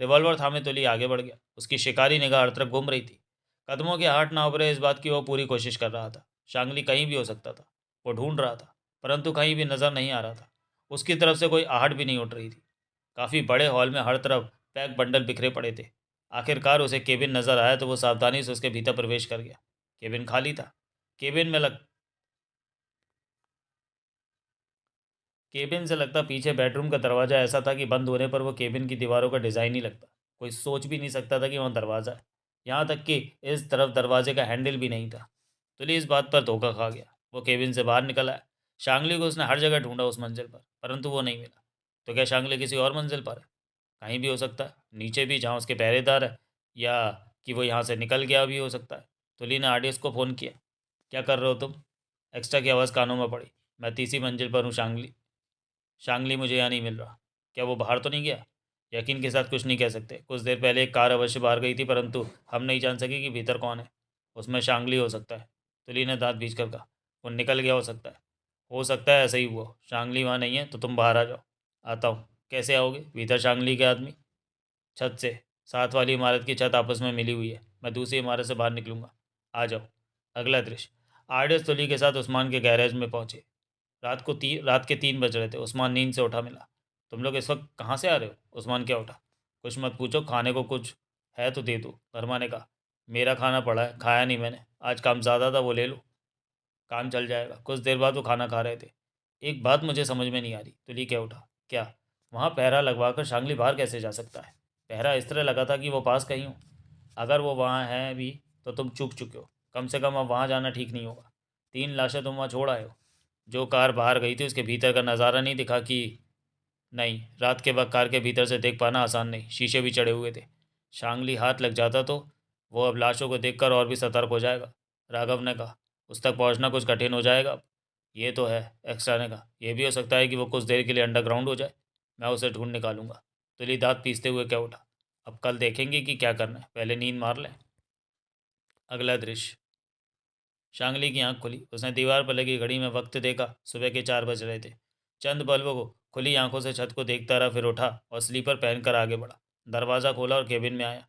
रिवॉल्वर थामे तुली आगे बढ़ गया। उसकी शिकारी निगाह हर तरफ घूम रही थी। कदमों के हाथ ना उभरे इस बात की वो पूरी कोशिश कर रहा था। शांगली कहीं भी हो सकता था। वो ढूंढ रहा था, परंतु कहीं भी नज़र नहीं आ रहा था। उसकी तरफ से कोई आहट भी नहीं उठ रही थी। काफ़ी बड़े हॉल में हर तरफ पैक बंडल बिखरे पड़े थे। आखिरकार उसे केबिन नज़र आया तो वो सावधानी से उसके भीतर प्रवेश कर गया। केबिन खाली था। केबिन से लगता पीछे बेडरूम का दरवाज़ा ऐसा था कि बंद होने पर वो केबिन की दीवारों का डिज़ाइन ही लगता। कोई सोच भी नहीं सकता था कि वहाँ दरवाज़ा है। यहाँ तक कि इस तरफ दरवाजे का हैंडल भी नहीं था। तुली इस बात पर धोखा खा गया। वो केबिन से बाहर निकल आया। शांगली को उसने हर जगह ढूंढा उस मंजिल पर, परंतु वो नहीं मिला। तो क्या शांगली किसी और मंजिल पर है? कहीं भी हो सकता है, नीचे भी जहाँ उसके पहरेदार है, या कि वो यहाँ से निकल गया भी हो सकता है। तुली ने आरडीएस को फ़ोन किया। क्या कर रहे हो तुम? एक्स्ट्रा की आवाज़ कानों में पड़ी। मैं तीसरी मंजिल पर हूँ शांगली। शांगली मुझे यहाँ नहीं मिल रहा। क्या वो बाहर तो नहीं गया? यकीन के साथ कुछ नहीं कह सकते। कुछ देर पहले एक कार अवश्य बाहर गई थी, परंतु हम नहीं जान सके कि भीतर कौन है। उसमें शांगली हो सकता है। तुली ने दांत भींच कर कहा। वो निकल गया हो सकता है ऐसा ही हुआ। शांगली वहाँ नहीं है तो तुम बाहर आ जाओ। आता हूँ। कैसे आओगे? भीतर शांगली के आदमी छत से। साथ वाली इमारत की छत आपस में मिली हुई है। मैं दूसरी इमारत से बाहर निकलूंगा। आ जाओ। अगला दृश्य। आरडीएस तुली के साथ उस्मान के गैरेज में पहुंचे। रात के 3 बज रहे थे। उस्मान नींद से उठा मिला। तुम लोग इस वक्त कहाँ से आ रहे हो? उस्मान क्या उठा। कुछ मत पूछो, खाने को कुछ है तो दे दो। धर्मा ने कहा। मेरा खाना पड़ा है, खाया नहीं मैंने। आज काम ज़्यादा था, वो ले लो, काम चल जाएगा। कुछ देर बाद वो खाना खा रहे थे। एक बात मुझे समझ में नहीं आ रही। तुली क्या उठा। क्या? वहाँ पहरा लगवा कर शांगली बाहर कैसे जा सकता है? पहरा इस तरह लगा था कि वो पास कहीं हो। अगर वो वहाँ है भी तो तुम चूक चुके हो। कम से कम अब वहाँ जाना ठीक नहीं होगा। 3 लाशें तुम वहाँ छोड़ आए हो। जो कार बाहर गई थी उसके भीतर का नज़ारा नहीं दिखा कि? नहीं, रात के वक्त कार के भीतर से देख पाना आसान नहीं, शीशे भी चढ़े हुए थे। शांगली हाथ लग जाता तो वो अब लाशों को देखकर और भी सतर्क हो जाएगा। राघव ने कहा। उस तक पहुंचना कुछ कठिन हो जाएगा अब। ये तो है, एक्स्ट्रा ने कहा। यह भी हो सकता है कि वो कुछ देर के लिए अंडरग्राउंड हो जाए। मैं उसे ढूंढ निकालूंगा। तुली दांत पीसते हुए क्या उठा। अब कल देखेंगे कि क्या करना है, पहले नींद मार लें। अगला दृश्य। शांगली की आंख खुली। उसने दीवार पर लगी घड़ी में वक्त देखा। सुबह के 4 बज रहे थे। चंद बल्बों को खुली आंखों से छत को देखता रहा, फिर उठा और स्लीपर पहनकर आगे बढ़ा। दरवाज़ा खोला और केबिन में आया।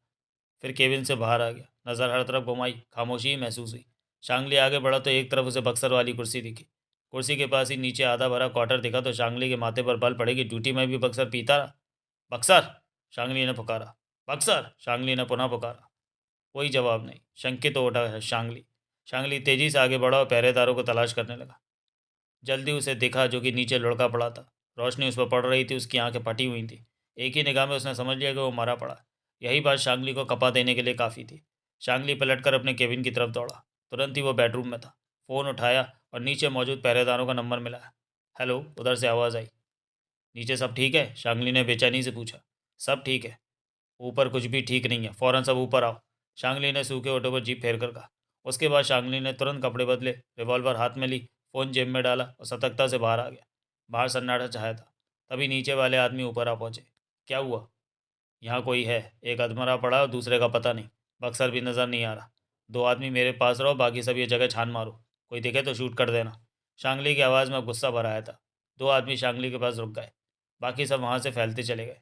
फिर केबिन से बाहर आ गया। नज़र हर तरफ घुमाई। खामोशी ही महसूस हुई। शांगली आगे बढ़ा तो एक तरफ उसे बक्सर वाली कुर्सी दिखी। कुर्सी के पास ही नीचे आधा भरा क्वार्टर दिखा तो शांगली के माथे पर बल पड़े कि ड्यूटी में भी बक्सर पीता रहा। बक्सर! शांगली ने पुकारा। बक्सर! शांगली ने पुनः पुकारा। कोई जवाब नहीं। शंकित तो उठा है शांगली। शांगली तेजी से आगे बढ़ा और पहरेदारों को तलाश करने लगा। जल्दी उसे देखा जो कि नीचे लुढ़का पड़ा था। रोशनी उस पर पड़ रही थी। उसकी आंखें फटी हुई थी। एक ही निगाह में उसने समझ लिया कि वो मरा पड़ा। यही बात शांगली को कपा देने के लिए काफ़ी थी। शांगली पलटकर अपने केबिन की तरफ दौड़ा। तुरंत ही वो बेडरूम में था। फ़ोन उठाया और नीचे मौजूद पहरेदारों का नंबर मिलाया। हेलो, उधर से आवाज़ आई। नीचे सब ठीक है? शांगली ने बेचैनी से पूछा। सब ठीक है। ऊपर कुछ भी ठीक नहीं है। फ़ौरन सब ऊपर आओ। शांगली ने सूखे ओठों पर जीभ फेर कर कहा। उसके बाद शांगली ने तुरंत कपड़े बदले, रिवॉल्वर हाथ में ली, फ़ोन जेब में डाला और सतर्कता से बाहर आ गया। बाहर सन्नाटा छाया था। तभी नीचे वाले आदमी ऊपर आ पहुंचे। क्या हुआ? यहाँ कोई है? एक अधमरा पड़ा और दूसरे का पता नहीं। बक्सर भी नज़र नहीं आ रहा। 2 आदमी मेरे पास रहो, बाकी सब ये जगह छान मारो। कोई दिखे तो शूट कर देना। शांगली की आवाज़ में अब गुस्सा भर आया था। 2 आदमी शांगली के पास रुक गए। बाकी सब वहाँ से फैलते चले गए।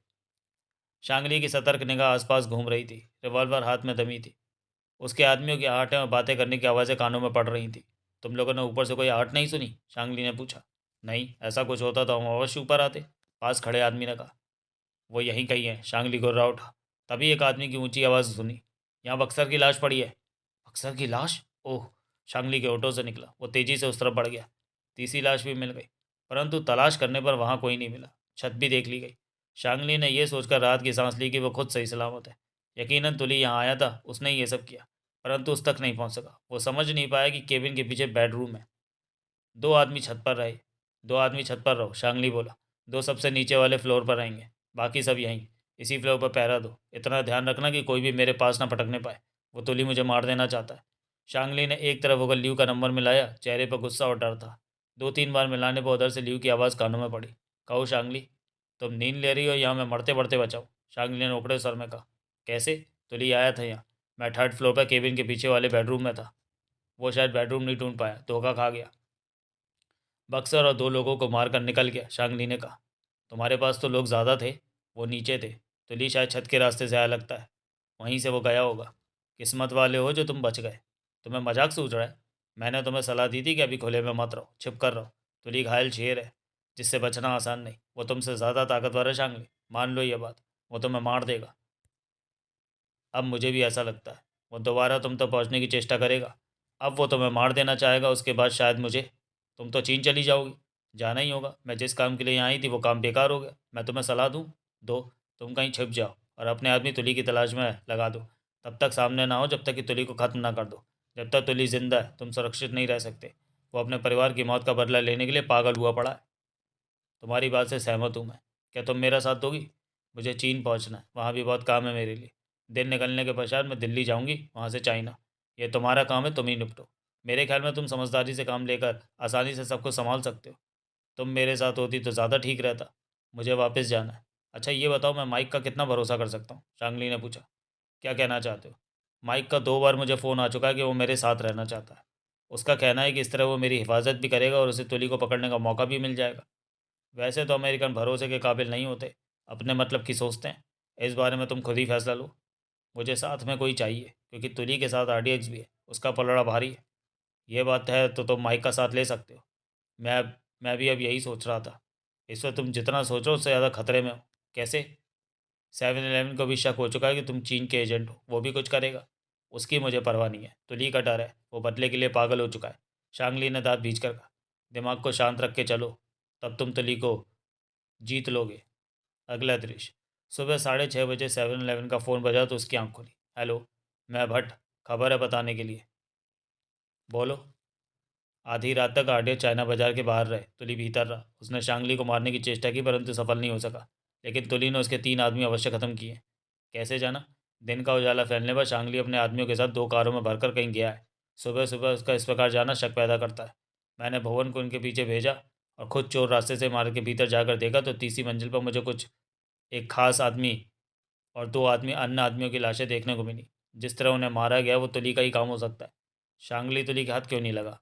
शांगली की सतर्क निगाह आसपास घूम रही थी। रिवॉल्वर हाथ में दमी थी। उसके आदमियों की आहटें और बातें करने की आवाज़ें कानों में पड़ रही थी। तुम लोगों ने ऊपर से कोई आहट नहीं सुनी? शांगली ने पूछा। नहीं, ऐसा कुछ होता तो हम अवश्य ऊपर आते, पास खड़े आदमी ने कहा। वो यहीं कहीं है। शांगली गुर्रा उठा। तभी एक आदमी की ऊंची आवाज़ सुनी। यहाँ बक्सर की लाश पड़ी है। बक्सर की लाश? ओह! शांगली के होठों से निकला। वो तेज़ी से उस तरफ बढ़ गया। तीसरी लाश भी मिल गई, परंतु तलाश करने पर वहाँ कोई नहीं मिला। छत भी देख ली गई। शांगली ने यह सोचकर राहत की सांस ली कि वो खुद सही सलामत है। यकीनन तुली यहाँ आया था, उसने ही ये सब किया, परंतु उस तक नहीं पहुँच सका। वो समझ नहीं पाया कि केबिन के पीछे बेडरूम है। 2 आदमी छत पर रहे। 2 आदमी छत पर रहो, शांगली बोला। 2 सबसे नीचे वाले फ्लोर पर रहेंगे, बाकी सब यहीं इसी फ्लोर पर पहरा दो। इतना ध्यान रखना कि कोई भी मेरे पास ना पटकने पाए। वो तुली मुझे मार देना चाहता है। शांगली ने एक तरफ होकर ल्यू का नंबर मिलाया। चेहरे पर गुस्सा और डर था। 2-3 बार मिलाने पर उधर से ल्यू की आवाज़ कानों में पड़ी। कहो शांगली, तुम नींद ले रही हो या मैं मरते मरते बचाऊँ? शांगली ने ओकड़े सर में कहा। कैसे? तो ली आया था यहाँ। मैं 3rd फ्लोर पर केबिन के पीछे वाले बेडरूम में था। वो शायद बेडरूम नहीं ढूंढ पाया, धोखा खा गया। बक्सर और 2 लोगों को मार कर निकल गया, शांगली ने कहा। तुम्हारे पास तो लोग ज़्यादा थे। वो नीचे थे। तो ली शायद छत के रास्ते से आया लगता है। वहीं से वो गया होगा। किस्मत वाले हो जो तुम बच गए। तुम्हें मजाक सूझ रहा है? मैंने तुम्हें सलाह दी थी कि अभी खुले में मत रहो, छिप कर रहो। तुली घायल शेर है, जिससे बचना आसान नहीं। वो तुमसे ज़्यादा ताकतवर है शांगली, मान लो ये बात। वो तुम्हें मार देगा। अब मुझे भी ऐसा लगता है। वो दोबारा तुम तक पहुंचने की चेष्टा करेगा। अब वो तुम्हें मार देना चाहेगा, उसके बाद शायद मुझे। तुम तो चीन चली जाओगी। जाना ही होगा। मैं जिस काम के लिए यहाँ आई थी वो काम बेकार हो गया। मैं तुम्हें सलाह दूँ? दो। तुम कहीं छिप जाओ और अपने आदमी तुली की तलाश में लगा दो। तब तक सामने ना हो जब तक कि तुली को ख़त्म ना कर दो। जब तक तुली जिंदा है तुम सुरक्षित नहीं रह सकते। वो अपने परिवार की मौत का बदला लेने के लिए पागल हुआ पड़ा है। तुम्हारी बात से सहमत हूँ मैं। क्या तुम मेरा साथ दोगी? मुझे चीन पहुँचना है, वहाँ भी बहुत काम है मेरे लिए। दिन निकलने के पश्चात मैं दिल्ली जाऊँगी, वहाँ से चाइना। ये तुम्हारा काम है, तुम ही निपटो। मेरे ख्याल में तुम समझदारी से काम लेकर आसानी से सब कुछ संभाल सकते हो। तुम मेरे साथ होती तो ज़्यादा ठीक रहता। मुझे वापस जाना है। अच्छा ये बताओ, मैं माइक का कितना भरोसा कर सकता हूँ? शांगली ने पूछा। क्या कहना चाहते हो? माइक का 2 बार मुझे फ़ोन आ चुका है कि वो मेरे साथ रहना चाहता है। उसका कहना है कि इस तरह वो मेरी हिफाजत भी करेगा और उसे तुली को पकड़ने का मौका भी मिल जाएगा। वैसे तो अमेरिकन भरोसे के काबिल नहीं होते, अपने मतलब की सोचते हैं। इस बारे में तुम खुद ही फैसला लो। मुझे साथ में कोई चाहिए, क्योंकि तुली के साथ आरडीएक्स भी है, उसका पलड़ा भारी है। ये बात है तो तुम माइक का साथ ले सकते हो। मैं मैं भी अब यही सोच रहा था। इस वक्त तुम जितना सोचो उससे ज़्यादा खतरे में हो। कैसे? 7-11 को भी शक हो चुका है कि तुम चीन के एजेंट हो। वो भी कुछ करेगा। उसकी मुझे परवाह नहीं है। तुली का डर है, वो बदले के लिए पागल हो चुका है। शांगली ने दांत भींच कर कहा। दिमाग को शांत रख के चलो, तब तुम तुली को जीत लोगे। अगला दृश्य। सुबह 6:30 बजे 7-11 का फ़ोन बजा तो उसकी आंख खुली। हेलो, मैं भट्ट। खबर है बताने के लिए। बोलो। आधी रात तक आर्डियो चाइना बाजार के बाहर रहे। तुली भीतर रहा। उसने शांगली को मारने की चेष्टा की परंतु सफल नहीं हो सका। लेकिन तुली ने उसके 3 आदमी अवश्य खत्म किए। कैसे जाना? दिन का उजाला फैलने पर शांगली अपने आदमियों के साथ 2 कारों में भरकर कहीं गया है। सुबह सुबह उसका इस प्रकार जाना शक पैदा करता है। मैंने भवन को उनके पीछे भेजा और खुद चोर रास्ते से मार्ग के भीतर जाकर देखा तो तीसरी मंजिल पर मुझे कुछ एक खास आदमी और 2 आदमी अन्य आदमियों की लाशें देखने को मिली। जिस तरह उन्हें मारा गया वो तुली का ही काम हो सकता है। शांगली तुली के हाथ क्यों नहीं लगा?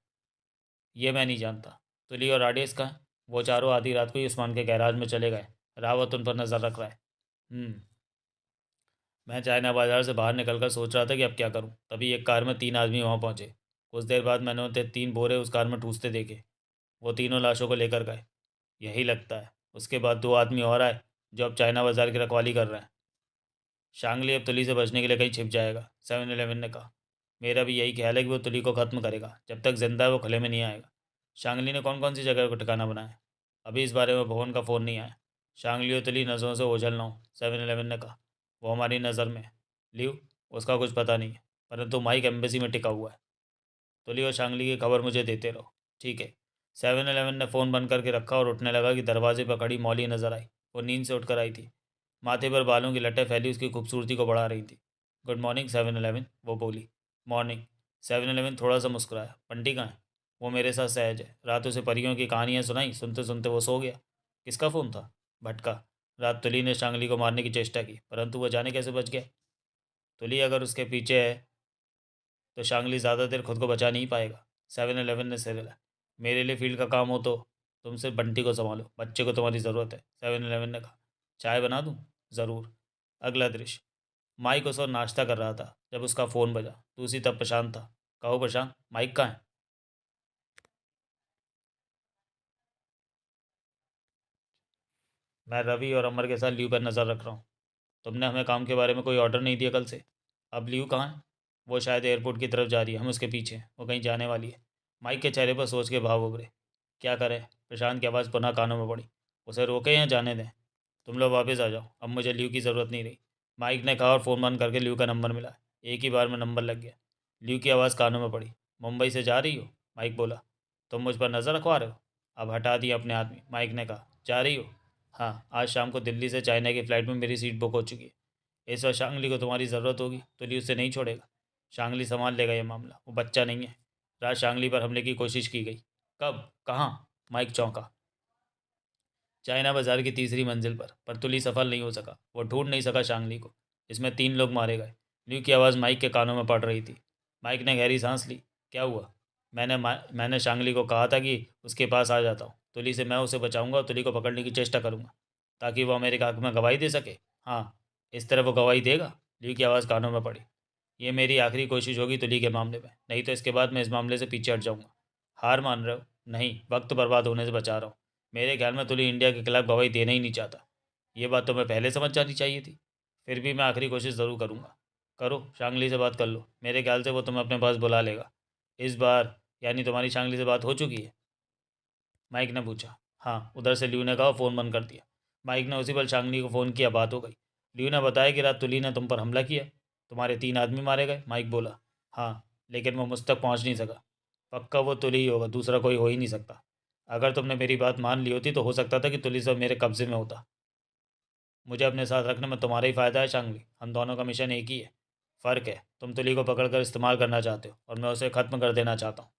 ये मैं नहीं जानता। तुली और राडेस का? वो चारों आधी रात को ही उस्मान के गैराज में चले गए। रावत उन पर नज़र रख रहा है। मैं चाइना बाजार से बाहर निकलकर सोच रहा था कि अब क्या करूं। तभी एक कार में 3 आदमी वहां पहुंचे। कुछ देर बाद मैंने उन्हें 3 बोरे उस कार में ठूसते देखे। वो तीनों लाशों को लेकर गए। यही लगता है। उसके बाद 2 आदमी और आए जो अब चाइना बाजार की रखवाली कर रहे हैं। शांगली अब तुली से बचने के लिए कहीं छिप जाएगा, 7-11 ने कहा। मेरा भी यही ख्याल है कि वो तुली को ख़त्म करेगा। जब तक जिंदा है वो खुले में नहीं आएगा। शांगली ने कौन कौन सी जगह को ठिकाना बनाया? अभी इस बारे में भवन का फ़ोन नहीं आया। शांगली और तुली नज़रों से ओझल ना हो, 7-11 ने कहा। वो हमारी नज़र में है। ल्यू, उसका कुछ पता नहीं है, परंतु माइक एम्बेसी में टिका हुआ है। तुली और शांगली की खबर मुझे देते रहो। ठीक है। 7-11 ने फ़ोन बंद करके रखा और उठने लगा कि दरवाजे पर खड़ी मौली नजर आई। वो नींद से उठकर आई थी। माथे पर बालों की लटें फैली उसकी खूबसूरती को बढ़ा रही थी। गुड मॉर्निंग 7-11, वो बोली। मॉर्निंग। 7-11 थोड़ा सा मुस्कुराया। बंटी कहाँ है? वो मेरे साथ सहज है। रात उसे परियों की कहानियाँ सुनाई, सुनते सुनते वो सो गया। किसका फ़ोन था? भटका। रात तुली ने शांगली को मारने की चेष्टा की, परंतु वह जाने कैसे बच गया। तुली अगर उसके पीछे है तो शांगली ज़्यादा देर खुद को बचा नहीं पाएगा। 7-11 ने सिर हिलाया। मेरे लिए फील्ड का काम हो तो तुम सिर्फ बंटी को संभालो, बच्चे को तुम्हारी ज़रूरत है, 7-11 ने कहा। चाय बना दूँ? ज़रूर। अगला दृश्य। माइक उस वक्त नाश्ता कर रहा था जब उसका फ़ोन बजा। दूसरी तरफ प्रशांत था। कहो प्रशांत, माइक कहाँ है? मैं रवि और अमर के साथ लीव पर नज़र रख रहा हूँ। तुमने हमें काम के बारे में कोई ऑर्डर नहीं दिया कल से? अब लीव कहाँ है? वो शायद एयरपोर्ट की तरफ जा रही है, हम उसके पीछे हैं। वो कहीं जाने वाली है। माइक के चेहरे पर सोच के भाव उभरे। क्या करें? प्रशांत की आवाज़ पुनः कानों में पड़ी। उसे रोकें या जाने दें? तुम लोग वापस आ जाओ, अब मुझे लीव की ज़रूरत नहीं रही, माइक ने कहा और फ़ोन बंद करके लीव का नंबर मिला। एक ही बार में नंबर लग गया। लीव की आवाज़ कानों में पड़ी। मुंबई से जा रही हो? माइक बोला। तुम मुझ पर नज़र रखवा रहे हो? अब हटा दिया अपने आदमी, माइक ने कहा। जा रही हो? हाँ, आज शाम को दिल्ली से चाइना की फ़्लाइट में मेरी सीट बुक हो चुकी है। इस वक्त शांगली को तुम्हारी ज़रूरत होगी तो ली उससे नहीं छोड़ेगा। शांगली संभाल लेगा ये मामला, वो बच्चा नहीं है। रात शांगली पर हमले की कोशिश की गई। कब? कहाँ? माइक चौंका। चाइना बाजार की तीसरी मंजिल पर तुली सफल नहीं हो सका। वो ढूंढ नहीं सका शांगली को। इसमें 3 लोग मारे गए। ल्यू की आवाज़ माइक के कानों में पड़ रही थी। माइक ने गहरी सांस ली। क्या हुआ? मैंने शांगली को कहा था कि उसके पास आ जाता हूँ। तुली से मैं उसे बचाऊंगा और तुली को पकड़ने की चेष्टा करूंगा ताकि वो मेरे हक में गवाही दे सके। हाँ, इस तरह वो गवाही देगा। ल्यू की आवाज़ कानों में पड़ी। ये मेरी आखिरी कोशिश होगी तुली के मामले में, नहीं तो इसके बाद मैं इस मामले से पीछे हट जाऊंगा। हार मान रहे हो? नहीं, वक्त बर्बाद होने से बचा रहा हूँ। मेरे ख्याल में तुली इंडिया के खिलाफ गवाही देना ही नहीं चाहता। ये बात तो मैं पहले समझ जानी चाहिए थी। फिर भी मैं आखिरी कोशिश ज़रूर करूँगा। करो, शांगली से बात कर लो। मेरे ख्याल से वो तुम्हें अपने पास बुला लेगा इस बार। यानी तुम्हारी शांगली से बात हो चुकी है? माइक ने पूछा। हाँ, उधर से ल्यू ने कहा। फ़ोन बंद कर दिया। माइक ने उसी पल शांगली को फ़ोन किया। बात हो गई। ल्यू ने बताया कि रात तुली ने तुम पर हमला किया। तुम्हारे 3 आदमी मारे गए। माइक बोला। हाँ, लेकिन वो मुझ तक पहुँच नहीं सका। पक्का वो तुली ही होगा, दूसरा कोई हो ही नहीं सकता। अगर तुमने मेरी बात मान ली होती तो हो सकता था कि तुली सब मेरे कब्जे में होता। मुझे अपने साथ रखने में तुम्हारा ही फ़ायदा है शांगली। हम दोनों का मिशन एक ही है। फ़र्क है, तुम तुली को पकड़कर इस्तेमाल करना चाहते हो और मैं उसे ख़त्म कर देना चाहता हूँ।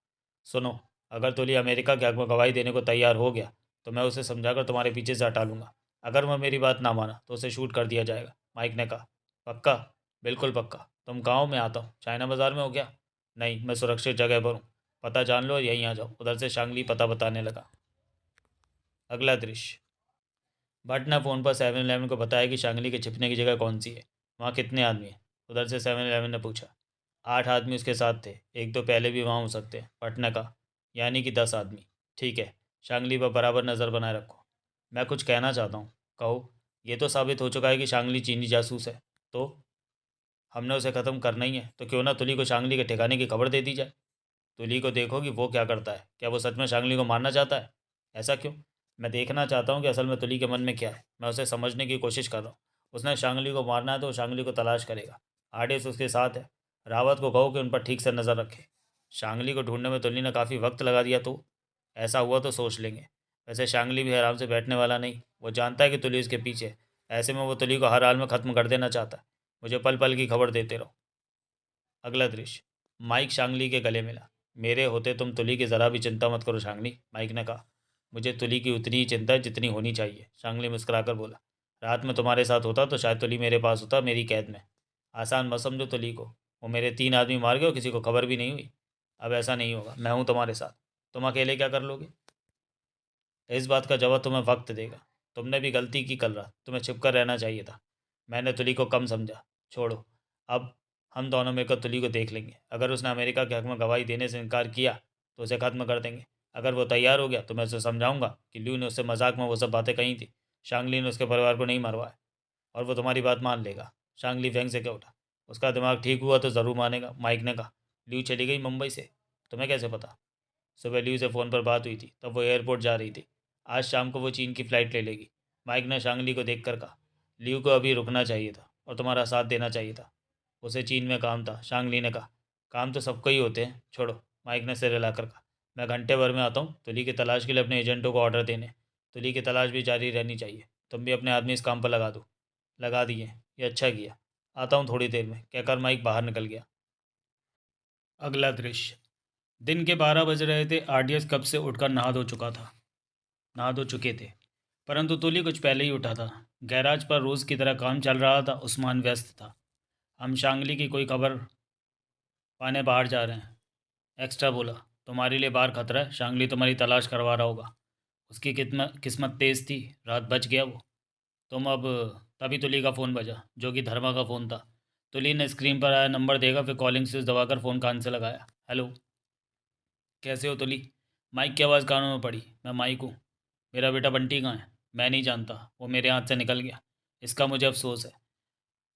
सुनो, अगर तुली अमेरिका के हक में गवाही देने को तैयार हो गया तो मैं उसे समझाकर तुम्हारे पीछे से हटा लूँगा। अगर वह मेरी बात ना माना तो उसे शूट कर दिया जाएगा। माइक ने कहा। पक्का? बिल्कुल पक्का। तुम गाँव में आता हूँ। चाइना बाज़ार में हो क्या? नहीं, मैं सुरक्षित जगह पर हूँ। पता जान लो और यहीं आ जाओ। उधर से शांगली पता बताने लगा। अगला दृश्य। भट्ट ने फ़ोन पर 7-Eleven को बताया कि शांगली के छिपने की जगह कौन सी है। वहाँ कितने आदमी हैं? उधर से 7-Eleven ने पूछा। 8 आदमी उसके साथ थे। एक तो पहले भी वहाँ हो सकते हैं। भट्ट ने कहा। यानी कि 10 आदमी। ठीक है, शांगली पर बराबर नज़र बनाए रखो। मैं कुछ कहना चाहता हूँ। कहो। ये तो साबित हो चुका है कि शांगली चीनी जासूस है। तो हमने उसे ख़त्म करना ही है, तो क्यों ना तुली को शांगली के ठिकाने की खबर दे दी जाए। तुली को देखो कि वो क्या करता है। क्या वो सच में शांगली को मारना चाहता है? ऐसा क्यों? मैं देखना चाहता हूँ कि असल में तुली के मन में क्या है। मैं उसे समझने की कोशिश कर रहा हूँ। उसने शांगली को मारना है तो वो शांगली को तलाश करेगा। आर्टिस्ट उसके साथ है। रावत को कहो कि उन पर ठीक से नज़र रखे। शांगली को ढूंढने में तुली ने काफ़ी वक्त लगा दिया तो ऐसा हुआ तो सोच लेंगे। वैसे शांगली भी आराम से बैठने वाला नहीं। वो जानता है कि तुली उसके पीछे है। ऐसे में वो तुली को हर हाल में ख़त्म कर देना चाहता है। मुझे पल पल की खबर देते रहो। अगला दृश्य। माइक शांगली के गले मिला। मेरे होते तुम तुली की ज़रा भी चिंता मत करो शांगली, माइक ने कहा। मुझे तुली की उतनी ही चिंता है जितनी होनी चाहिए, शांगली मुस्कुराकर बोला। रात में तुम्हारे साथ होता तो शायद तुली मेरे पास होता, मेरी कैद में। आसान मत समझो तुली को। वो मेरे 3 आदमी मार गए और किसी को खबर भी नहीं हुई। अब ऐसा नहीं होगा। मैं हूँ तुम्हारे साथ। तुम अकेले क्या कर लोगे? इस बात का जवाब तुम्हें वक्त देगा। तुमने भी गलती की कल रात। तुम्हें छिप कर रहना चाहिए था। मैंने तुली को कम समझा। छोड़ो। अब हम दोनों मिलकर तुली को देख लेंगे। अगर उसने अमेरिका के हक में गवाही देने से इनकार किया तो उसे ख़त्म कर देंगे। अगर वो तैयार हो गया तो मैं उसे समझाऊंगा कि ल्यू ने उससे मजाक में वो सब बातें कही थी। शांगली ने उसके परिवार को नहीं मरवाया और वो तुम्हारी बात मान लेगा। शांगली फेंक से क्या उठा। उसका दिमाग ठीक हुआ तो ज़रूर मानेगा, माइक ने कहा। ल्यू चली गई मुंबई से? तुम्हें कैसे पता? सुबह ल्यू से फ़ोन पर बात हुई थी, तब वो एयरपोर्ट जा रही थी। आज शाम को वो चीन की फ़्लाइट ले लेगी। माइक ने शांगली को देखकर कहा। ल्यू को अभी रुकना चाहिए था और तुम्हारा साथ देना चाहिए था। उसे चीन में काम था, शांगली ने कहा। काम तो सबको ही होते हैं, छोड़ो, माइक ने सिर हिलाकर कहा। मैं घंटे भर में आता हूँ तुली की तलाश के लिए अपने एजेंटों को ऑर्डर देने। तुली की तलाश भी जारी रहनी चाहिए। तुम भी अपने आदमी इस काम पर लगा दो। लगा दिए। ये अच्छा किया। आता हूँ थोड़ी देर में, कहकर माइक बाहर निकल गया। अगला दृश्य। दिन के 12 बज रहे थे। आरडीएस कब से उठकर नहा धो चुके थे, परंतु तुली कुछ पहले ही उठा था। गैराज पर रोज़ की तरह काम चल रहा था। उस्मान व्यस्त था। हम शांगली की कोई खबर पाने बाहर जा रहे हैं, एक्स्ट्रा बोला। तुम्हारे लिए बाहर खतरा है। शांगली तुम्हारी तलाश करवा रहा होगा। उसकी किस्मत तेज़ थी, रात बच गया वो। तुम अब तभी तुली का फ़ोन बजा, जो कि धर्मा का फ़ोन था। तुली ने स्क्रीन पर आया नंबर देखा, फिर कॉलिंग स्विच दबाकर फ़ोन कान से लगाया। हेलो, कैसे हो तुली? माइक की आवाज़ कानों में पड़ी। मैं माइक हूँ। मेरा बेटा बंटी कहाँ है? मैं नहीं जानता, वो मेरे हाथ से निकल गया। इसका मुझे अफसोस है।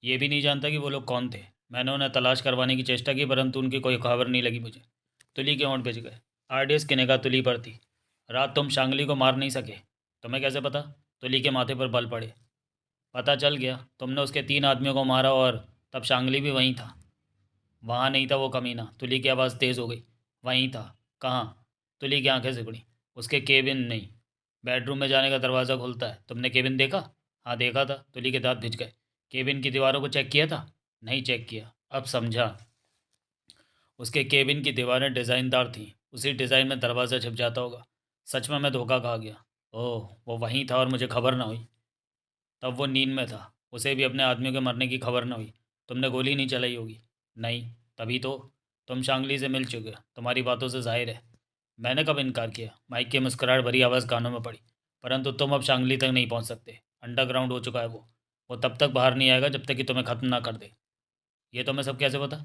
ये भी नहीं जानता कि वो लोग कौन थे। मैंने उन्हें तलाश करवाने की चेष्टा की, परंतु उनकी कोई खबर नहीं लगी मुझे। तुली के होंठ भिज गए। आरडीएस की निगाह तुली पर थी। रात तुम शांगली को मार नहीं सके। तुम्हें कैसे पता? तुली के माथे पर बल पड़े। पता चल गया, तुमने उसके 3 आदमियों को मारा और तब शांगली भी वहीं था। वहाँ नहीं था वो कमीना। तुली की आवाज़ तेज़ हो गई। वहीं था? कहाँ? तुली की आंखें सिकुड़ी। उसके केबिन नहीं, बेडरूम में जाने का दरवाज़ा खुलता है। तुमने केबिन देखा? हाँ देखा था। तुली के दांत भिज गए। केबिन की दीवारों को चेक किया था? नहीं चेक किया। अब समझा। उसके केबिन की दीवारें डिज़ाइनदार थीं। उसी डिज़ाइन में दरवाज़ा छिप जाता होगा। सच में मैं धोखा खा गया। ओह, वो वहीं था और मुझे खबर ना हुई। तब वो नींद में था, उसे भी अपने आदमियों के मरने की खबर न हुई। तुमने गोली नहीं चलाई होगी। नहीं, तभी तो। तुम शांगली से मिल चुके हो, तुम्हारी बातों से जाहिर है। मैंने कब इनकार किया? माइक की मुस्कुराहट भरी आवाज़ कानों में पड़ी। परंतु तुम अब शांगली तक नहीं पहुंच सकते। अंडरग्राउंड हो चुका है वो तब तक बाहर नहीं आएगा जब तक कि तुम्हें ख़त्म ना कर दे। ये तुम्हें सब कैसे पता?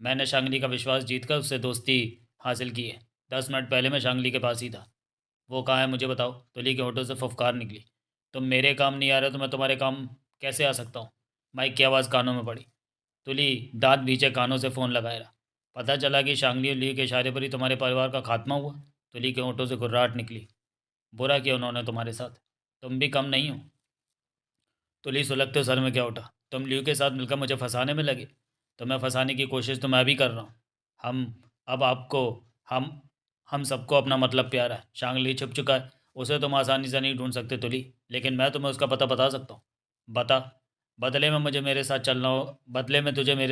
मैंने शांगली का विश्वास जीतकर उससे दोस्ती हासिल की है। 10 मिनट पहले मैं शांगली के पास ही था। वो कहाँ है मुझे बताओ। तुली के होठों से फुफकार निकली। तुम मेरे काम नहीं आ रहे तो मैं तुम्हारे काम कैसे आ सकता हूँ? माइक की आवाज़ कानों में पड़ी। तुली दांत भींचे कानों से फ़ोन लगाया रहा। पता चला कि शांगली और ली के इशारे पर ही तुम्हारे परिवार का खात्मा हुआ। तुली के होठों से घुर्राहट निकली। बुरा किया उन्होंने तुम्हारे साथ। तुम भी कम नहीं हो। तुली सुलगते सर में क्या उठा। तुम ल्यू के साथ मिलकर मुझे फंसाने में लगे। तुम्हें फंसाने की कोशिश तो मैं भी कर रहा हूँ। हम अब आपको हम हम सबको अपना मतलब प्यारा है। शांगली छुप चुका है। उसे तुम आसानी से नहीं ढूंढ सकते तुली, लेकिन मैं तुम्हें उसका पता बता सकता हूँ। बता। बदले में तुझे मेरे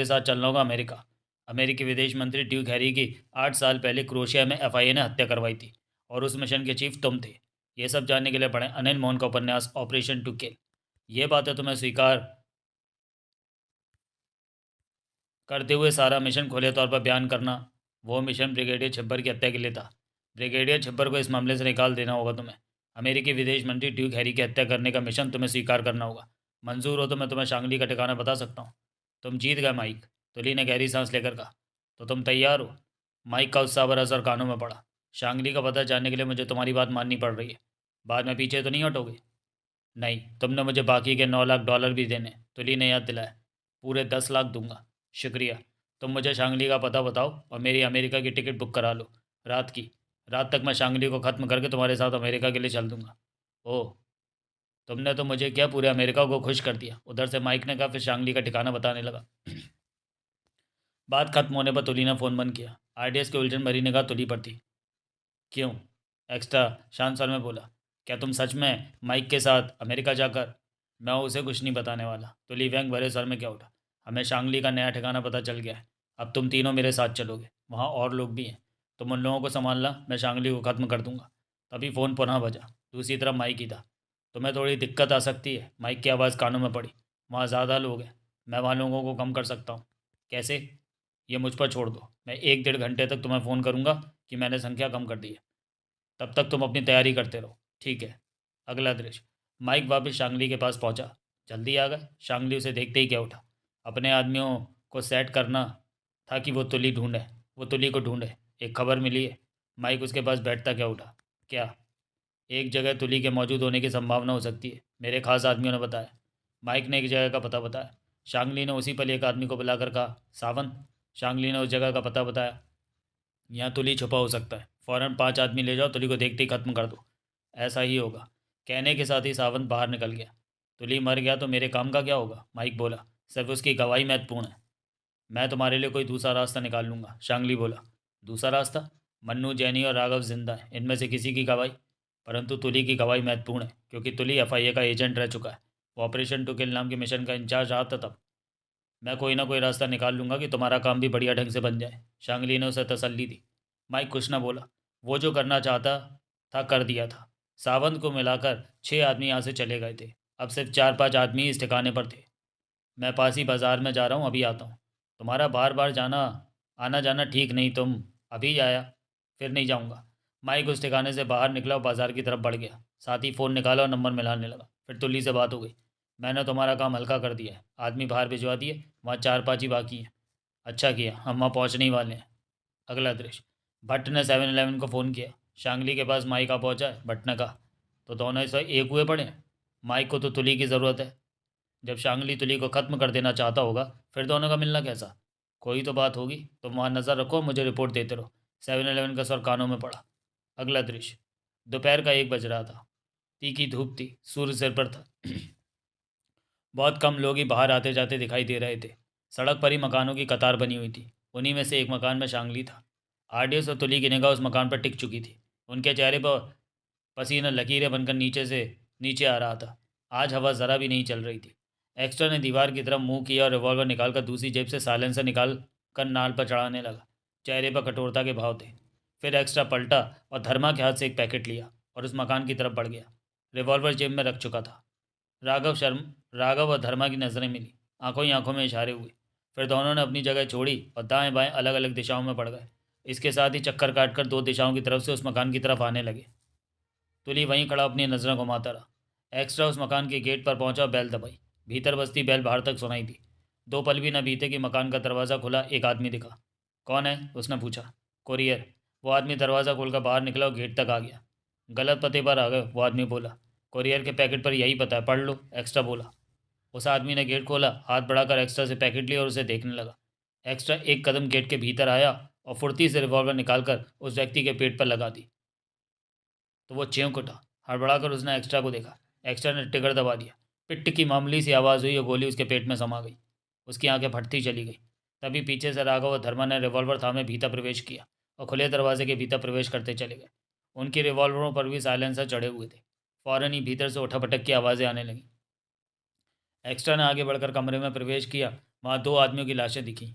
साथ चलना होगा अमेरिका। अमेरिकी विदेश मंत्री ड्यूक हैरी की 8 साल पहले क्रोशिया में एफआईए ने हत्या करवाई थी, और उस मिशन के चीफ तुम थे। ये सब जानने के लिए पढ़ें अनिल मोहन का उपन्यास ऑपरेशन टू किल। ये बातें तुम्हें स्वीकार करते हुए सारा मिशन खुले तौर पर बयान करना। वो मिशन ब्रिगेडियर छिब्बर की हत्या के लिए था। ब्रिगेडियर छिब्बर को इस मामले से निकाल देना होगा तुम्हें। अमेरिकी विदेश मंत्री ड्यूक हैरी की हत्या करने का मिशन तुम्हें स्वीकार करना होगा। मंजूर हो तो मैं तुम्हें शांगली का ठिकाना बता सकता हूँ। तुम जीत गए माइक। तुली ने गहरी सांस लेकर कहा। तो तुम तैयार हो? माइक का उत्साह भरा असर कानों में पड़ा। शांगली का पता जानने के लिए मुझे तुम्हारी बात माननी पड़ रही है। बाद में पीछे तो नहीं हटोगे? नहीं, तुमने मुझे बाकी के $9 लाख भी देने। तुली ने याद दिलाया। पूरे 10 लाख दूंगा। शुक्रिया। तुम मुझे शांगली का पता बताओ और मेरी अमेरिका की टिकट बुक करा लो। रात की। रात तक मैं शांगली को ख़त्म करके तुम्हारे साथ अमेरिका के लिए चल दूंगा। ओह, तुमने तो मुझे क्या पूरे अमेरिका को खुश कर दिया, उधर से माइक ने कहा, फिर शांगली का ठिकाना बताने लगा। बात खत्म होने पर तुली ने फ़ोन बंद किया। आरडीएस की उलझन भरी निगाह तुली पर थी। क्यों? एक्स्ट्रा शांत स्वर में बोला। क्या तुम सच में माइक के साथ अमेरिका जाकर? मैं उसे कुछ नहीं बताने वाला। तो ली वैंग भरे सर में क्या उठा। हमें शांगली का नया ठिकाना पता चल गया है। अब तुम तीनों मेरे साथ चलोगे। वहाँ और लोग भी हैं। तुम उन लोगों को संभालना, मैं शांगली को ख़त्म कर दूंगा। तभी फ़ोन पुनः बजा। दूसरी तरफ माइक ही था। तुम्हें थोड़ी दिक्कत आ सकती है। माइक की आवाज़ कानों में पड़ी। वहाँ ज़्यादा लोग हैं। मैं वहाँ लोगों को कम कर सकता हूँ। कैसे? ये मुझ पर छोड़ दो। मैं 1 डेढ़ घंटे तक तुम्हें फ़ोन करूँगा कि मैंने संख्या कम कर दी है। तब तक तुम अपनी तैयारी करते रहो। ठीक है। अगला दृश्य। माइक वापस शांगली के पास पहुंचा। जल्दी आ गए। शांगली उसे देखते ही क्या उठा। अपने आदमियों को सेट करना था कि वो तुली को ढूंढे। एक खबर मिली है। माइक उसके पास बैठता क्या उठा। क्या? एक जगह तुली के मौजूद होने की संभावना हो सकती है, मेरे खास आदमियों ने बताया। माइक ने एक जगह का पता बताया। शांगली ने उसी पल एक आदमी को बुलाकर कहा, सावंत। शांगली ने उस जगह का पता बताया। यहाँ तुली छुपा हो सकता है। फ़ौरन 5 आदमी ले जाओ, तुली को देखते ही ख़त्म कर दो। ऐसा ही होगा। कहने के साथ ही सावंत बाहर निकल गया। तुली मर गया तो मेरे काम का क्या होगा? माइक बोला। सिर्फ उसकी गवाही महत्वपूर्ण है। मैं तुम्हारे लिए कोई दूसरा रास्ता निकाल लूँगा, शांगली बोला। दूसरा रास्ता? मन्नू, जैनी और राघव जिंदा हैं, इनमें से किसी की गवाही? परंतु तुली की गवाही महत्वपूर्ण है, क्योंकि तुली एफआईए का एजेंट रह चुका है। वो ऑपरेशन टू किल नाम के मिशन का इंचार्ज रहा था तब। मैं कोई ना कोई रास्ता निकाल लूँगा कि तुम्हारा काम भी बढ़िया ढंग से बन जाए। शांगली ने उसे तसल्ली दी। माइक कुछ ना बोला। वो जो करना चाहता था कर दिया था। सावंत को मिलाकर 6 आदमी यहाँ से चले गए थे। अब सिर्फ 4-5 आदमी इस ठिकाने पर थे। मैं पास ही बाजार में जा रहा हूँ, अभी आता हूँ। तुम्हारा बार बार जाना आना जाना ठीक नहीं। तुम अभी आया, फिर नहीं जाऊँगा। माइक उस ठिकाने से बाहर निकला और बाजार की तरफ बढ़ गया। साथ ही फ़ोन निकाला और नंबर मिलाने लगा। फिर तुल्ली से बात हो गई। मैंने तुम्हारा काम हल्का कर दिया है। आदमी बाहर भिजवा दिए। वहाँ 4-5 ही बाकी हैं। अच्छा किया, हम वहाँ पहुँचने ही वाले हैं। अगला दृश्य। भट्ट ने 7-Eleven को फ़ोन किया। शांगली के पास माइक आ पहुँचा है। भट्ट ने कहा, तो दोनों इस वक्त एक हुए पड़े हैं। माइक को तो तुली की ज़रूरत है। जब शांगली तुली को ख़त्म कर देना चाहता होगा, फिर दोनों का मिलना कैसा? कोई तो बात होगी। तुम वहाँ नज़र रखो, मुझे रिपोर्ट देते रहो। 7-Eleven का स्वर कानों में पड़ा। अगला दृश्य। दोपहर का 1 बज रहा था। तीखी धूप थी, सूर्य सिर पर था। बहुत कम लोग ही बाहर आते जाते दिखाई दे रहे थे। सड़क पर ही मकानों की कतार बनी हुई थी। उन्हीं में से एक मकान में शांगली था। आरडीएस और तुली की निगाह उस मकान पर टिक चुकी थी। उनके चेहरे पर पसीना लकीरें बनकर नीचे से नीचे आ रहा था। आज हवा ज़रा भी नहीं चल रही थी। एक्स्ट्रा ने दीवार की तरफ मुंह किया और रिवॉल्वर निकालकर दूसरी जेब से साइलेंसर निकाल कर नाल पर चढ़ाने लगा। चेहरे पर कठोरता के भाव थे। फिर एक्स्ट्रा पलटा और धर्मा के हाथ से एक पैकेट लिया और उस मकान की तरफ बढ़ गया। रिवॉल्वर जेब में रख चुका था। राघव और धर्मा की नज़रें मिली, आंखों ही आंखों में इशारे हुए। फिर दोनों ने अपनी जगह छोड़ी और दाएं बाएं अलग अलग दिशाओं में बढ़ गए। इसके साथ ही चक्कर काटकर 2 दिशाओं की तरफ से उस मकान की तरफ आने लगे। तुली वहीं खड़ा अपनी नज़रें घुमाता रहा। एक्स्ट्रा उस मकान के गेट पर पहुंचा, बैल दबाई। भीतर बजती बैल बाहर तक सुनाई दी। 2 पल भी न बीते कि मकान का दरवाज़ा खुला, एक आदमी दिखा। कौन है? उसने पूछा। कोरियर। वो आदमी दरवाज़ा खोलकर बाहर निकला और गेट तक आ गया। गलत पते पर आ गए, वो आदमी बोला। कोरियर के पैकेट पर यही पता है, पढ़ लो, एक्स्ट्रा बोला। उस आदमी ने गेट खोला, हाथ बढ़ाकर एक्स्ट्रा से पैकेट लिया और उसे देखने लगा। एक्स्ट्रा एक कदम गेट के भीतर आया और फुर्ती से रिवॉल्वर निकालकर उस व्यक्ति के पेट पर लगा दी तो वो चेंक उठा। हड़बड़ाकर उसने एक्स्ट्रा को देखा। एक्स्ट्रा ने टिगर दबा दिया। पिट्ट की मामूली सी आवाज़ हुई और गोली उसके पेट में समा गई। उसकी आंखें फटती चली गई। तभी पीछे से राघव और धर्मा ने रिवॉल्वर थामे भीतर प्रवेश किया और खुले दरवाजे के भीतर प्रवेश करते चले गए। उनकी रिवॉल्वरों पर भी साइलेंसर चढ़े हुए थे। फौरन ही भीतर से उठापटक की आवाज़ें आने लगीं। एक्स्ट्रा ने आगे बढ़कर कमरे में प्रवेश किया। वहाँ 2 आदमियों की लाशें दिखीं।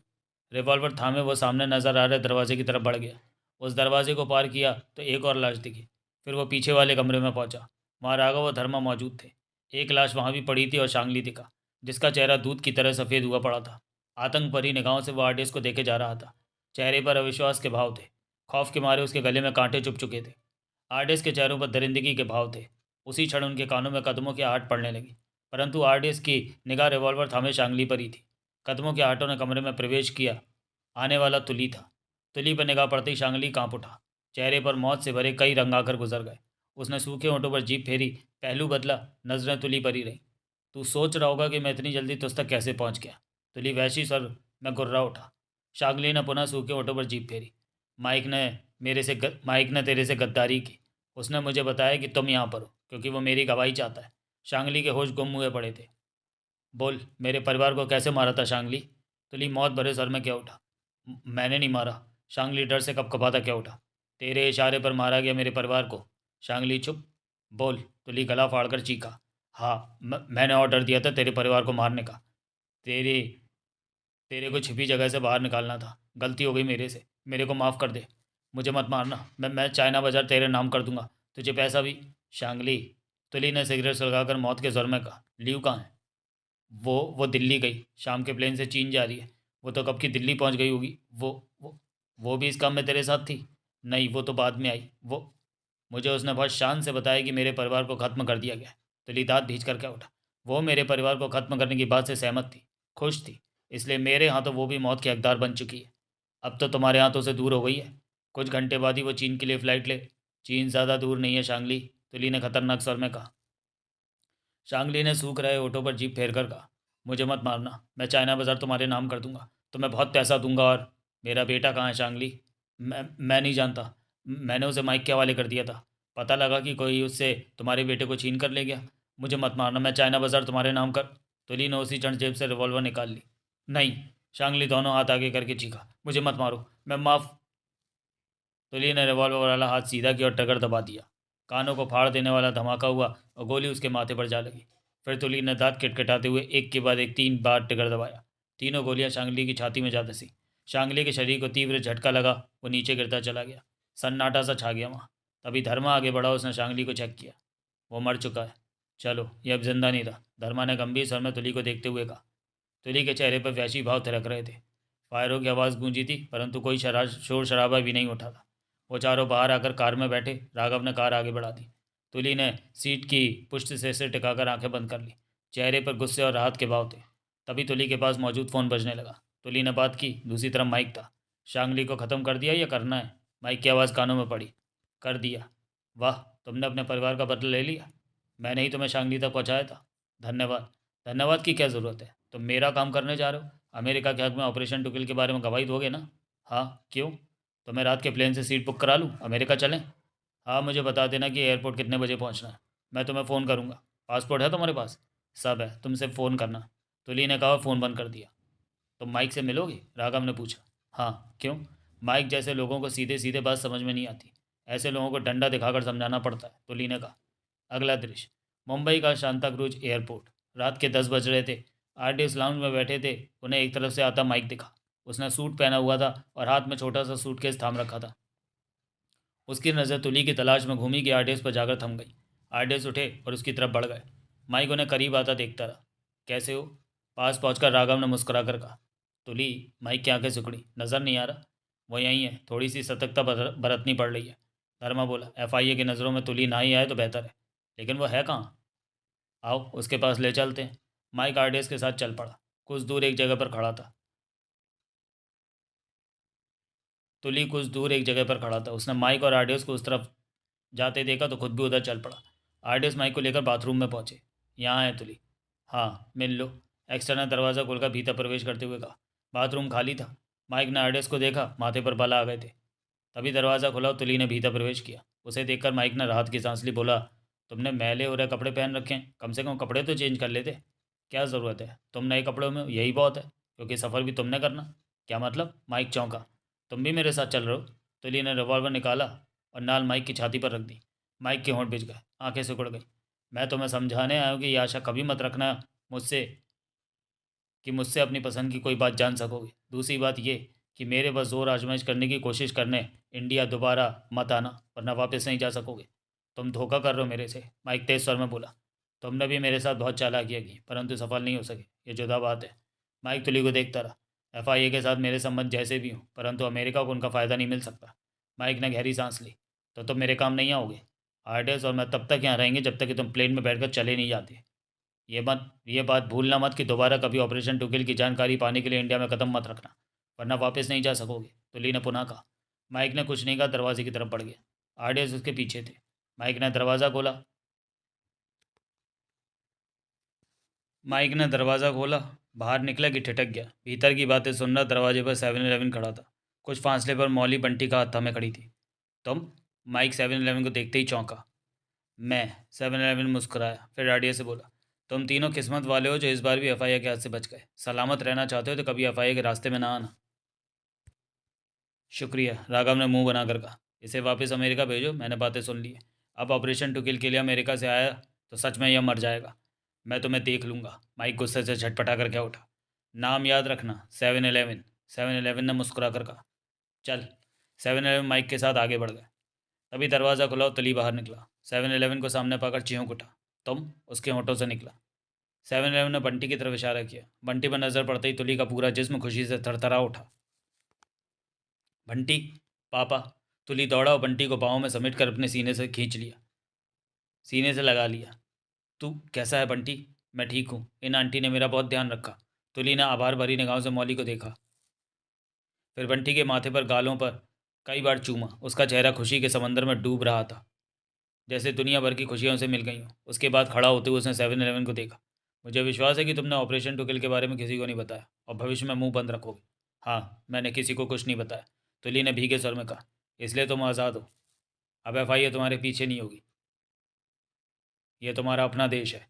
रिवॉल्वर थामे वो सामने नजर आ रहे दरवाजे की तरफ बढ़ गया। उस दरवाजे को पार किया तो एक और लाश दिखी। फिर वो पीछे वाले कमरे में पहुंचा। वहाँ राघव और धर्मा मौजूद थे। एक लाश वहाँ भी पड़ी थी और शांगली दिखा, जिसका चेहरा दूध की तरह सफ़ेद हुआ पड़ा था। आतंक भरी निगाहों से वो आर्टिस्ट को देखे जा रहा था। चेहरे पर अविश्वास के भाव थे। खौफ के मारे उसके गले में कांटे चुभ चुके थे। आर्टिस्ट के चेहरों पर दरिंदगी के भाव थे। उसी क्षण उनके कानों में कदमों की आहट पड़ने लगी, परंतु आर्टिस्ट की निगाह रिवॉल्वर थामे शांगली पर ही थी। कदमों के आहटों ने कमरे में प्रवेश किया। आने वाला तुली था। तुली पर निगाह पड़ते ही शांगली कांप उठा। चेहरे पर मौत से भरे कई रंग आकर गुजर गए। उसने सूखे होंठों पर जीभ फेरी, पहलू बदला, नजरें तुली पर ही रहीं। तू सोच रहा होगा कि मैं इतनी जल्दी तुझ तक कैसे पहुंच गया। तुली वैसी स्वर में गुर्रा उठा। शांगली ने पुनः सूखे होंठों पर जीभ फेरी। माइक ने तेरे से गद्दारी की। उसने मुझे बताया कि तुम यहाँ पर हो क्योंकि वो मेरी गवाही चाहता है। शांगली के होश गुम हुए पड़े थे। बोल, मेरे परिवार को कैसे मारा था शांगली? तुली मौत भरे सर में क्या उठा। मैंने नहीं मारा। शांगली डर से कपकपाता क्या उठा। तेरे इशारे पर मारा गया मेरे परिवार को। शांगली चुप। बोल, तुली गला फाड़कर चीखा। हाँ, मैंने ऑर्डर दिया था तेरे परिवार को मारने का। तेरे तेरे को छिपी जगह से बाहर निकालना था। गलती हो गई मेरे से, मेरे को माफ़ कर दे। मुझे मत मारना। मैं चाइना बाजार तेरे नाम कर दूंगा, तुझे पैसा भी। शांगली। तुली ने सिगरेट सुलगाकर मौत के जोर में कहा। लीव कहाँ है? वो दिल्ली गई। शाम के प्लेन से चीन जा रही है। वो तो कब की दिल्ली पहुंच गई होगी। वो भी इस काम में तेरे साथ थी? नहीं, वो तो बाद में आई। वो मुझे उसने बहुत शान से बताया कि मेरे परिवार को ख़त्म कर दिया गया। तुली दांत भींच कर क्या उठा। वो मेरे परिवार को ख़त्म करने की बात से सहमत थी, खुश थी। इसलिए मेरे हाथों वो भी मौत की हकदार बन चुकी है। अब तो तुम्हारे हाथों से दूर हो गई है। कुछ घंटे बाद ही वो चीन के लिए फ़्लाइट ले। चीन ज़्यादा दूर नहीं है शांगली, तुली ने खतरनाक स्वर में कहा। शांगली ने सूख रहे होठों पर जीभ फेर कर कहा। मुझे मत मारना। मैं चाइना बाजार तुम्हारे नाम कर दूंगा, तुम्हें बहुत पैसा दूंगा। और मेरा बेटा कहाँ है शांगली? मैं नहीं जानता। मैंने उसे माइक के हवाले कर दिया था। पता लगा कि कोई उससे तुम्हारे बेटे को छीन कर ले गया। मुझे मत मारना। मैं चाइना बाजार तुम्हारे नाम कर। तुली ने उसी क्षण जेब से रिवॉल्वर निकाल ली। नहीं। शांगली दोनों हाथ आगे करके चीखा। मुझे मत मारो, मैं माफ़। तुली ने रिवॉल्वर वाला हाथ सीधा किया और ट्रिगर दबा दिया। कानों को फाड़ देने वाला धमाका हुआ और गोली उसके माथे पर जा लगी। फिर तुली ने दांत किटकिटाते हुए एक के बाद एक 3 बार ट्रिगर दबाया। तीनों गोलियां शांगली की छाती में जा धंसी। शांगली के शरीर को तीव्र झटका लगा। वो नीचे गिरता चला गया। सन्नाटा सा छा गया वहाँ। तभी धर्मा आगे बढ़ा। उसने शांगली को चेक किया। वो मर चुका है। चलो, ये अब जिंदा नहीं रहा, धर्मा ने गंभीर स्वर में तुली को देखते हुए कहा। तुली के चेहरे पर वैसी भाव थिरक रहे थे। फायरों की आवाज़ गूंजी थी, परंतु कोई शोर शराबा भी नहीं उठा था। वो चारों बाहर आकर कार में बैठे। राघव ने कार आगे बढ़ा दी। तुली ने सीट की पुष्ट से सिर टिकाकर आंखें बंद कर ली। चेहरे पर गुस्से और राहत के भाव थे। तभी तुली के पास मौजूद फ़ोन बजने लगा। तुली ने बात की। दूसरी तरफ माइक था। शांगली को ख़त्म कर दिया या करना है? माइक की आवाज़ कानों में पड़ी। कर दिया। वाह, तुमने अपने परिवार का बदला ले लिया। मैंने ही तुम्हें शांगली तक पहुँचाया था। धन्यवाद। धन्यवाद की क्या ज़रूरत है? तुम मेरा काम करने जा रहे हो। अमेरिका के हक में ऑपरेशन टुकिल के बारे में गवाही दोगे ना? हाँ, क्यों? तो मैं रात के प्लेन से सीट बुक करा लूँ, अमेरिका चलें? हाँ, मुझे बता देना कि एयरपोर्ट कितने बजे पहुँचना है। मैं तुम्हें फ़ोन करूँगा। पासपोर्ट है तुम्हारे पास? सब है, तुम सिर्फ फ़ोन करना। तुली ने कहा, फ़ोन बंद कर दिया। तुम माइक से मिलोगे? राघव ने पूछा। हाँ, क्यों? माइक जैसे लोगों को सीधे सीधे बात समझ में नहीं आती। ऐसे लोगों को डंडा दिखाकर समझाना पड़ता है, तुली ने कहा। अगला दृश्य, मुंबई का शांता क्रूज एयरपोर्ट। रात के 10 बज रहे थे। आर्टिस्ट लाउंज में बैठे थे। उन्हें एक तरफ से आता माइक दिखा। उसने सूट पहना हुआ था और हाथ में छोटा सा सूटकेस थाम रखा था। उसकी नज़र तुली की तलाश में घूमी कि आरडीएस पर जाकर थम गई। आरडीएस उठे और उसकी तरफ बढ़ गए। माइक उन्हें करीब आता देखता रहा। कैसे हो? पास पहुंचकर राघव ने मुस्कुरा कर कहा। तुली, माइक की आंखें सिकुड़ी। नज़र नहीं आ रहा? वो यहीं है, थोड़ी सी सतर्कता बरतनी पड़ रही है। धर्मा बोला। एफआईए की नज़रों में तुली ना ही आए तो बेहतर है, लेकिन वो है कहाँ? आओ उसके पास ले चलते हैं। माइक आरडीएस के साथ चल पड़ा। कुछ दूर एक जगह पर खड़ा था। तुली कुछ दूर एक जगह पर खड़ा था। उसने माइक और आरडीएस को उस तरफ जाते देखा तो खुद भी उधर चल पड़ा। आरडीएस माइक को लेकर बाथरूम में पहुंचे। यहाँ है तुली। हाँ, मिल लो। एक्स्ट्रा ने दरवाज़ा खोलकर भीतर प्रवेश करते हुए कहा। बाथरूम खाली था। माइक ने आरडीएस को देखा, माथे पर बाल आ गए थे। तभी दरवाज़ा खुला और तुली ने भीतर प्रवेश किया। उसे देखकर माइक ने राहत की सांस ली। बोला, तुमने मैले हो रहे कपड़े पहन रखे हैं, कम से कम कपड़े तो चेंज कर लेते। क्या ज़रूरत है? तुम नए कपड़ों में यही बहुत है, क्योंकि सफ़र भी तुमने करना। क्या मतलब? माइक चौंका। तुम भी मेरे साथ चल रहे हो? तुली ने रिवॉल्वर निकाला और नाल माइक की छाती पर रख दी। माइक के होंठ बिछ गए, आंखें सिकुड़ गई। मैं तुम्हें समझाने आया हूँ कि ये आशा कभी मत रखना मुझसे कि मुझसे अपनी पसंद की कोई बात जान सकोगे। दूसरी बात ये कि मेरे बस जोर आजमाइश करने की कोशिश करने इंडिया दोबारा मत आना, वरना वापस नहीं जा सकोगे। तुम धोखा कर रहे हो मेरे से, माइक तेज स्वर में बोला। तुमने भी मेरे साथ बहुत चालाकियाँ की, परंतु सफल नहीं हो सके, ये जुदा बात है। माइक तुली को देखता रहा। एफआईए के साथ मेरे संबंध जैसे भी हों, परंतु अमेरिका को उनका फ़ायदा नहीं मिल सकता। माइक ने गहरी सांस ली। तो तुम मेरे काम नहीं आओगे? आर्टिस्ट और मैं तब तक यहाँ रहेंगे जब तक कि तुम प्लेन में बैठकर चले नहीं जाते। ये बात भूलना मत कि दोबारा कभी ऑपरेशन टुकिल की जानकारी पाने के लिए इंडिया में कदम मत रखना, वरना वापस नहीं जा सकोगे। तो ली ने पुनः कहा। माइक ने कुछ नहीं कहा, दरवाजे की तरफ बढ़ गया। आर्डियंस उसके पीछे थे। माइक ने दरवाज़ा खोला। बाहर निकला कि ठिठक गया। भीतर की बातें सुन रहा। दरवाजे पर 7-Eleven खड़ा था। कुछ फासले पर मौली बंटी का हत्था में खड़ी थी। तुम? माइक 7-Eleven को देखते ही चौंका। मैं? 7-Eleven मुस्कुराया, फिर आडिया से बोला। तुम तीनों किस्मत वाले हो जो इस बार भी एफआईए के हाथ से बच गए। सलामत रहना चाहते हो तो कभी एफआईए के रास्ते में ना आना। शुक्रिया, राघव ने मुंह बनाकर कहा। इसे वापस अमेरिका भेजो, मैंने बातें सुन ली है। अब ऑपरेशन टू किल के लिए अमेरिका से आया तो सच में यह मर जाएगा। मैं तुम्हें देख लूँगा। माइक गुस्से से झटपटा कर क्या उठा। नाम याद रखना, 7-Eleven। 7-Eleven ने मुस्कुरा कर कहा। चल। 7-Eleven माइक के साथ आगे बढ़ गए। तभी दरवाज़ा खुला और तली बाहर निकला। 7-Eleven को सामने पाकर चियों उठा। तुम? उसके होंठों से निकला। 7-Eleven ने बंटी की तरफ इशारा किया। बंटी पर नज़र पड़ते ही तुली का पूरा जिस्म खुशी से थरथरा उठा। बंटी, पापा। तुली दौड़ा और बंटी को बाहों में समेट कर अपने सीने से लगा लिया। तू कैसा है बंटी? मैं ठीक हूँ, इन आंटी ने मेरा बहुत ध्यान रखा। तुली ने आभार भरी निगाहों से मौली को देखा, फिर बंटी के माथे पर, गालों पर कई बार चूमा। उसका चेहरा खुशी के समंदर में डूब रहा था, जैसे दुनिया भर की खुशियां उसे मिल गई हों। उसके बाद खड़ा होते हुए उसने 7-Eleven को देखा। मुझे विश्वास है कि तुमने ऑपरेशन टू किल के बारे में किसी को नहीं बताया और भविष्य में मुंह बंद रखोगे। हाँ, मैंने किसी को कुछ नहीं बताया, तुली ने भीगे स्वर में कहा। इसलिए तुम आज़ाद हो। अब एफआईए तुम्हारे पीछे नहीं होगी। ये तुम्हारा अपना देश है।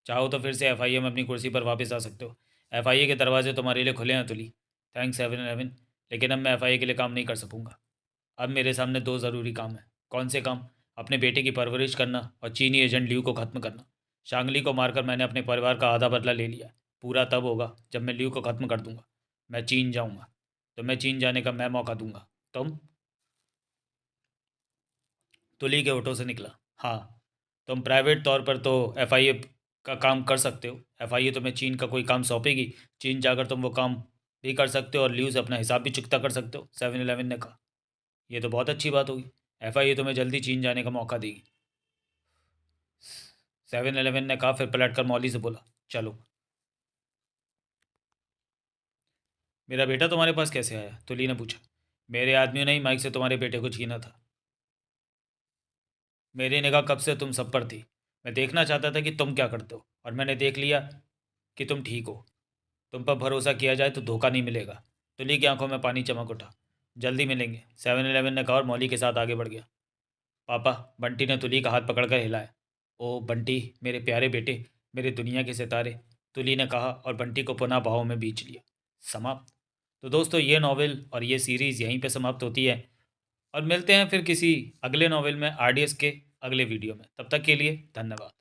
चाहो तो फिर से एफआईए में अपनी कुर्सी पर वापस आ सकते हो। एफआईए के दरवाजे तुम्हारे लिए खुले हैं तुली। थैंक्स 7-Eleven, लेकिन अब मैं एफआईए के लिए काम नहीं कर सकूँगा। अब मेरे सामने दो ज़रूरी काम हैं। कौन से काम? अपने बेटे की परवरिश करना और चीनी एजेंट ल्यू को ख़त्म करना। शांगली को मारकर मैंने अपने परिवार का आधा बदला ले लिया। पूरा तब होगा जब मैं ल्यू को ख़त्म कर दूंगा। मैं चीन जाऊंगा, तो मैं चीन जाने का मैं मौका दूंगा। तुम? तुली के होठों से निकला। हाँ, तुम प्राइवेट तौर पर तो एफआईए का काम कर सकते हो। एफआईए तुम्हें चीन का कोई काम सौंपेगी, चीन जाकर तुम वो काम भी कर सकते हो और ल्यू से अपना हिसाब भी चुकता कर सकते हो, 7-Eleven ने कहा। ये तो बहुत अच्छी बात होगी। एफआईए तुम्हें जल्दी चीन जाने का मौका देगी, 7-Eleven ने कहा, फिर पलट कर मौली से बोला। चलो। मेरा बेटा तुम्हारे पास कैसे आया? तुली ने पूछा। मेरे आदमियों ने ही माइक से तुम्हारे बेटे को छीना था। मेरी निगाह कब से तुम सब पर थी। मैं देखना चाहता था कि तुम क्या करते हो, और मैंने देख लिया कि तुम ठीक हो। तुम पर भरोसा किया जाए तो धोखा नहीं मिलेगा। तुली की आंखों में पानी चमक उठा। जल्दी मिलेंगे, 7-Eleven ने कहा और मौली के साथ आगे बढ़ गया। पापा, बंटी ने तुली का हाथ पकड़कर हिलाया। ओ बंटी, मेरे प्यारे बेटे, मेरे दुनिया के सितारे, तुली ने कहा और बंटी को पुनः बाहों में बींच लिया। समाप्त। तो दोस्तों, ये नॉवेल और ये सीरीज़ यहीं पे समाप्त होती है, और मिलते हैं फिर किसी अगले नॉवेल में, आरडीएस के अगले वीडियो में। तब तक के लिए धन्यवाद।